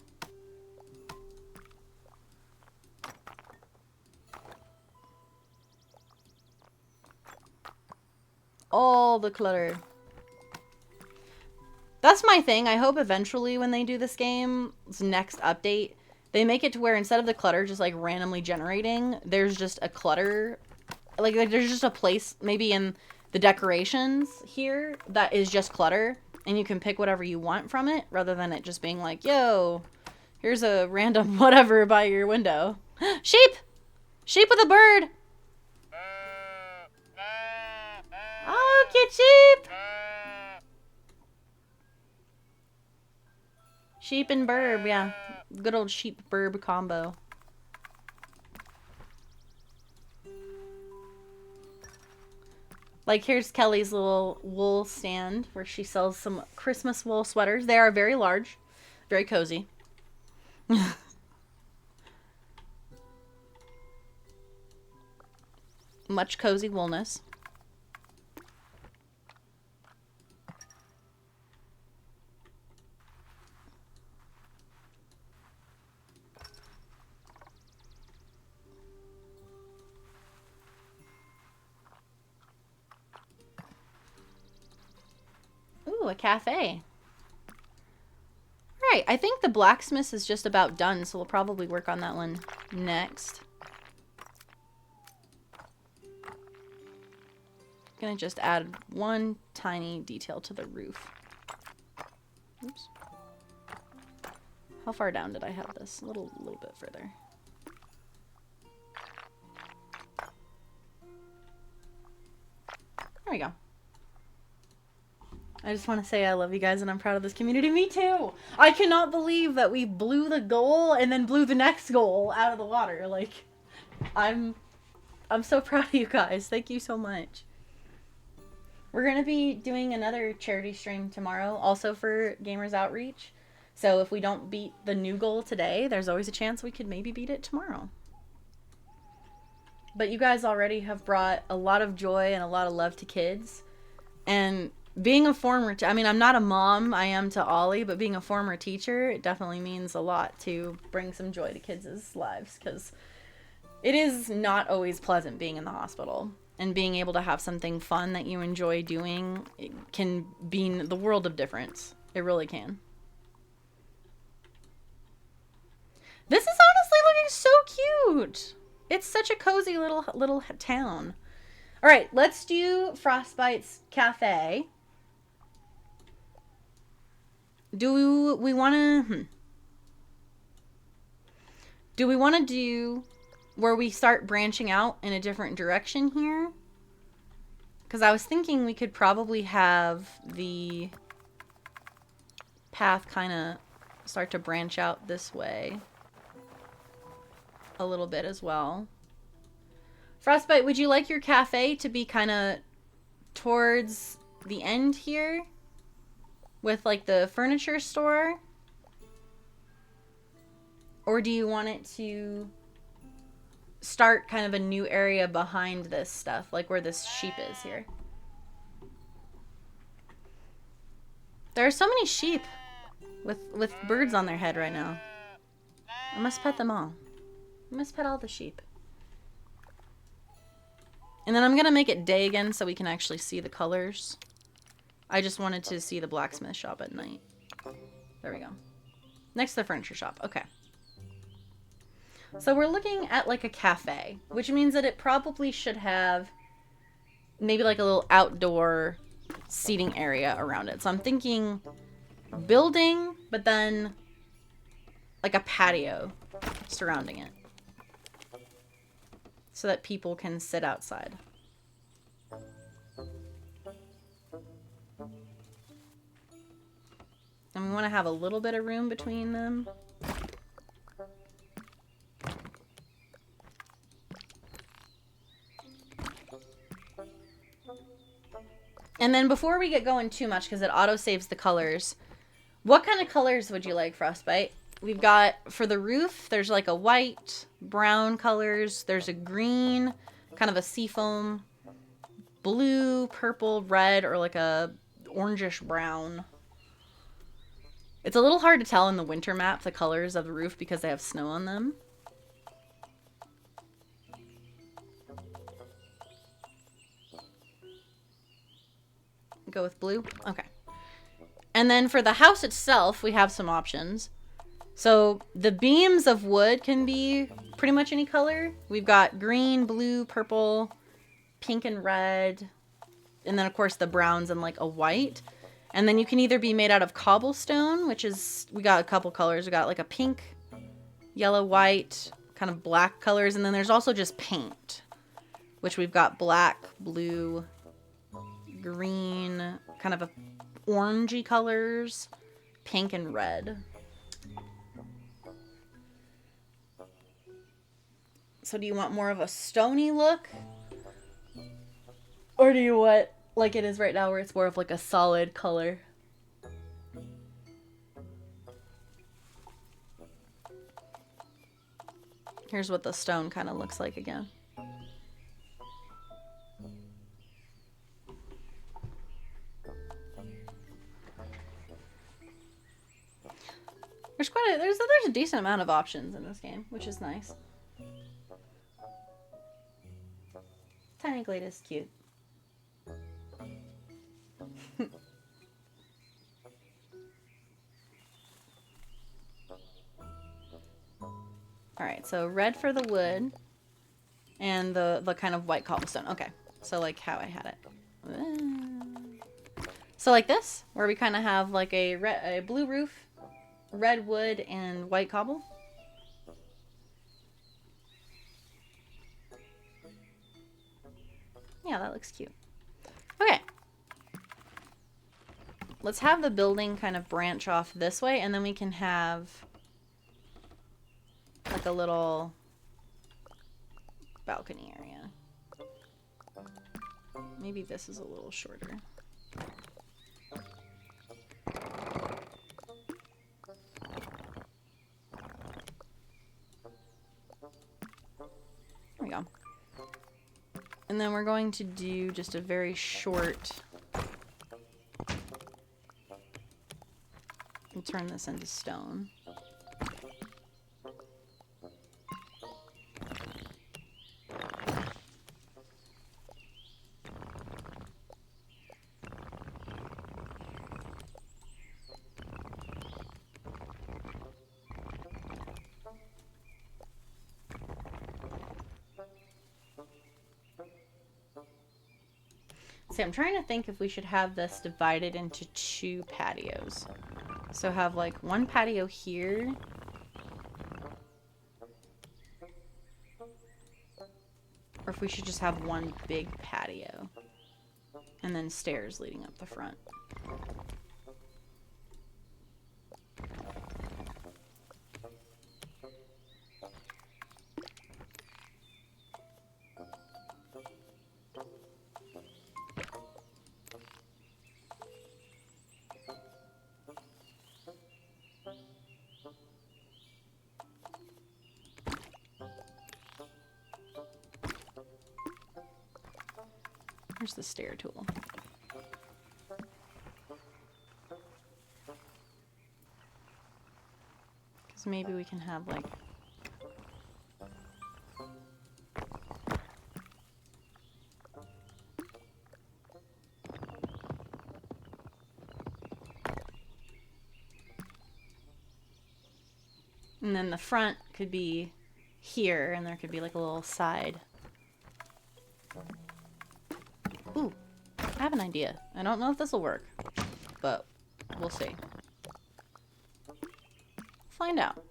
All the clutter. That's my thing. I hope eventually when they do this game's next update, they make it to where instead of the clutter just like randomly generating, there's just a clutter. Like there's just a place maybe in the decorations here that is just clutter. And you can pick whatever you want from it, rather than it just being like, yo, here's a random whatever by your window. Sheep! Sheep with a bird! Oh, cute sheep! Sheep and burb, yeah. Good old sheep burb combo. Like, here's Kelly's little wool stand where she sells some Christmas wool sweaters. They are very large, very cozy. Much cozy woolness. Ooh, a cafe. Alright, I think the blacksmith is just about done, so we'll probably work on that one next. Gonna just add one tiny detail to the roof. Oops. How far down did I have this? A little bit further. There we go. I just want to say I love you guys and I'm proud of this community. Me too! I cannot believe that we blew the goal and then blew the next goal out of the water. Like, I'm so proud of you guys. Thank you so much. We're going to be doing another charity stream tomorrow, also for Gamers Outreach. So if we don't beat the new goal today, there's always a chance we could maybe beat it tomorrow. But you guys already have brought a lot of joy and a lot of love to kids. And being a former, I mean, I'm not a mom, I am to Ollie, but being a former teacher, it definitely means a lot to bring some joy to kids' lives. Because it is not always pleasant being in the hospital. And being able to have something fun that you enjoy doing, it can be the world of difference. It really can. This is honestly looking so cute. It's such a cozy little town. All right, let's do Frostbite's Cafe. Do we want to? Do we want to do where we start branching out in a different direction here? Because I was thinking we could probably have the path kind of start to branch out this way a little bit as well. Frostbite, would you like your cafe to be kind of towards the end here with like the furniture store? Or do you want it to start kind of a new area behind this stuff, like where this sheep is here? There are so many sheep with birds on their head right now. I must pet them all. I must pet all the sheep. And then I'm gonna make it day again so we can actually see the colors. I just wanted to see the blacksmith shop at night. There we go. Next to the furniture shop. Okay. So we're looking at like a cafe, which means that it probably should have maybe like a little outdoor seating area around it. So I'm thinking building, but then like a patio surrounding it so that people can sit outside. And we want to have a little bit of room between them. And then before we get going too much, because it auto-saves the colors, what kind of colors would you like, Frostbite? We've got, for the roof, there's like a white, brown colors. There's a green, kind of a seafoam, blue, purple, red, or like a orangish brown. It's a little hard to tell in the winter map, the colors of the roof, because they have snow on them. Go with blue? Okay. And then for the house itself, we have some options. So the beams of wood can be pretty much any color. We've got green, blue, purple, pink and red. And then of course the browns and like a white. And then you can either be made out of cobblestone, which is, we got a couple colors. We got like a pink, yellow, white, kind of black colors. And then there's also just paint, which we've got black, blue, green, kind of a orangey colors, pink and red. So do you want more of a stony look? Or do you want, like it is right now, where it's more of like a solid color? Here's what the stone kind of looks like again. There's a decent amount of options in this game, which is nice. Tiny Glade is cute. Alright, so red for the wood and the kind of white cobblestone. Okay, so like how I had it. So like this, where we kind of have like a blue roof, red wood, and white cobble. Yeah, that looks cute. Okay. Let's have the building kind of branch off this way, and then we can have like a little balcony area. Maybe this is a little shorter. There we go. And then we're going to do just a very short... We'll turn this into stone. See, I'm trying to think if we should have this divided into 2 patios. So have like one patio here. Or if we should just have one big patio. And then stairs leading up the front. Where's the stair tool? Because maybe we can have like... And then the front could be here, and there could be like a little side. Ooh, I have an idea. I don't know if this will work, but we'll see. Find out.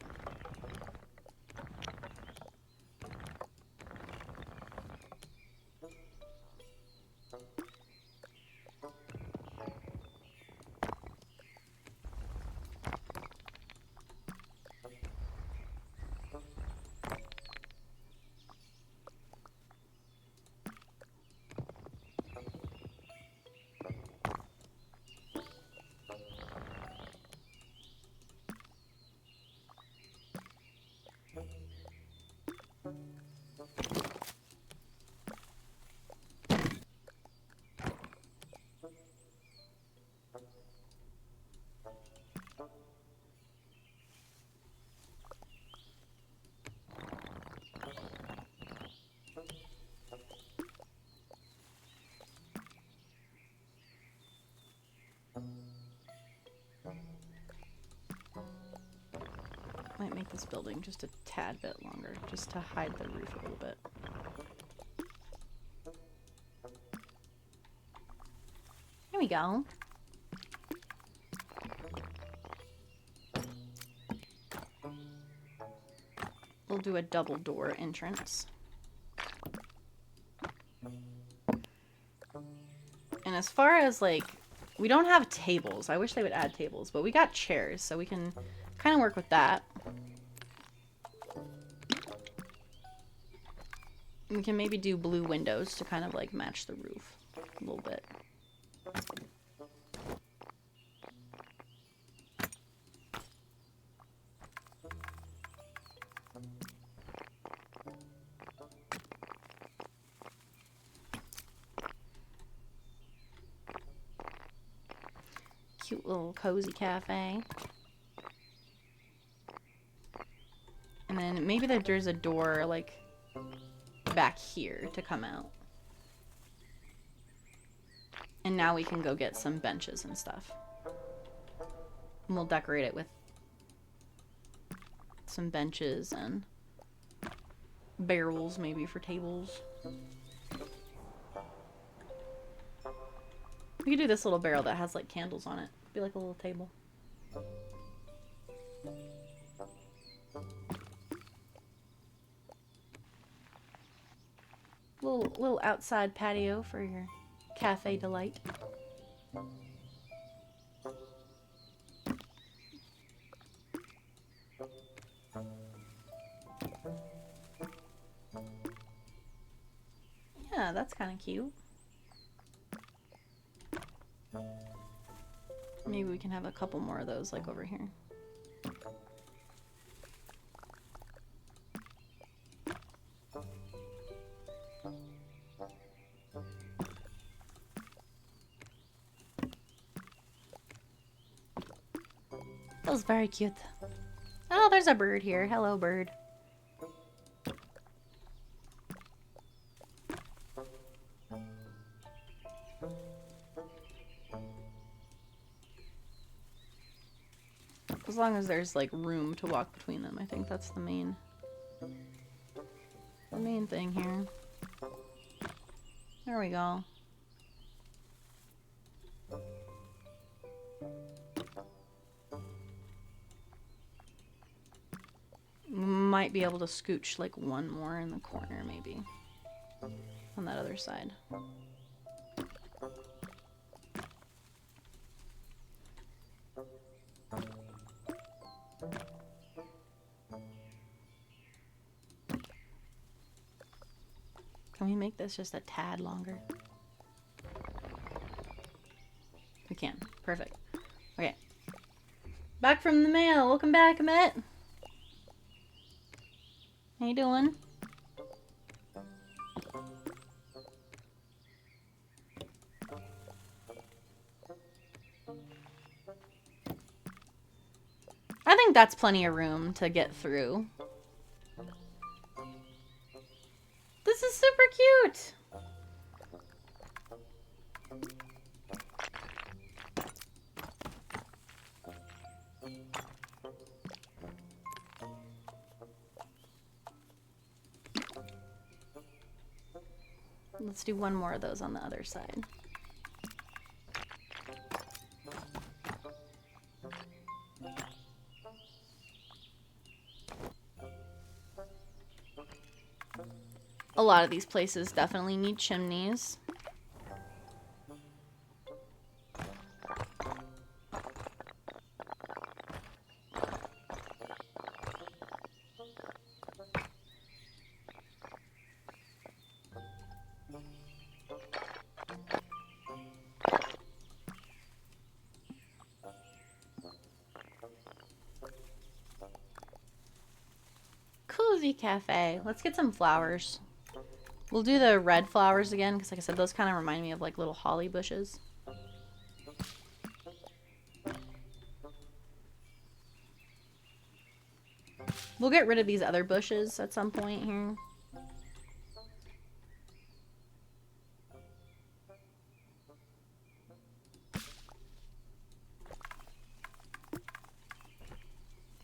Might make this building just a tad bit longer, just to hide the roof a little bit. There we go. We'll do a double door entrance. And as far as like, we don't have tables. I wish they would add tables, but we got chairs, so we can kind of work with that. We can maybe do blue windows to kind of like match the roof a little bit. Cute little cozy cafe. And then maybe there's a door like back here to come out. And now we can go get some benches and stuff. And we'll decorate it with some benches and barrels maybe for tables. We could do this little barrel that has like candles on it. Be like a little table. Little outside patio for your cafe delight. Yeah, that's kind of cute. Maybe we can have a couple more of those like over here. That was very cute. Oh, there's a bird here. Hello, bird. As long as there's like room to walk between them, I think that's the main thing here. There we go. Might be able to scooch like one more in the corner maybe on that other side. Can we make this just a tad longer? We can. Perfect. Okay. Back from the mail. Welcome back, Emmett. How you doing? I think that's plenty of room to get through. This is super cute! Let's do one more of those on the other side. A lot of these places definitely need chimneys. Cozy cafe. Let's get some flowers. We'll do the red flowers again, because like I said, those kind of remind me of like little holly bushes. We'll get rid of these other bushes at some point here.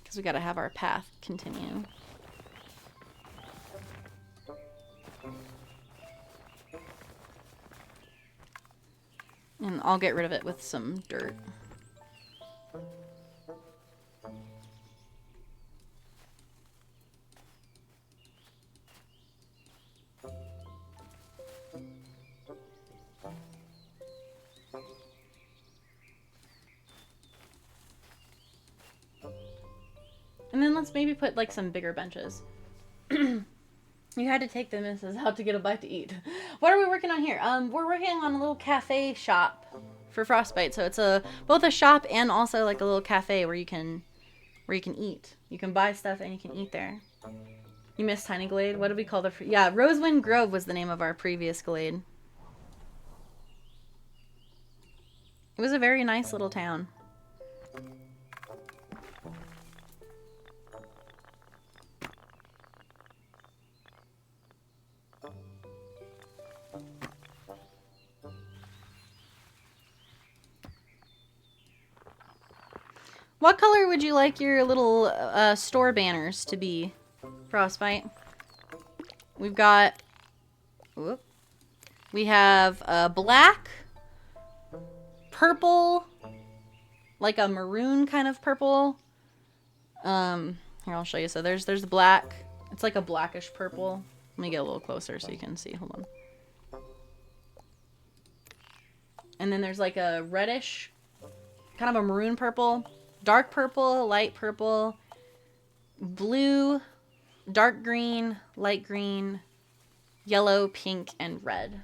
Because we gotta have our path continue. And I'll get rid of it with some dirt. And then let's maybe put like some bigger benches. You had to take the missus out to get a bite to eat. What are we working on here? We're working on a little cafe shop for Frostbite. So it's both a shop and also like a little cafe where you can eat. You can buy stuff and you can eat there. You missed Tiny Glade? What did we call the... Yeah, Rosewind Grove was the name of our previous Glade. It was a very nice little town. What color would you like your little store banners to be, Frostbite? We've got... Whoop. We have black, purple, like a maroon kind of purple. Here, I'll show you. So there's the black. It's like a blackish purple. Let me get a little closer so you can see. Hold on. And then there's like a reddish, kind of a maroon purple. Dark purple, light purple, blue, dark green, light green, yellow, pink, and red.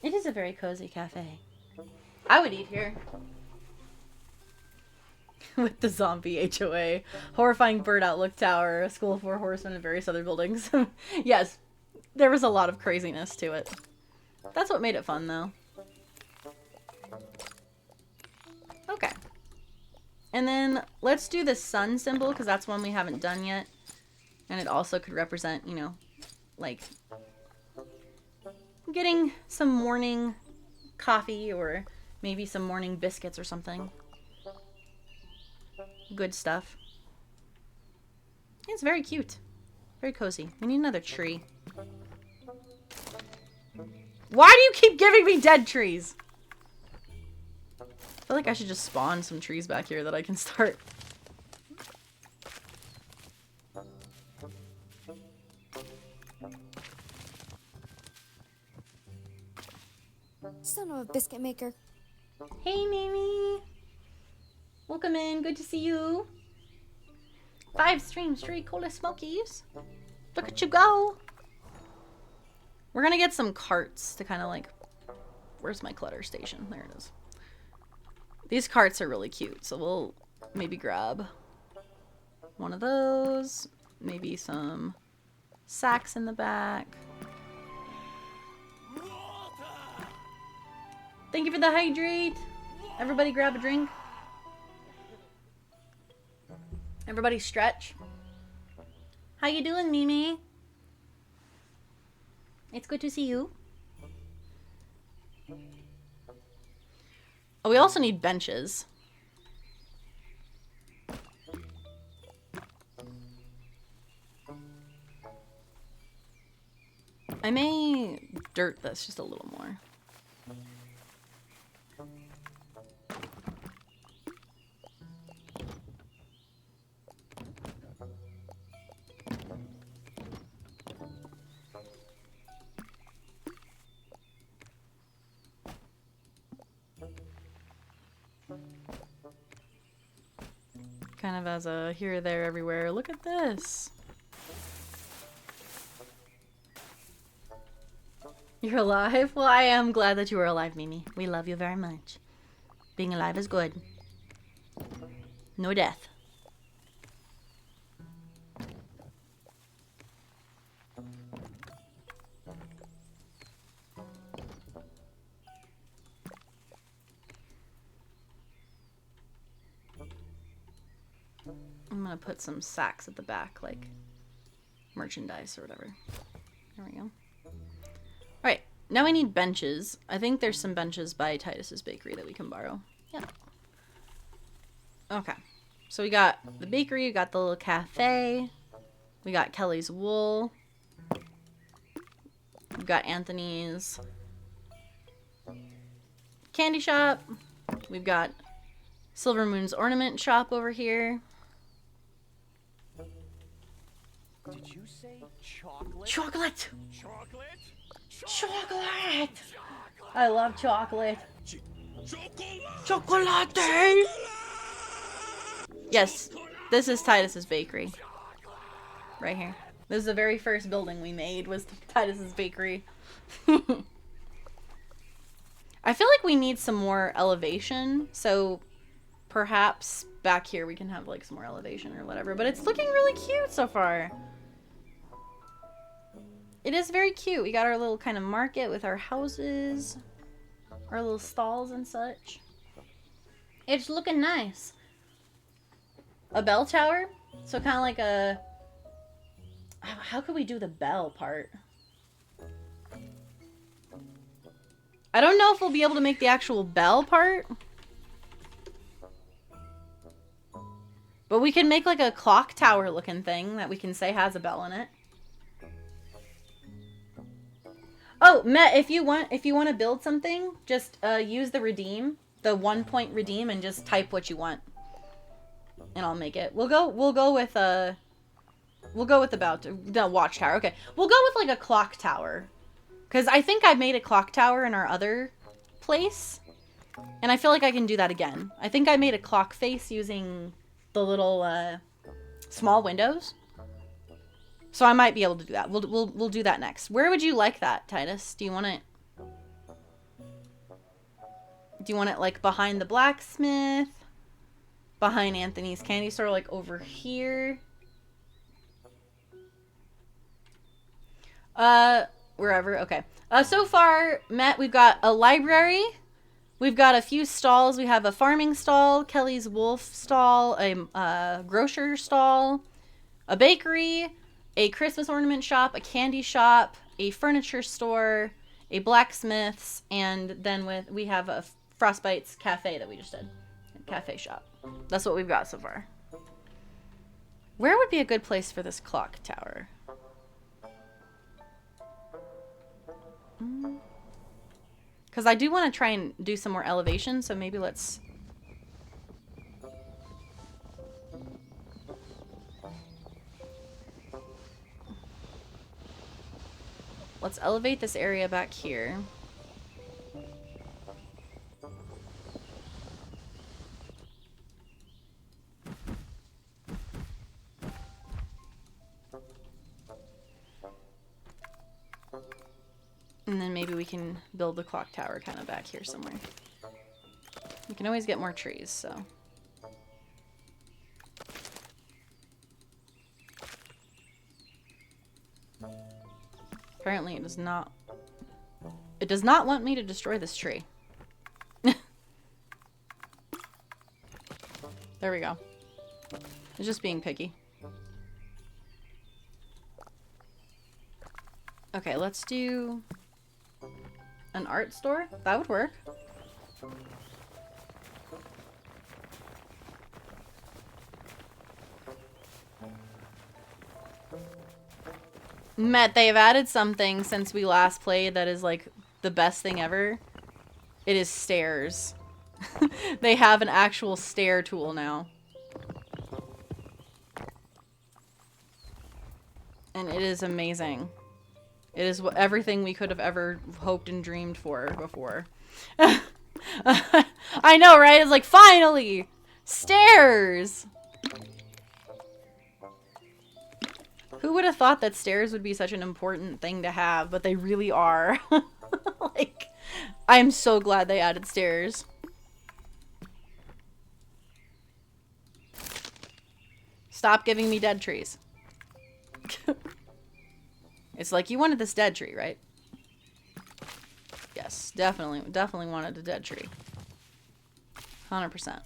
It is a very cozy cafe. I would eat here. With the zombie HOA, horrifying bird outlook tower, a school of four horsemen, and various other buildings. Yes, there was a lot of craziness to it. That's what made it fun, though. Okay. And then let's do the sun symbol, because that's one we haven't done yet. And it also could represent, you know, like getting some morning coffee or maybe some morning biscuits or something. Good stuff. It's very cute. Very cozy. We need another tree. Why do you keep giving me dead trees? I feel like I should just spawn some trees back here that I can start. Son of a biscuit maker. Hey, Mimi. Welcome in. Good to see you. 5 streams straight. Holy smokies. Look at you go. We're gonna get some carts to kind of like... Where's my clutter station? There it is. These carts are really cute, so we'll maybe grab one of those. Maybe some sacks in the back. Thank you for the hydrate. Everybody grab a drink. Everybody stretch. How you doing, Mimi? It's good to see you. Oh, we also need benches. I may dirt this just a little more. Kind of as a here, there, everywhere. Look at this. You're alive? Well, I am glad that you are alive, Mimi. We love you very much. Being alive is good. No death. I'm gonna put some sacks at the back, like merchandise or whatever. There we go. Alright, now we need benches. I think there's some benches by Titus's Bakery that we can borrow. Yeah. Okay. So we got the bakery, we got the little cafe, we got Kelly's Wool, we got Anthony's candy shop, we've got Silver Moon's ornament shop over here. Did you say chocolate? Chocolate! Chocolate? Chocolate! I love chocolate. Chocolate! Chocolate! Yes, this is Titus's Bakery. Right here. This is the very first building we made, was Titus's Bakery. I feel like we need some more elevation, so perhaps back here we can have like some more elevation or whatever, but it's looking really cute so far. It is very cute. We got our little kind of market with our houses, our little stalls and such. It's looking nice. A bell tower? So kind of like a... How could we do the bell part? I don't know if we'll be able to make the actual bell part. But we can make like a clock tower looking thing that we can say has a bell in it. Oh, Matt, if you want to build something, just use the redeem, the 1-point redeem, and just type what you want, and I'll make it. We'll go with the watchtower. Okay, we'll go with like a clock tower, because I think I made a clock tower in our other place, and I feel like I can do that again. I think I made a clock face using the little small windows. So I might be able to do that. We'll do that next. Where would you like that, Titus? Do you want it? Do you want it like behind the blacksmith? Behind Anthony's candy store, like over here? Wherever. Okay. So far, Matt, we've got a library. We've got a few stalls. We have a farming stall, Kelly's wolf stall, a grocer stall, a bakery, a Christmas ornament shop, a candy shop, a furniture store, a blacksmith's, and then we have a Frostbite's cafe that we just did. A cafe shop. That's what we've got so far. Where would be a good place for this clock tower? Because I do want to try and do some more elevation, so maybe let's... Let's elevate this area back here. And then maybe we can build the clock tower kind of back here somewhere. We can always get more trees, so... Apparently it does not want me to destroy this tree. There we go. It's just being picky. Okay, let's do an art store. That would work. Matt, they've added something since we last played that is like the best thing ever. It is stairs. They have an actual stair tool now. And it is amazing. It is everything we could have ever hoped and dreamed for before. I know, right? It's like, finally! Stairs! Who would have thought that stairs would be such an important thing to have, but they really are. Like, I'm so glad they added stairs. Stop giving me dead trees. It's like, you wanted this dead tree, right? Yes, definitely wanted a dead tree. 100%.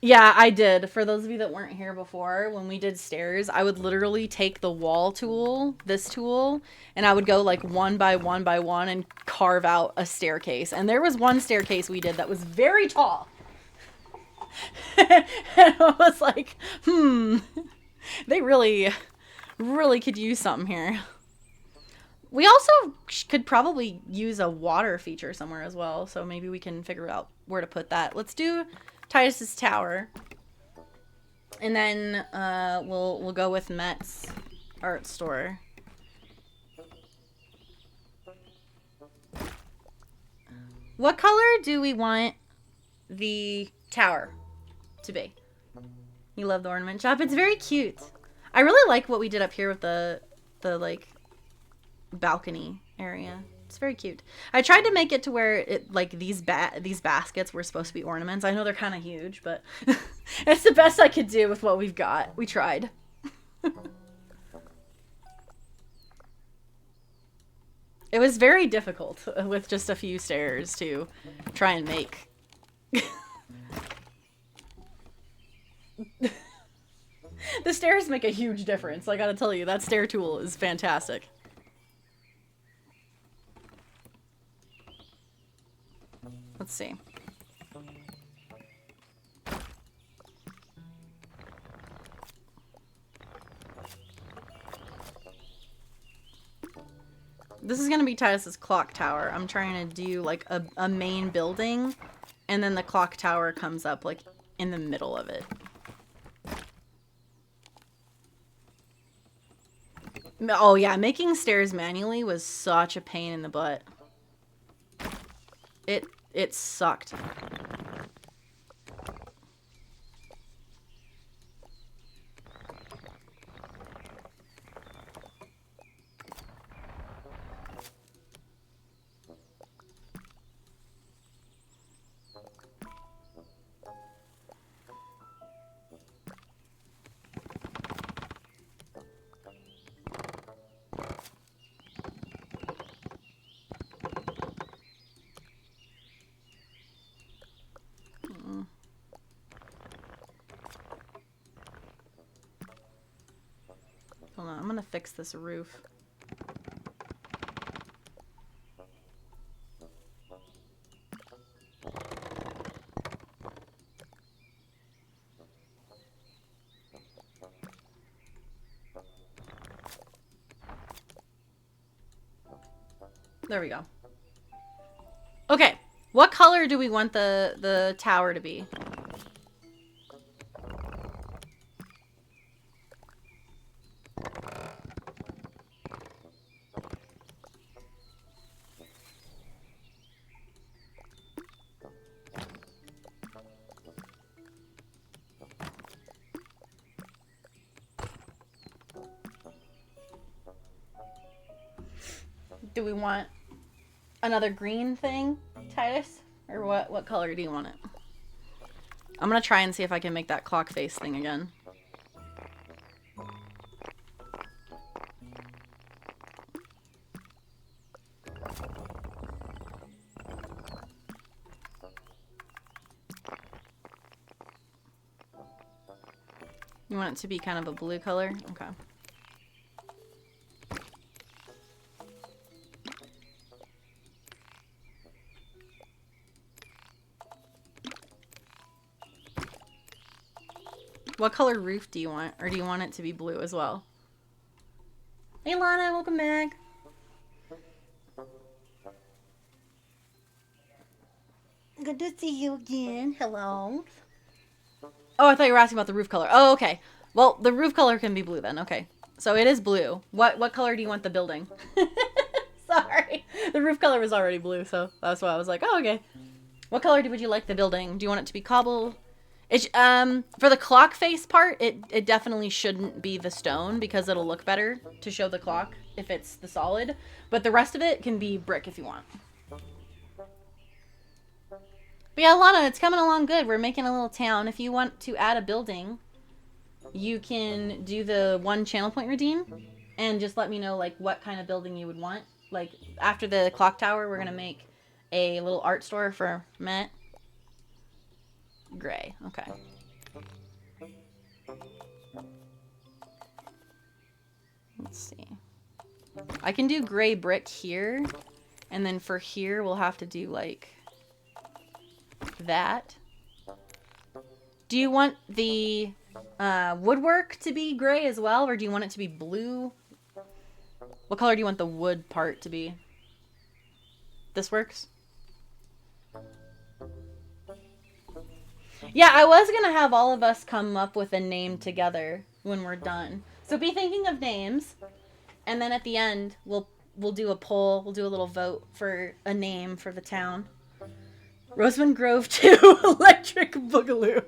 Yeah, I did. For those of you that weren't here before, when we did stairs, I would literally take the wall tool, this tool, and I would go like one by one by one and carve out a staircase. And there was one staircase we did that was very tall. And I was like, they really could use something here. We also could probably use a water feature somewhere as well, so maybe we can figure out where to put that. Let's do Titus's tower, and then we'll go with Met's art store. What color do we want the tower to be? You love the ornament shop. It's very cute. I really like what we did up here with the like balcony area. It's very cute. I tried to make it to where it like these baskets were supposed to be ornaments. I know they're kind of huge, but it's the best I could do with what we've got. We tried. It was very difficult with just a few stairs to try and make. The stairs make a huge difference. I gotta tell you, that stair tool is fantastic. Let's see. This is gonna be Titus's clock tower. I'm trying to do like a main building, and then the clock tower comes up like in the middle of it. Oh yeah, making stairs manually was such a pain in the butt. It sucked. Hold on, I'm gonna fix this roof. There we go. Okay, what color do we want the tower to be? Do we want another green thing, Titus? Or what color do you want it? I'm gonna try and see if I can make that clock face thing again. You want it to be kind of a blue color? Okay. What color roof do you want? Or do you want it to be blue as well? Hey Lana, welcome back. Good to see you again. Hello. Oh, I thought you were asking about the roof color. Oh, okay. Well, the roof color can be blue then. Okay. So it is blue. What color do you want the building? Sorry. The roof color was already blue, so that's why I was like, oh, okay. What color would you like the building? Do you want it to be cobble? It's, for the clock face part, it definitely shouldn't be the stone because it'll look better to show the clock if it's the solid. But the rest of it can be brick if you want. But yeah, Lana, it's coming along good. We're making a little town. If you want to add a building, you can do the 1 channel point redeem and just let me know like what kind of building you would want. Like after the clock tower, we're going to make a little art store for Matt. Gray. Okay. Let's see. I can do gray brick here. And then for here, we'll have to do like that. Do you want the woodwork to be gray as well? Or do you want it to be blue? What color do you want the wood part to be? This works? Yeah, I was going to have all of us come up with a name together when we're done. So be thinking of names. And then at the end, we'll do a poll. We'll do a little vote for a name for the town. Roseman Grove 2 Electric Boogaloo.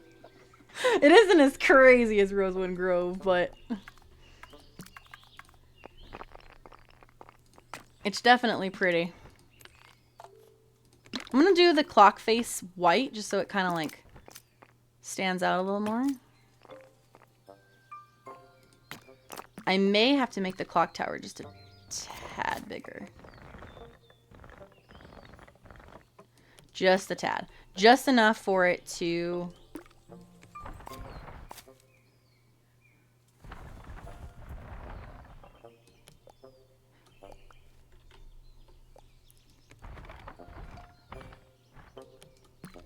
It isn't as crazy as Rosewood Grove, but it's definitely pretty. I'm gonna do the clock face white just so it kind of like stands out a little more. I may have to make the clock tower just a tad bigger. Just a tad. Just enough for it to...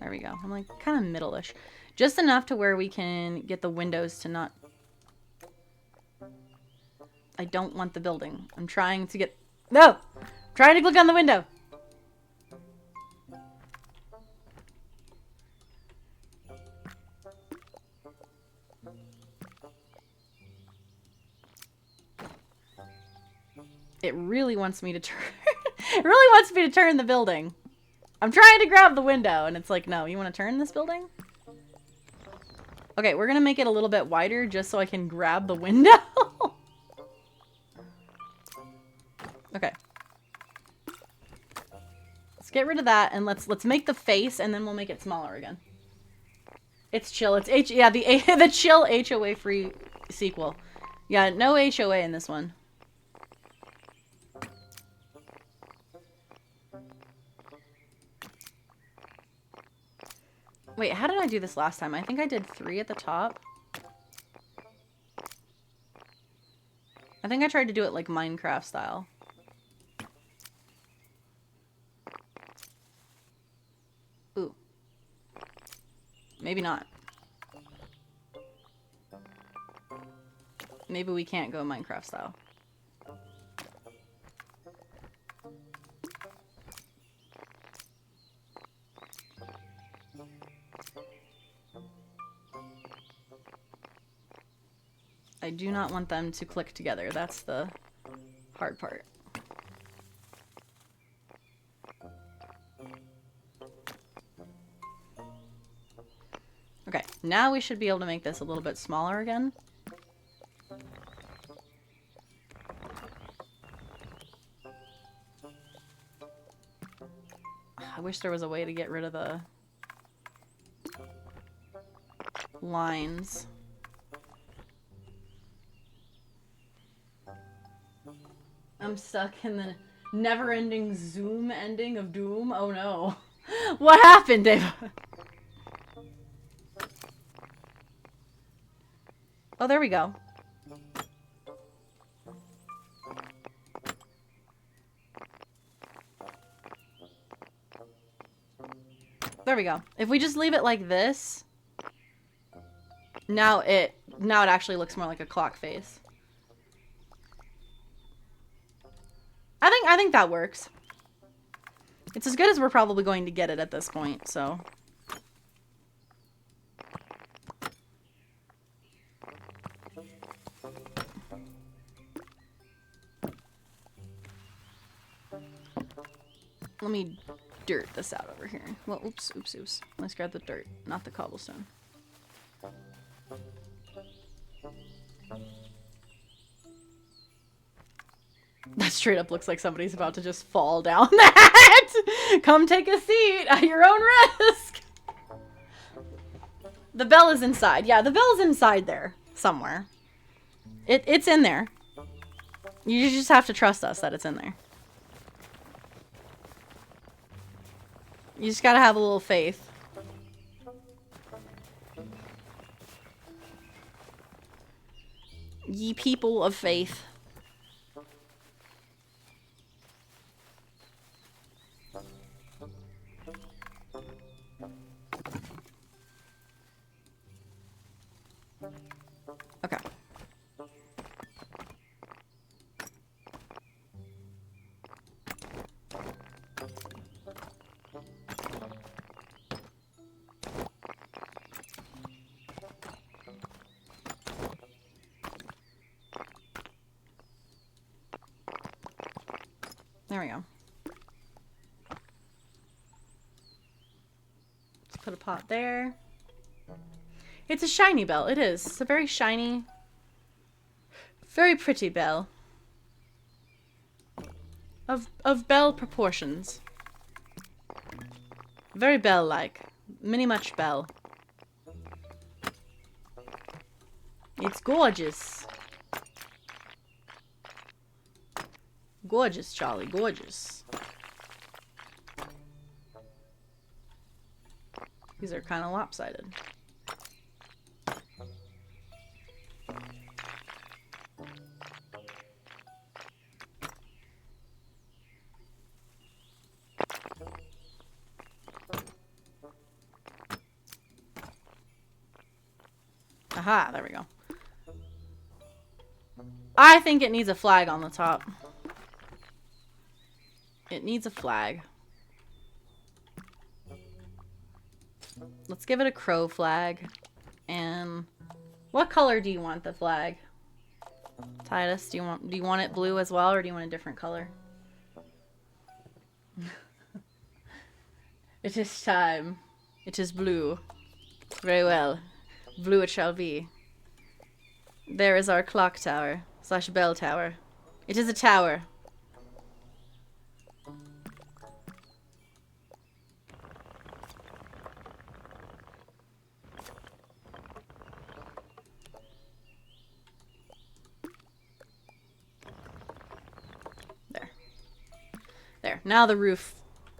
There we go. I'm like kind of middle-ish. Just enough to where we can get the windows to not... I don't want the building. I'm trying to get... No! I'm trying to click on the window. It really wants me to turn... It really wants me to turn the building. I'm trying to grab the window, and it's like, no, you want to turn this building? Okay, we're going to make it a little bit wider just so I can grab the window. Okay. Let's get rid of that, and let's make the face, and then we'll make it smaller again. It's chill. It's the chill HOA free sequel. Yeah, no HOA in this one. Wait, how did I do this last time? I think I did 3 at the top. I think I tried to do it like Minecraft style. Ooh. Maybe not. Maybe we can't go Minecraft style. I do not want them to click together. That's the hard part. Okay, now we should be able to make this a little bit smaller again. I wish there was a way to get rid of the lines. I'm stuck in the never-ending Zoom ending of Doom. Oh no. What happened, Dave? Oh, there we go. There we go. If we just leave it like this, now it actually looks more like a clock face. I think that works. It's as good as we're probably going to get it at this point, so. Let me dirt this out over here. Well, oops. Let's grab the dirt, not the cobblestone. That straight up looks like somebody's about to just fall down that! Come take a seat at your own risk! The bell is inside. Yeah, the bell's inside there. Somewhere. It's in there. You just have to trust us that it's in there. You just gotta have a little faith. Ye people of faith. Okay. There we go. Let's put a pot there. It's a shiny bell. It is. It's a very shiny, very pretty bell. Of bell proportions. Very bell-like. Mini much bell. It's gorgeous. Gorgeous, Charlie. Gorgeous. These are kind of lopsided. Aha, there we go. I think it needs a flag on the top. It needs a flag. Let's give it a crow flag. And what color do you want the flag? Titus, do you want it blue as well, or do you want a different color? It is time. It is blue. Very well. Blue it shall be. There is our clock tower / bell tower. It is a tower. There. There. Now the roof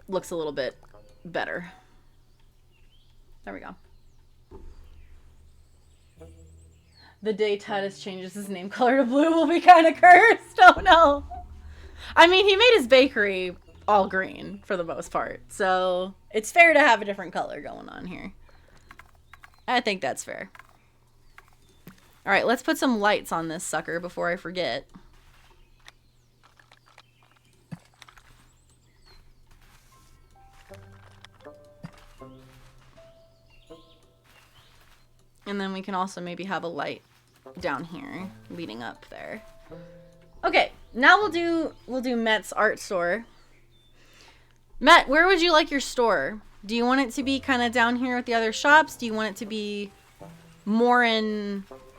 looks a little bit better. There we go. The day Titus changes his name color to blue will be kind of cursed. Oh no. I mean, he made his bakery all green for the most part. So it's fair to have a different color going on here. I think that's fair. All right, let's put some lights on this sucker before I forget. And then we can also maybe have a light down here leading up there. Okay, now we'll do Met's art store. Met, where would you like your store? Do you want it to be kind of down here with the other shops? Do you want it to be more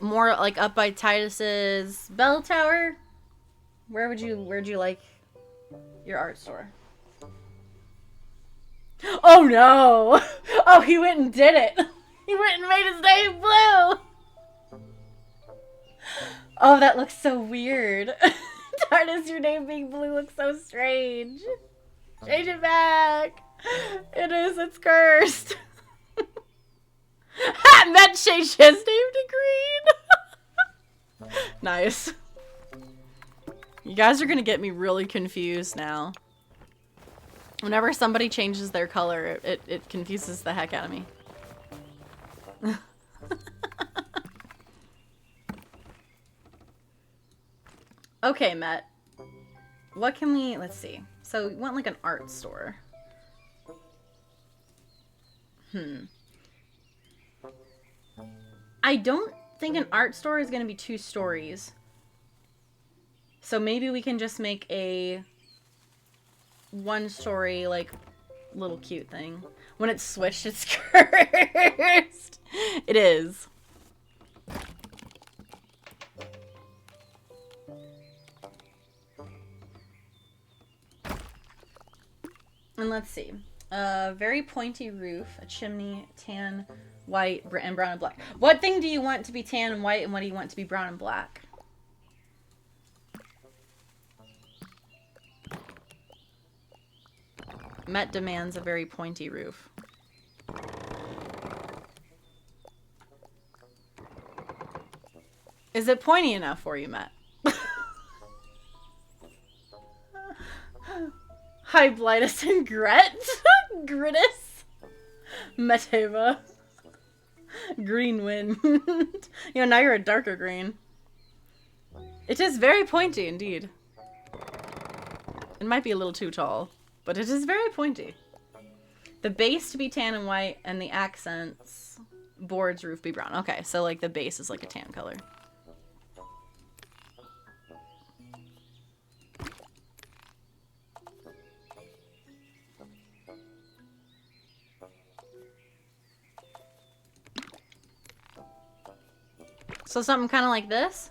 like up by Titus's bell tower? Where'd you like your art store? Oh no! Oh, he went and did it. He went and made his name blue! Oh, that looks so weird. Titus, your name being blue looks so strange. Change it back. It is, it's cursed. Matt changed his name to green. Nice. You guys are gonna get me really confused now. Whenever somebody changes their color, it confuses the heck out of me. Okay, Met. What can we... Let's see. So, we want like an art store. I don't think an art store is going to be 2 stories. So maybe we can just make a 1-story, like, little cute thing. When it's switched, it's cursed. It is. And let's see. A very pointy roof, a chimney, tan, white, and brown and black. What thing do you want to be tan and white, and what do you want to be brown and black? Met demands a very pointy roof. Is it pointy enough for you, Met? Hi, Blightus and Gret. Grittus. Meteva. Green wind. Now you're a darker green. It is very pointy indeed. It might be a little too tall, but it is very pointy. The base to be tan and white, and the accents, boards, roof be brown. Okay, so like the base is like a tan color. So something kind of like this?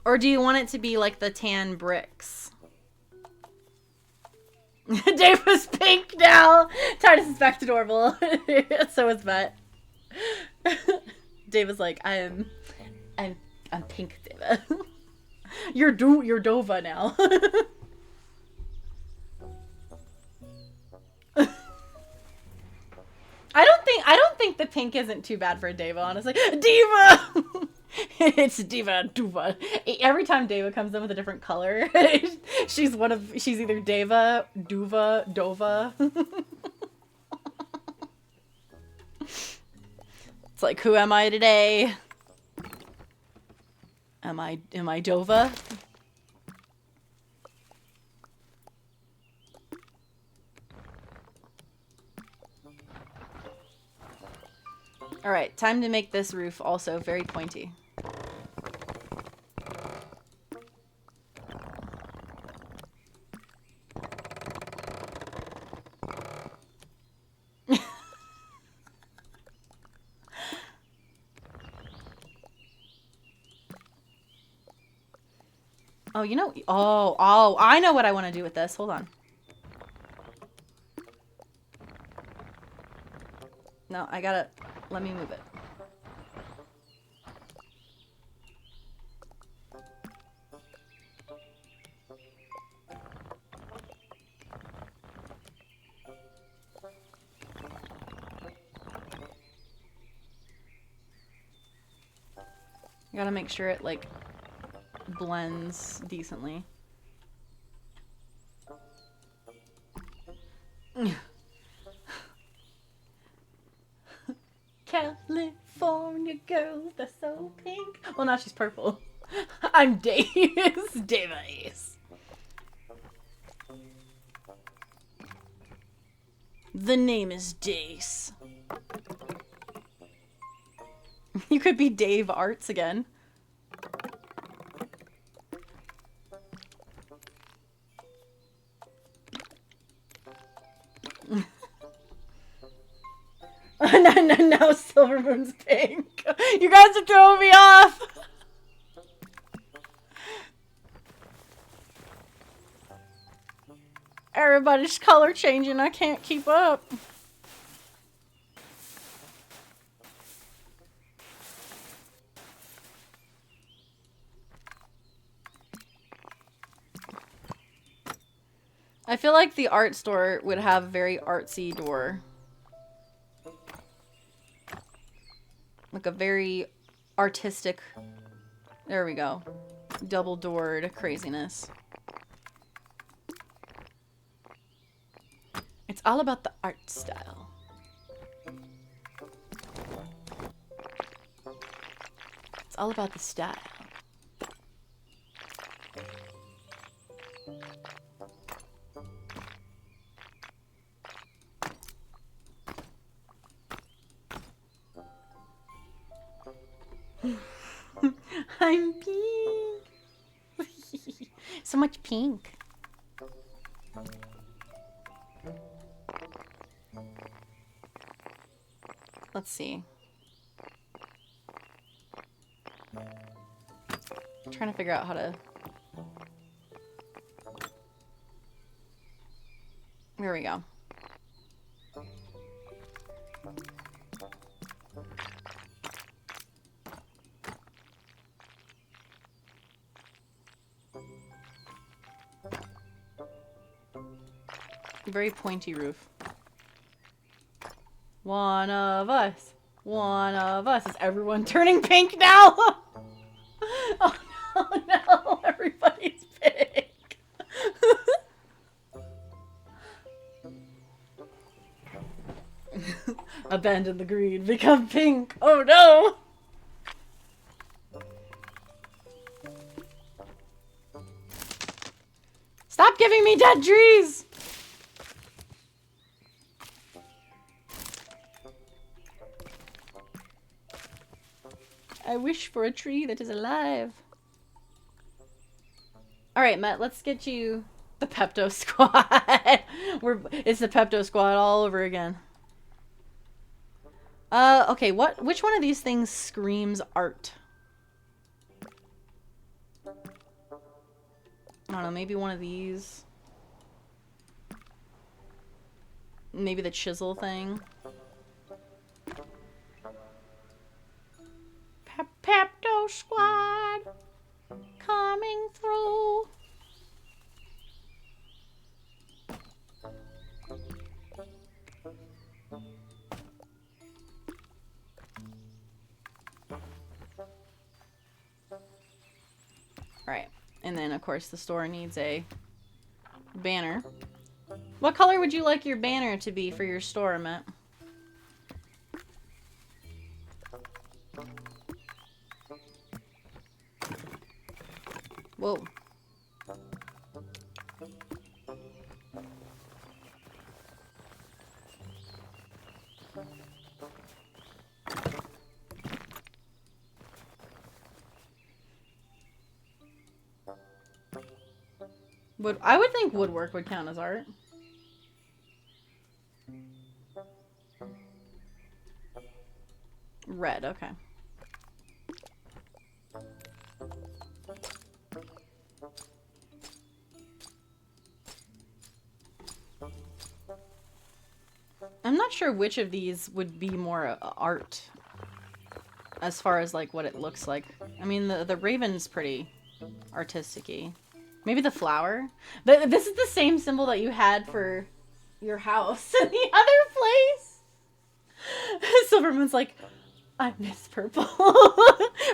Or do you want it to be like the tan bricks? Dave was pink now! Titus is back to normal. So is Bet. Dave was like, I'm pink, Dave. You're Dova now. I don't think the pink isn't too bad for a Deva, honestly. Diva! It's Diva Duva. Every time Deva comes in with a different color, she's either Deva, Duva, Dova. It's like, who am I today? Am I Dova? Alright, time to make this roof also very pointy. Oh, you know, oh, I know what I want to do with this. Hold on. No, I gotta, let me move it. I gotta make sure it, like, blends decently. California girls, they're so pink. Well, now she's purple. I'm Dace. Davies. The name is Dace. You could be Dave Arts again. Now Silver Moon's pink. You guys are throwing me off. Everybody's color changing. I can't keep up. I feel like the art store would have a very artsy door. Like a very artistic, there we go, double doored craziness. It's all about the art style. It's all about the style. I'm pink. So much pink. Let's see. I'm trying to figure out how to... There we go. Very pointy roof. One of us. One of us. Is everyone turning pink now? Oh no, no. Everybody's pink. Abandon the green. Become pink. Oh no. Stop giving me dead trees. I wish for a tree that is alive. Alright, Matt, let's get you the Pepto Squad. It's the Pepto Squad all over again. Okay, which one of these things screams art? I don't know, maybe one of these. Maybe the chisel thing. Pepto Squad coming through. Alright, and then of course the store needs a banner. What color would you like your banner to be for your store, Matt? Whoa. I would think woodwork would count as art. Red, okay. I'm not sure which of these would be more art as far as like what it looks like. I mean, the raven's pretty artistic-y. Maybe the flower? This is the same symbol that you had for your house in the other place. Silvermoon's like, I miss purple.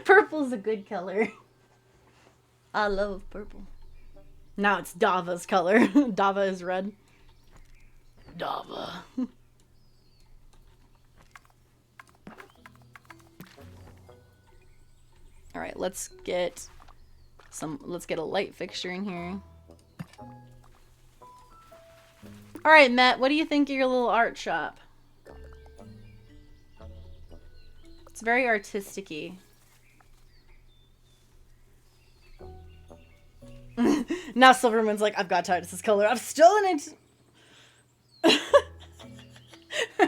Purple's a good color. I love purple. Now it's Dava's color. Dava is red. Dava. Alright, let's get a light fixture in here. Alright, Matt, what do you think of your little art shop? It's very artistic-y. Now Silverman's like, I've got Titus's color. I've stolen it!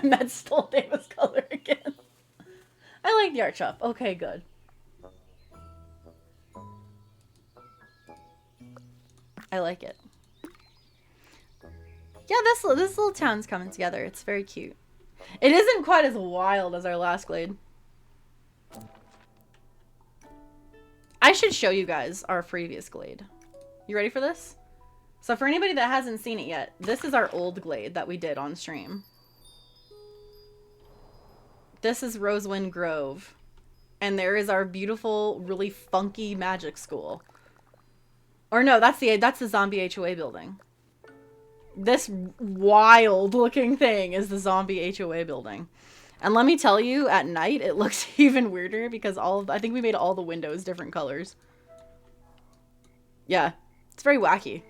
Matt stole David's color again. I like the art shop. Okay, good. I like it. Yeah, this little town's coming together. It's very cute. It isn't quite as wild as our last Glade. I should show you guys our previous Glade. You ready for this? So for anybody that hasn't seen it yet, this is our old Glade that we did on stream. This is Rosewind Grove. And there is our beautiful, really funky magic school. Or no, that's the zombie HOA building. This wild looking thing is the zombie HOA building. And let me tell you, at night it looks even weirder because I think we made all the windows different colors. Yeah, it's very wacky.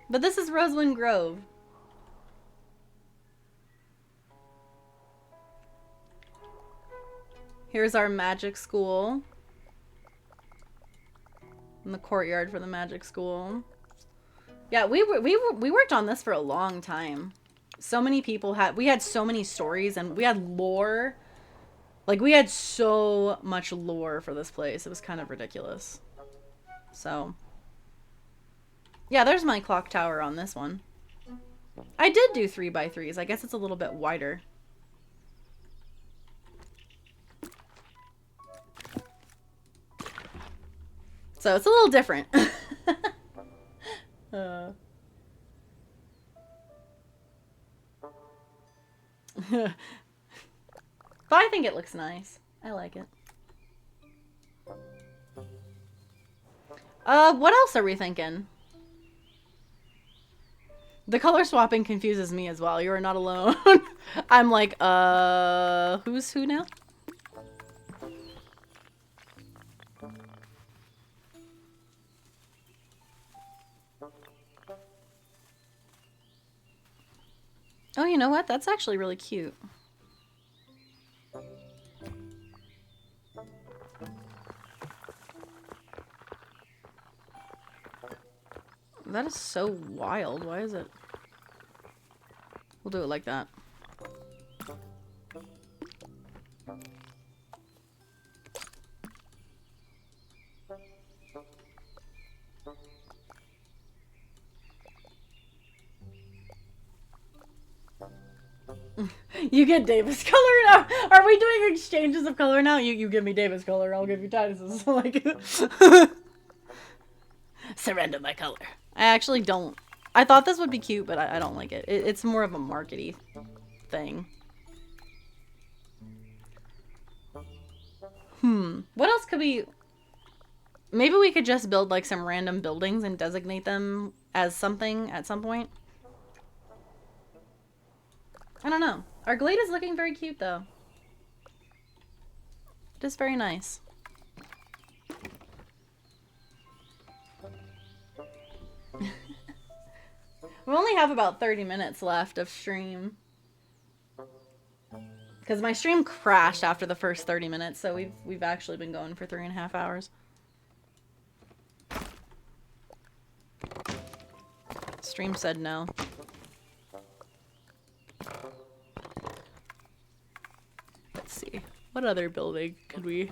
But this is Rosewind Grove. Here's our magic school. In the courtyard for the magic school. Yeah, we worked on this for a long time. So many people we had so many stories and we had lore. Like we had so much lore for this place. It was kind of ridiculous. So yeah, there's my clock tower on this one. I did do 3x3s. I guess it's a little bit wider. So it's a little different. But I think it looks nice. I like it. What else are we thinking? The color swapping confuses me as well. You are not alone. I'm like, who's who now? Oh, you know what? That's actually really cute. That is so wild. Why is it? We'll do it like that. You get Davis color now. Are we doing exchanges of color now? You give me Davis color, I'll give you Titus's. Like, surrender my color. I actually don't. I thought this would be cute, but I don't like it. It's more of a markety thing. What else could we... Maybe we could just build like some random buildings and designate them as something at some point. I don't know. Our Glade is looking very cute though. Just very nice. We only have about 30 minutes left of stream. Because my stream crashed after the first 30 minutes, so we've actually been going for 3.5 hours. Stream said no. Let's see. What other building could we...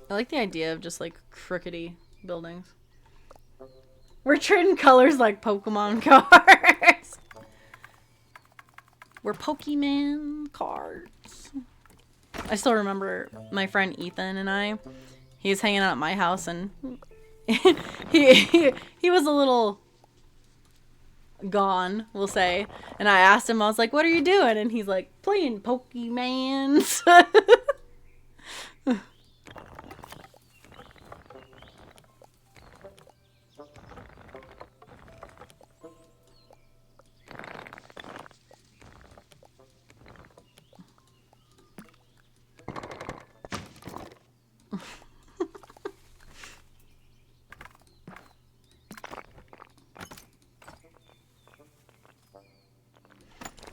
I like the idea of just like crookedy buildings. We're trading colors like Pokemon cards. We're Pokemon cards. I still remember my friend Ethan and I. He was hanging out at my house and he was a little gone, we'll say. And I asked him, I was like, "What are you doing?" And he's like, "Playing Pokemans."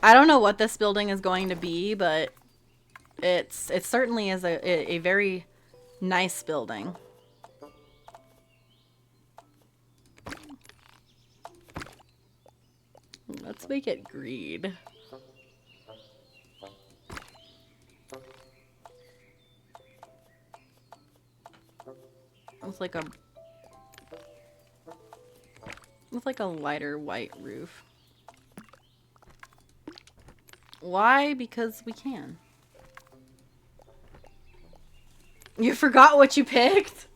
I don't know what this building is going to be, but it certainly is a very nice building. Let's make it green. With like a lighter white roof. Why? Because we can. You forgot what you picked?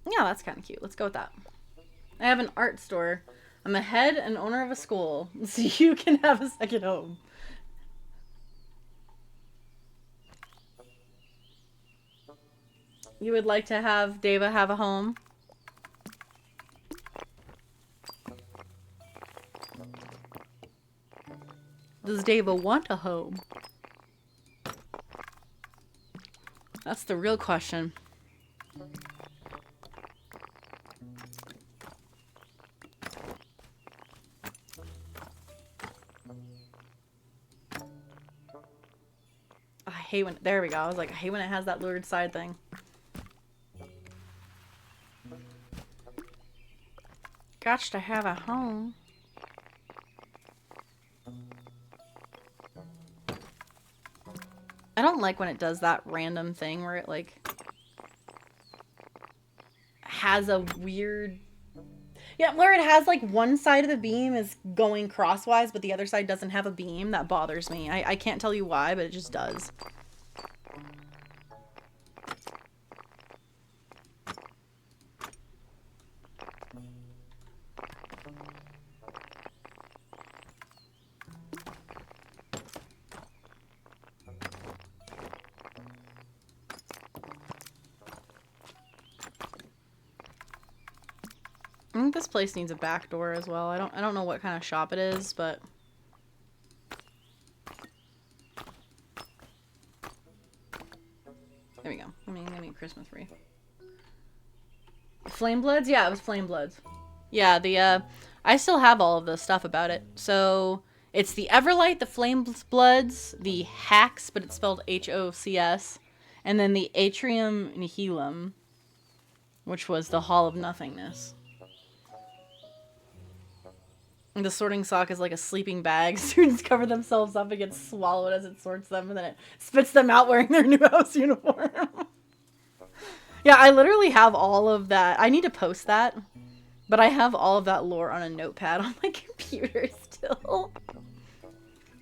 Yeah, that's kind of cute. Let's go with that. I have an art store. I'm a head and owner of a school, so you can have a second home. You would like to have Deva have a home? Does Deva want a home? That's the real question. I hate when, there we go. I was like, I hate when it has that lured side thing. Gots to have a home. I don't like when it does that random thing where it like has a weird, yeah, where it has like one side of the beam is going crosswise but the other side doesn't have a beam. That bothers me. I can't tell you why, but it just does. I think this place needs a back door as well. I don't know what kind of shop it is, but There we go. Give me a Christmas wreath. Flame Bloods? Yeah, it was Flame Bloods. Yeah, the, I still have all of the stuff about it. So, it's the Everlight, the Flame Bloods, the Hacks, but it's spelled H-O-C-S, and then the Atrium Nihilum, which was the Hall of Nothingness. And the sorting sock is like a sleeping bag. Students cover themselves up and get swallowed as it sorts them, and then it spits them out wearing their new house uniform. Yeah, I literally have all of that. I need to post that, but I have all of that lore on a notepad on my computer still.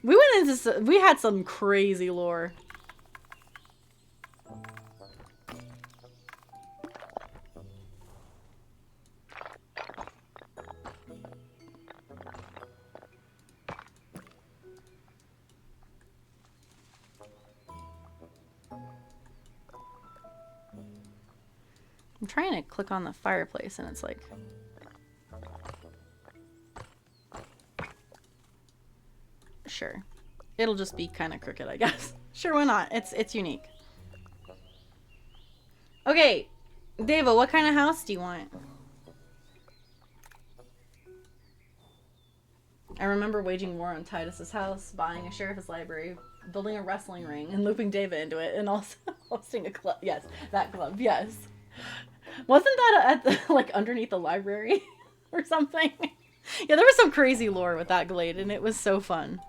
We had some crazy lore. I'm trying to click on the fireplace and it's like... Sure. It'll just be kind of crooked, I guess. Sure, why not? It's unique. Okay, Deva, what kind of house do you want? I remember waging war on Titus's house, buying a sheriff's library, building a wrestling ring, and looping Deva into it, and also hosting a club. Yes, that club, yes. Wasn't that at the, like, underneath the library or something? Yeah, there was some crazy lore with that Glade, and it was so fun.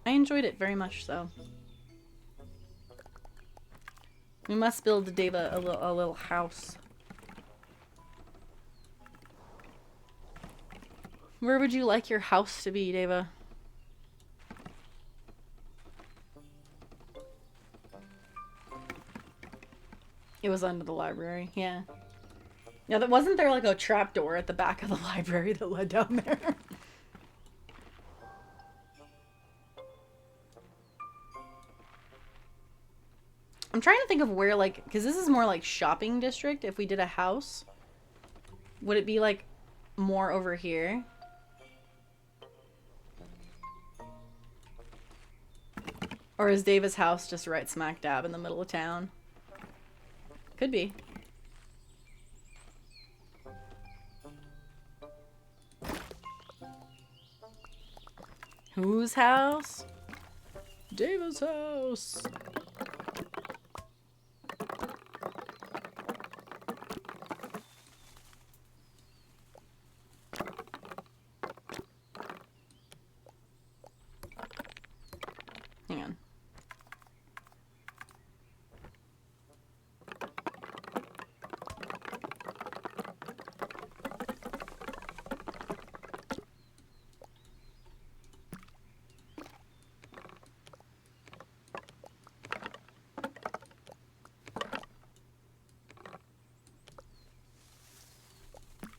I enjoyed it very much so. We must build Deva a little house. Where would you like your house to be, Deva? It was under the library, yeah. Yeah, wasn't there like a trapdoor at the back of the library that led down there? I'm trying to think of where, like, because this is more like shopping district. If we did a house, would it be like more over here? Or is Davis' house just right smack dab in the middle of town? Could be. Whose house? Davis' house. Hang on.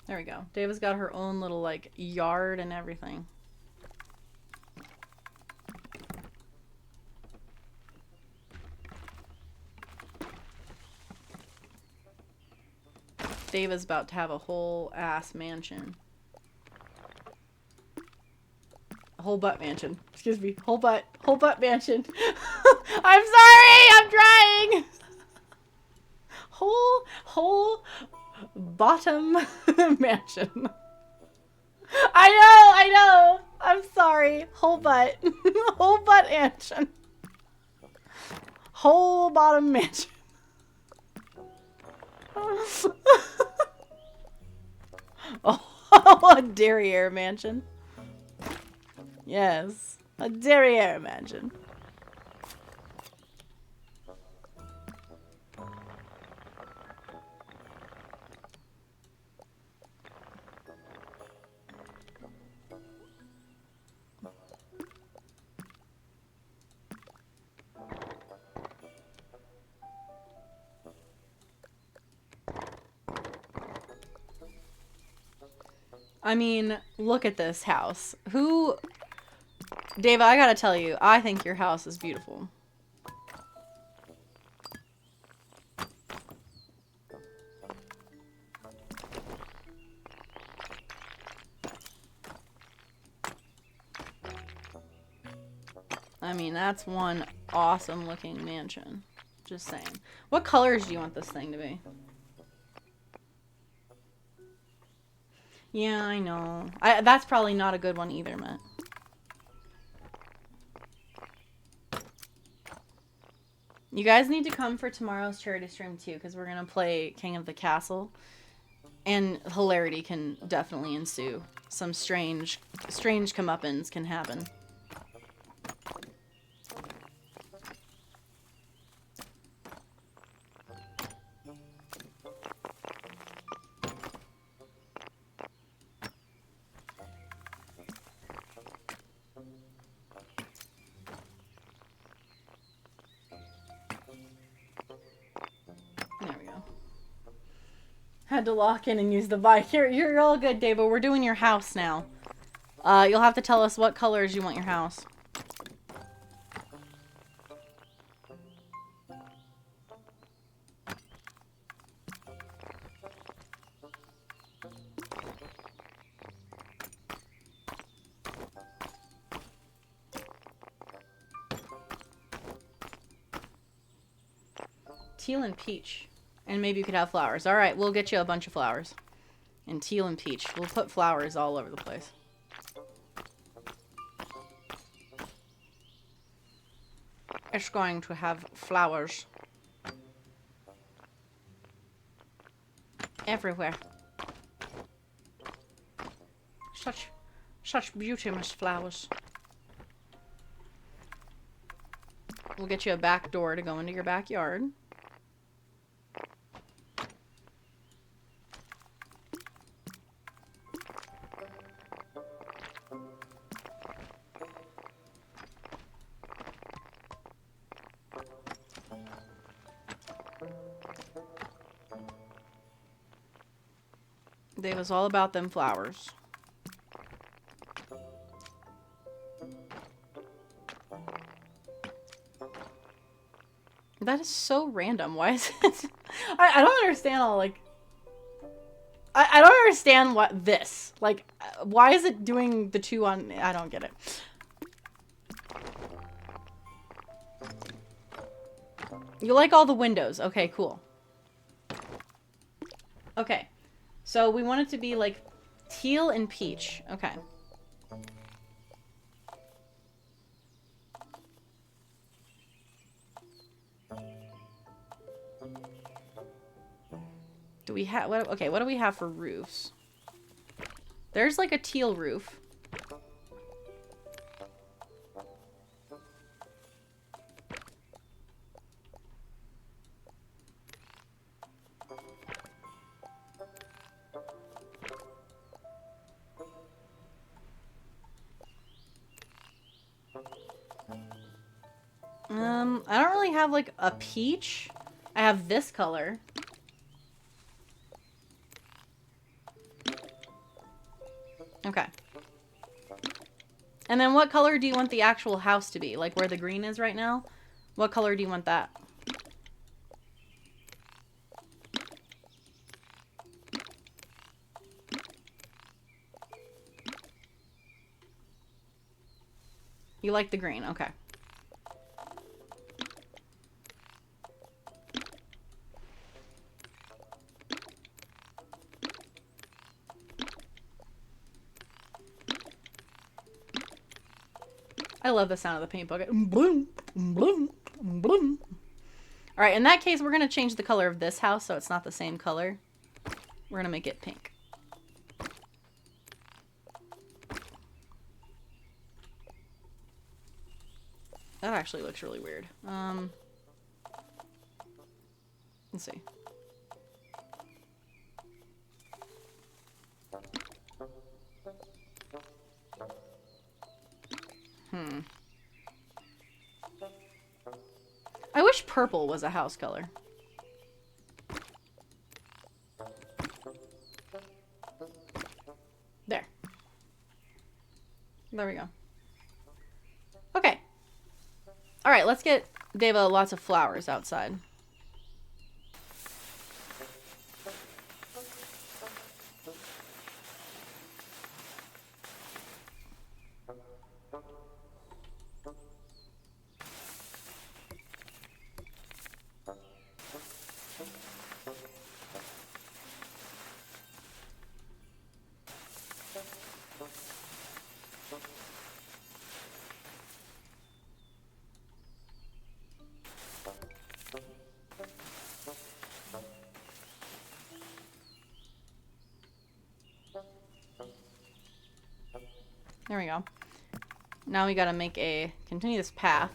There we go. David's got her own little, like, yard and everything. David's about to have a whole ass mansion. A whole butt mansion. Excuse me. Whole butt mansion. I'm sorry! I'm trying! Whole bottom mansion. I know. I'm sorry. Whole butt. Whole butt mansion. Whole bottom mansion. Oh, a derriere mansion. Yes, a derriere mansion. I mean, look at this house. Who... Dave, I gotta tell you, I think your house is beautiful. I mean, that's one awesome looking mansion. Just saying. What colors do you want this thing to be? Yeah, I know. That's probably not a good one either, Matt. You guys need to come for tomorrow's charity stream too, because we're gonna play King of the Castle, and hilarity can definitely ensue. Some strange comeuppance can happen. There we go. Had to lock in and use the bike. You're all good, Dave, but we're doing your house now. You'll have to tell us what colors you want your house. Teal and peach. And maybe you could have flowers. Alright, we'll get you a bunch of flowers. And teal and peach. We'll put flowers all over the place. It's going to have flowers. Everywhere. Such beauteous flowers. We'll get you a back door to go into your backyard. They was all about them flowers. That is so random. Why is it? I don't understand all, like... I don't understand what this. Like, why is it doing the two on... I don't get it. You like all the windows. Okay, cool. Okay. So we want it to be like teal and peach. Okay. Do we have what? Okay, what do we have for roofs? There's like a teal roof. I don't really have like a peach. I have this color. Okay. And then what color do you want the actual house to be? Like where the green is right now? What color do you want that? You like the green, okay. I love the sound of the paint bucket. Bloom, bloom, bloom. All right, in that case, we're going to change the color of this house so it's not the same color. We're going to make it pink. That actually looks really weird. Let's see. I wish purple was a house color. There. There we go. Okay. All right, let's get Deva lots of flowers outside. There we go. Now we gotta continue this path.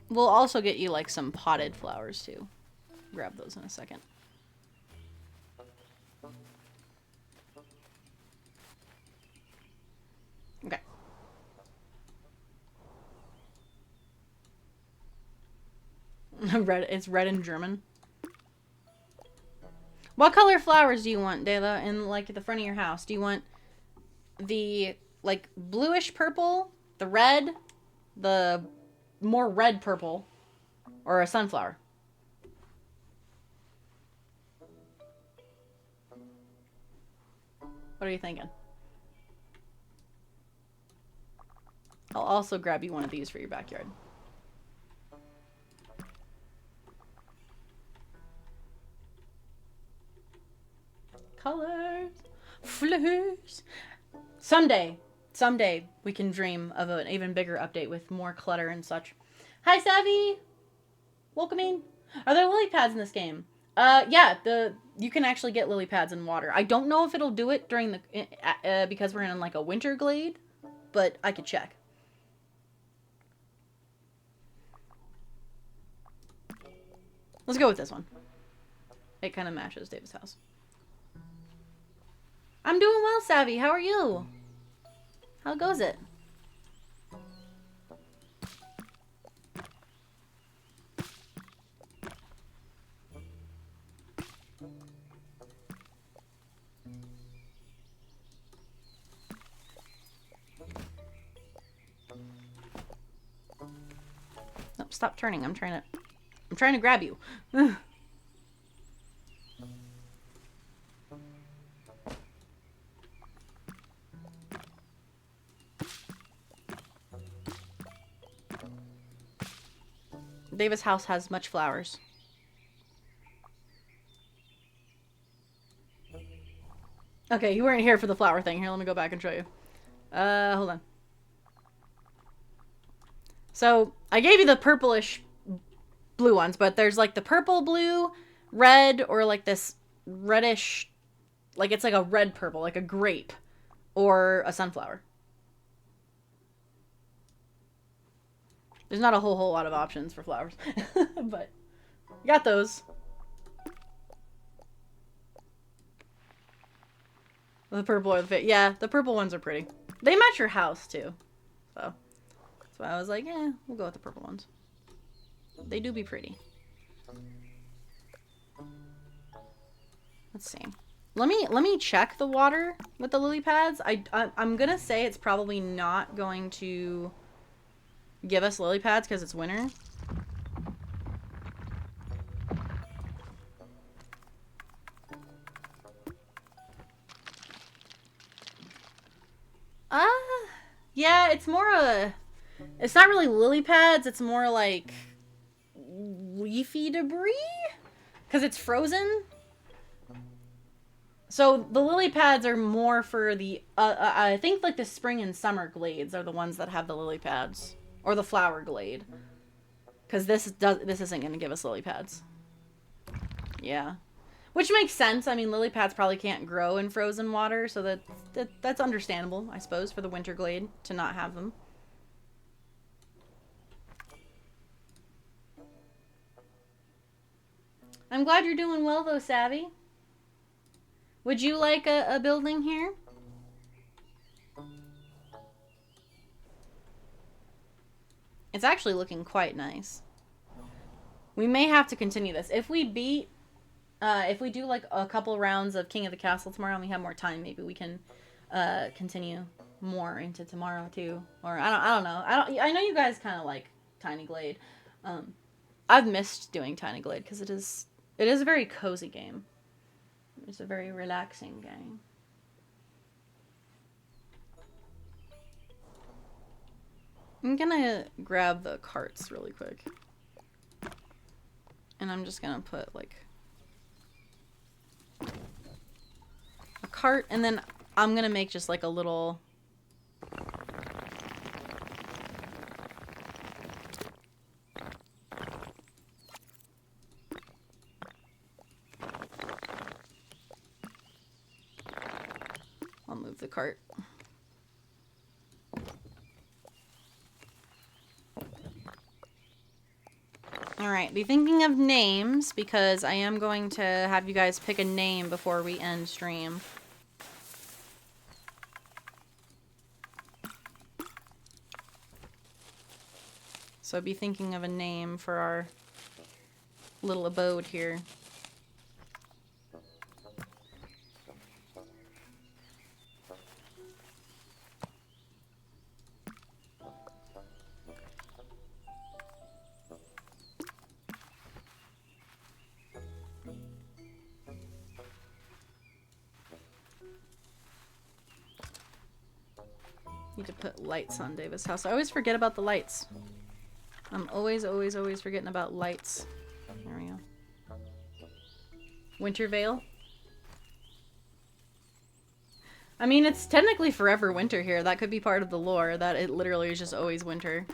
We'll also get you like some potted flowers too. Grab those in a second. Okay. Red, it's red in German. What color flowers do you want, Dela, in like at the front of your house? Do you want the like bluish purple, the red, the more red purple, or a sunflower? What are you thinking? I'll also grab you one of these for your backyard. Colors, flowers. Someday we can dream of an even bigger update with more clutter and such. Hi, Savvy. Welcome in. Are there lily pads in this game? Yeah, you can actually get lily pads in water. I don't know if it'll do it during the because we're in like a winter glade, but I could check. Let's go with this one. It kind of matches David's house. I'm doing well, Savvy. How are you? How goes it? No, stop turning. I'm trying to grab you. David's house has much flowers. Okay, you weren't here for the flower thing. Here, let me go back and show you. Hold on. So, I gave you the purplish blue ones, but there's like the purple blue, red, or like this reddish, like it's like a red purple, like a grape, or a sunflower. There's not a whole lot of options for flowers, but you got those. The purple or the fit. Yeah, the purple ones are pretty. They match your house too. So that's why I was like, yeah, we'll go with the purple ones. They do be pretty. Let's see. Let me check the water with the lily pads. I'm gonna say it's probably not going to give us lily pads because it's winter. Yeah, it's more it's not really lily pads, it's more like leafy debris because it's frozen. So the lily pads are more for the I think like the spring and summer glades are the ones that have the lily pads, or the flower glade, because this isn't going to give us lily pads. Yeah, which makes sense. I mean, lily pads probably can't grow in frozen water, so that's understandable, I suppose, for the winter glade to not have them. I'm glad you're doing well though, Savvy. Would you like a building here? It's actually looking quite nice. We may have to continue this. If we beat, if we do like a couple rounds of King of the Castle tomorrow and we have more time, maybe we can continue more into tomorrow too. Or I don't know. I know you guys kind of like Tiny Glade. I've missed doing Tiny Glade because it is a very cozy game. It's a very relaxing game. I'm gonna grab the carts really quick. And I'm just gonna put like a cart, and then I'm gonna make just like a little move the cart. Alright, be thinking of names because I am going to have you guys pick a name before we end stream. So be thinking of a name for our little abode here. Need to put lights on Davis' house. I always forget about the lights. I'm always forgetting about lights. There we go. Winter Vale. I mean, it's technically forever winter here. That could be part of the lore, that it literally is just always winter.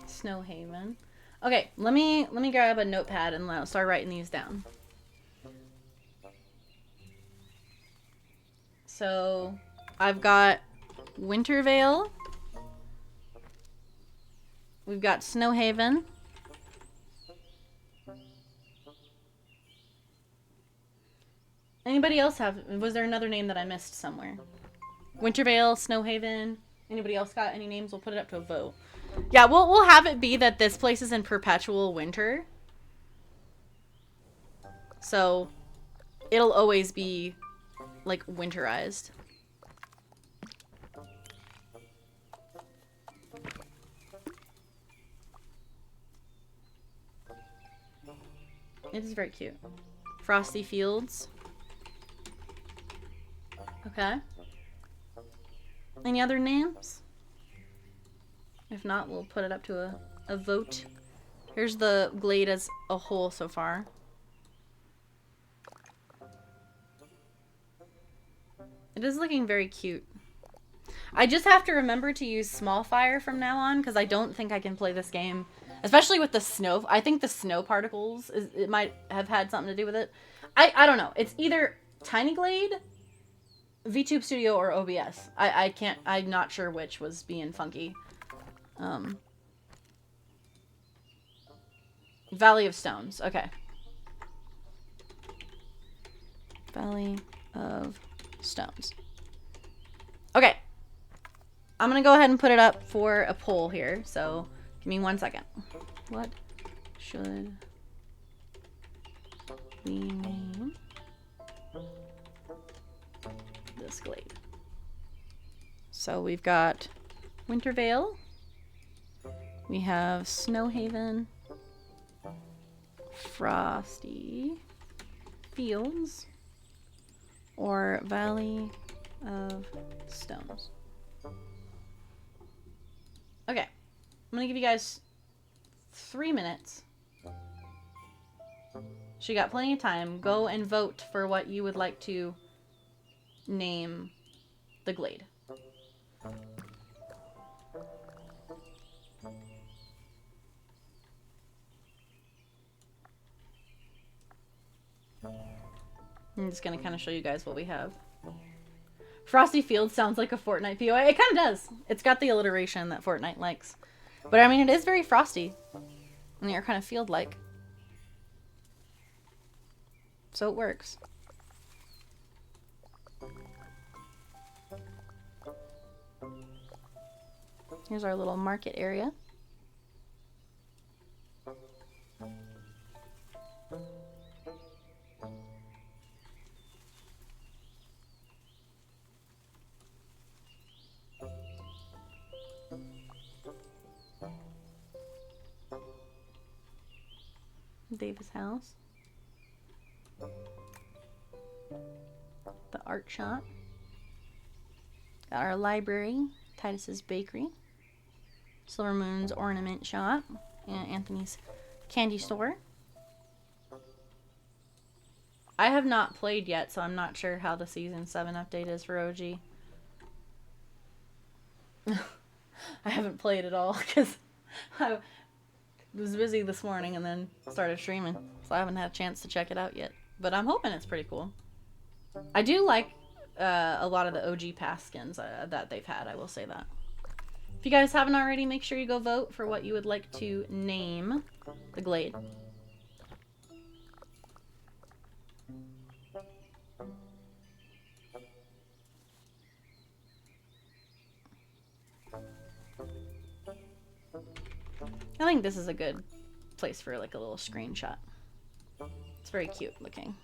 Snowhaven. Okay, let me grab a notepad and I'll start writing these down. So, I've got Wintervale. We've got Snowhaven. Anybody else have, was there another name that I missed somewhere? Wintervale, Snowhaven. Anybody else got any names? We'll put it up to a vote. Yeah, we'll have it be that this place is in perpetual winter. So, it'll always be, like, winterized. It is very cute. Frosty Fields. Okay. Any other names? If not, we'll put it up to a vote. Here's the Glade as a whole so far. It is looking very cute. I just have to remember to use small fire from now on because I don't think I can play this game. Especially with the snow. I think the snow particles, it might have had something to do with it. I don't know. It's either Tiny Glade, VTube Studio, or OBS. I'm not sure which was being funky. Valley of Stones. Okay. Valley of Stones. Okay. I'm gonna go ahead and put it up for a poll here. So, give me 1 second. What should we name this glade? So, we've got Wintervale. We have Snowhaven, Frosty Fields, or Valley of Stones. Okay, I'm gonna give you guys 3 minutes. So you got plenty of time. Go and vote for what you would like to name the glade. I'm just gonna kind of show you guys what we have. Frosty Fields sounds like a Fortnite POI. It kind of does. It's got the alliteration that Fortnite likes. But I mean, it is very frosty. And you're kind of field-like. So it works. Here's our little market area. Davis house. The art shop. Got our library. Titus's bakery. Silver Moon's ornament shop. And Anthony's candy store. I have not played yet, so I'm not sure how the Season 7 update is for OG. I haven't played at all because I was busy this morning and then started streaming, so I haven't had a chance to check it out yet. But I'm hoping it's pretty cool. I do like a lot of the OG pass skins that they've had, I will say that. If you guys haven't already, make sure you go vote for what you would like to name the Glade. I think this is a good place for like a little screenshot. It's very cute looking.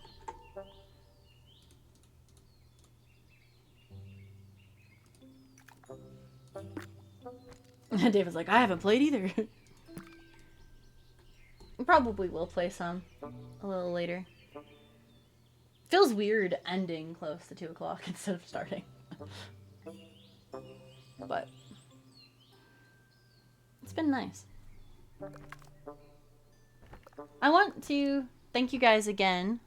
David's like, I haven't played either. Probably will play some a little later. Feels weird ending close to 2 o'clock instead of starting. But it's been nice. I want to thank you guys again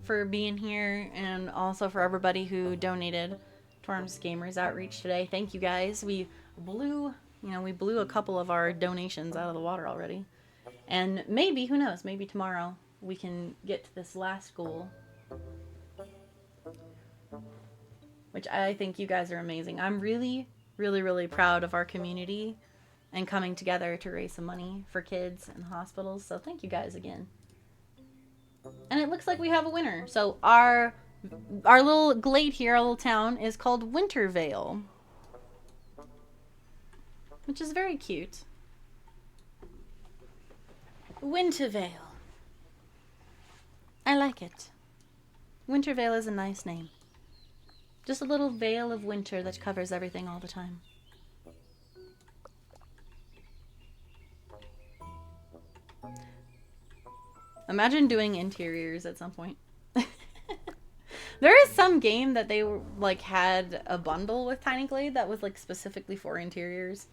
for being here and also for everybody who donated to Arms Gamers Outreach today. Thank you guys. We blew a couple of our donations out of the water already. And maybe, who knows, maybe tomorrow we can get to this last goal. Which I think you guys are amazing. I'm really, really, really proud of our community and coming together to raise some money for kids and hospitals. So thank you guys again. And it looks like we have a winner. So our little glade here, our little town, is called Wintervale. Which is very cute. Wintervale. I like it. Wintervale is a nice name. Just a little veil of winter that covers everything all the time. Imagine doing interiors at some point. There is some game that they like had a bundle with Tiny Glade that was like specifically for interiors.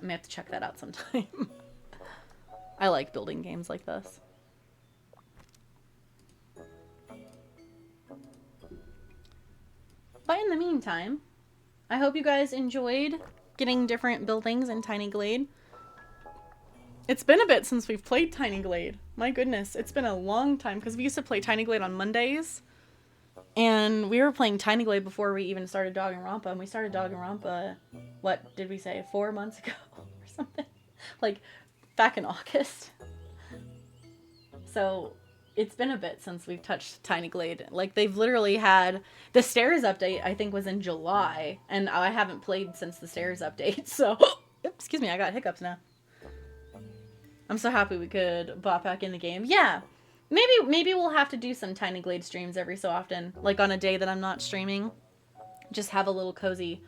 I may have to check that out sometime. I like building games like this. But in the meantime, I hope you guys enjoyed getting different buildings in Tiny Glade. It's been a bit since we've played Tiny Glade. My goodness, it's been a long time because we used to play Tiny Glade on Mondays. And we were playing Tiny Glade before we even started Danganronpa. And we started Danganronpa, what did we say, 4 months ago or something? Like, back in August. So, it's been a bit since we've touched Tiny Glade. Like, they've literally had... The Stairs update, I think, was in July. And I haven't played since the Stairs update, so... Excuse me, I got hiccups now. I'm so happy we could bop back in the game. Yeah, maybe we'll have to do some Tiny Glade streams every so often. Like on a day that I'm not streaming. Just have a little cozy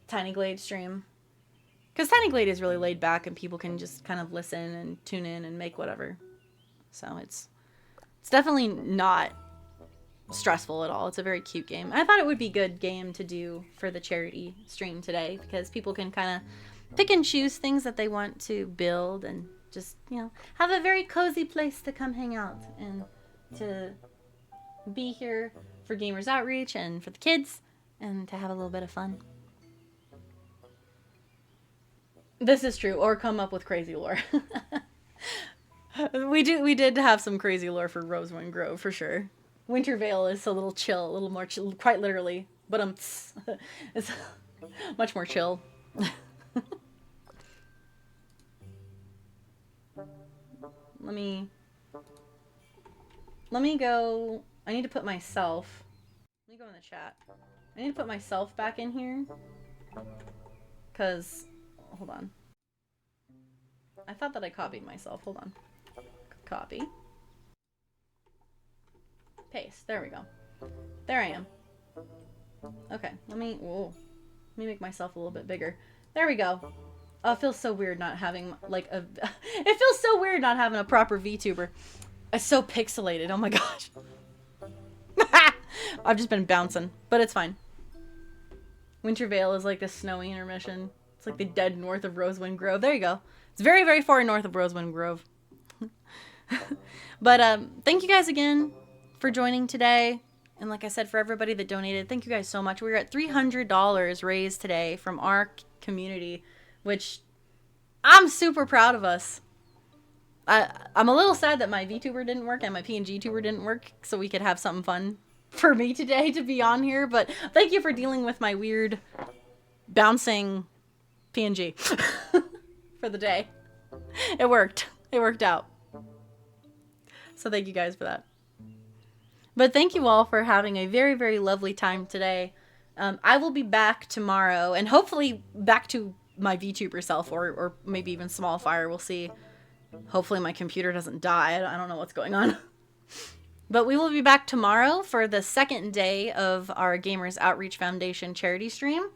Tiny Glade stream. Because Tiny Glade is really laid back and people can just kind of listen and tune in and make whatever. So it's definitely not stressful at all. It's a very cute game. I thought it would be a good game to do for the charity stream today. Because people can kind of pick and choose things that they want to build and just, you know, have a very cozy place to come hang out and to be here for Gamers Outreach and for the kids and to have a little bit of fun. This is true, or come up with crazy lore. We did have some crazy lore for Rosewind Grove for sure. Wintervale is a little chill, a little more chill, quite literally, but it's much more chill. Let me go. I need to put myself. Let me go in the chat. I need to put myself back in here. Because, hold on. I thought that I copied myself. Hold on. Copy. Paste. There we go. There I am. Okay. Let me make myself a little bit bigger. There we go. Oh, it feels so weird not having, like, it feels so weird not having a proper VTuber. It's so pixelated. Oh my gosh. I've just been bouncing, but it's fine. Winter Vale is like the snowy intermission. It's like the dead north of Rosewind Grove. There you go. It's very, very far north of Rosewind Grove. But thank you guys again for joining today. And like I said, for everybody that donated, thank you guys so much. We were at $300 raised today from our community, which I'm super proud of us. I'm a little sad that my VTuber didn't work and my PNG tuber didn't work, so we could have something fun for me today to be on here. But thank you for dealing with my weird bouncing PNG for the day. It worked. It worked out. So thank you guys for that. But thank you all for having a very, very lovely time today. I will be back tomorrow and hopefully back to my VTuber self or maybe even Small Fire. We'll see. Hopefully my computer doesn't die. I don't know what's going on. But we will be back tomorrow for the second day of our Gamers Outreach Foundation charity stream.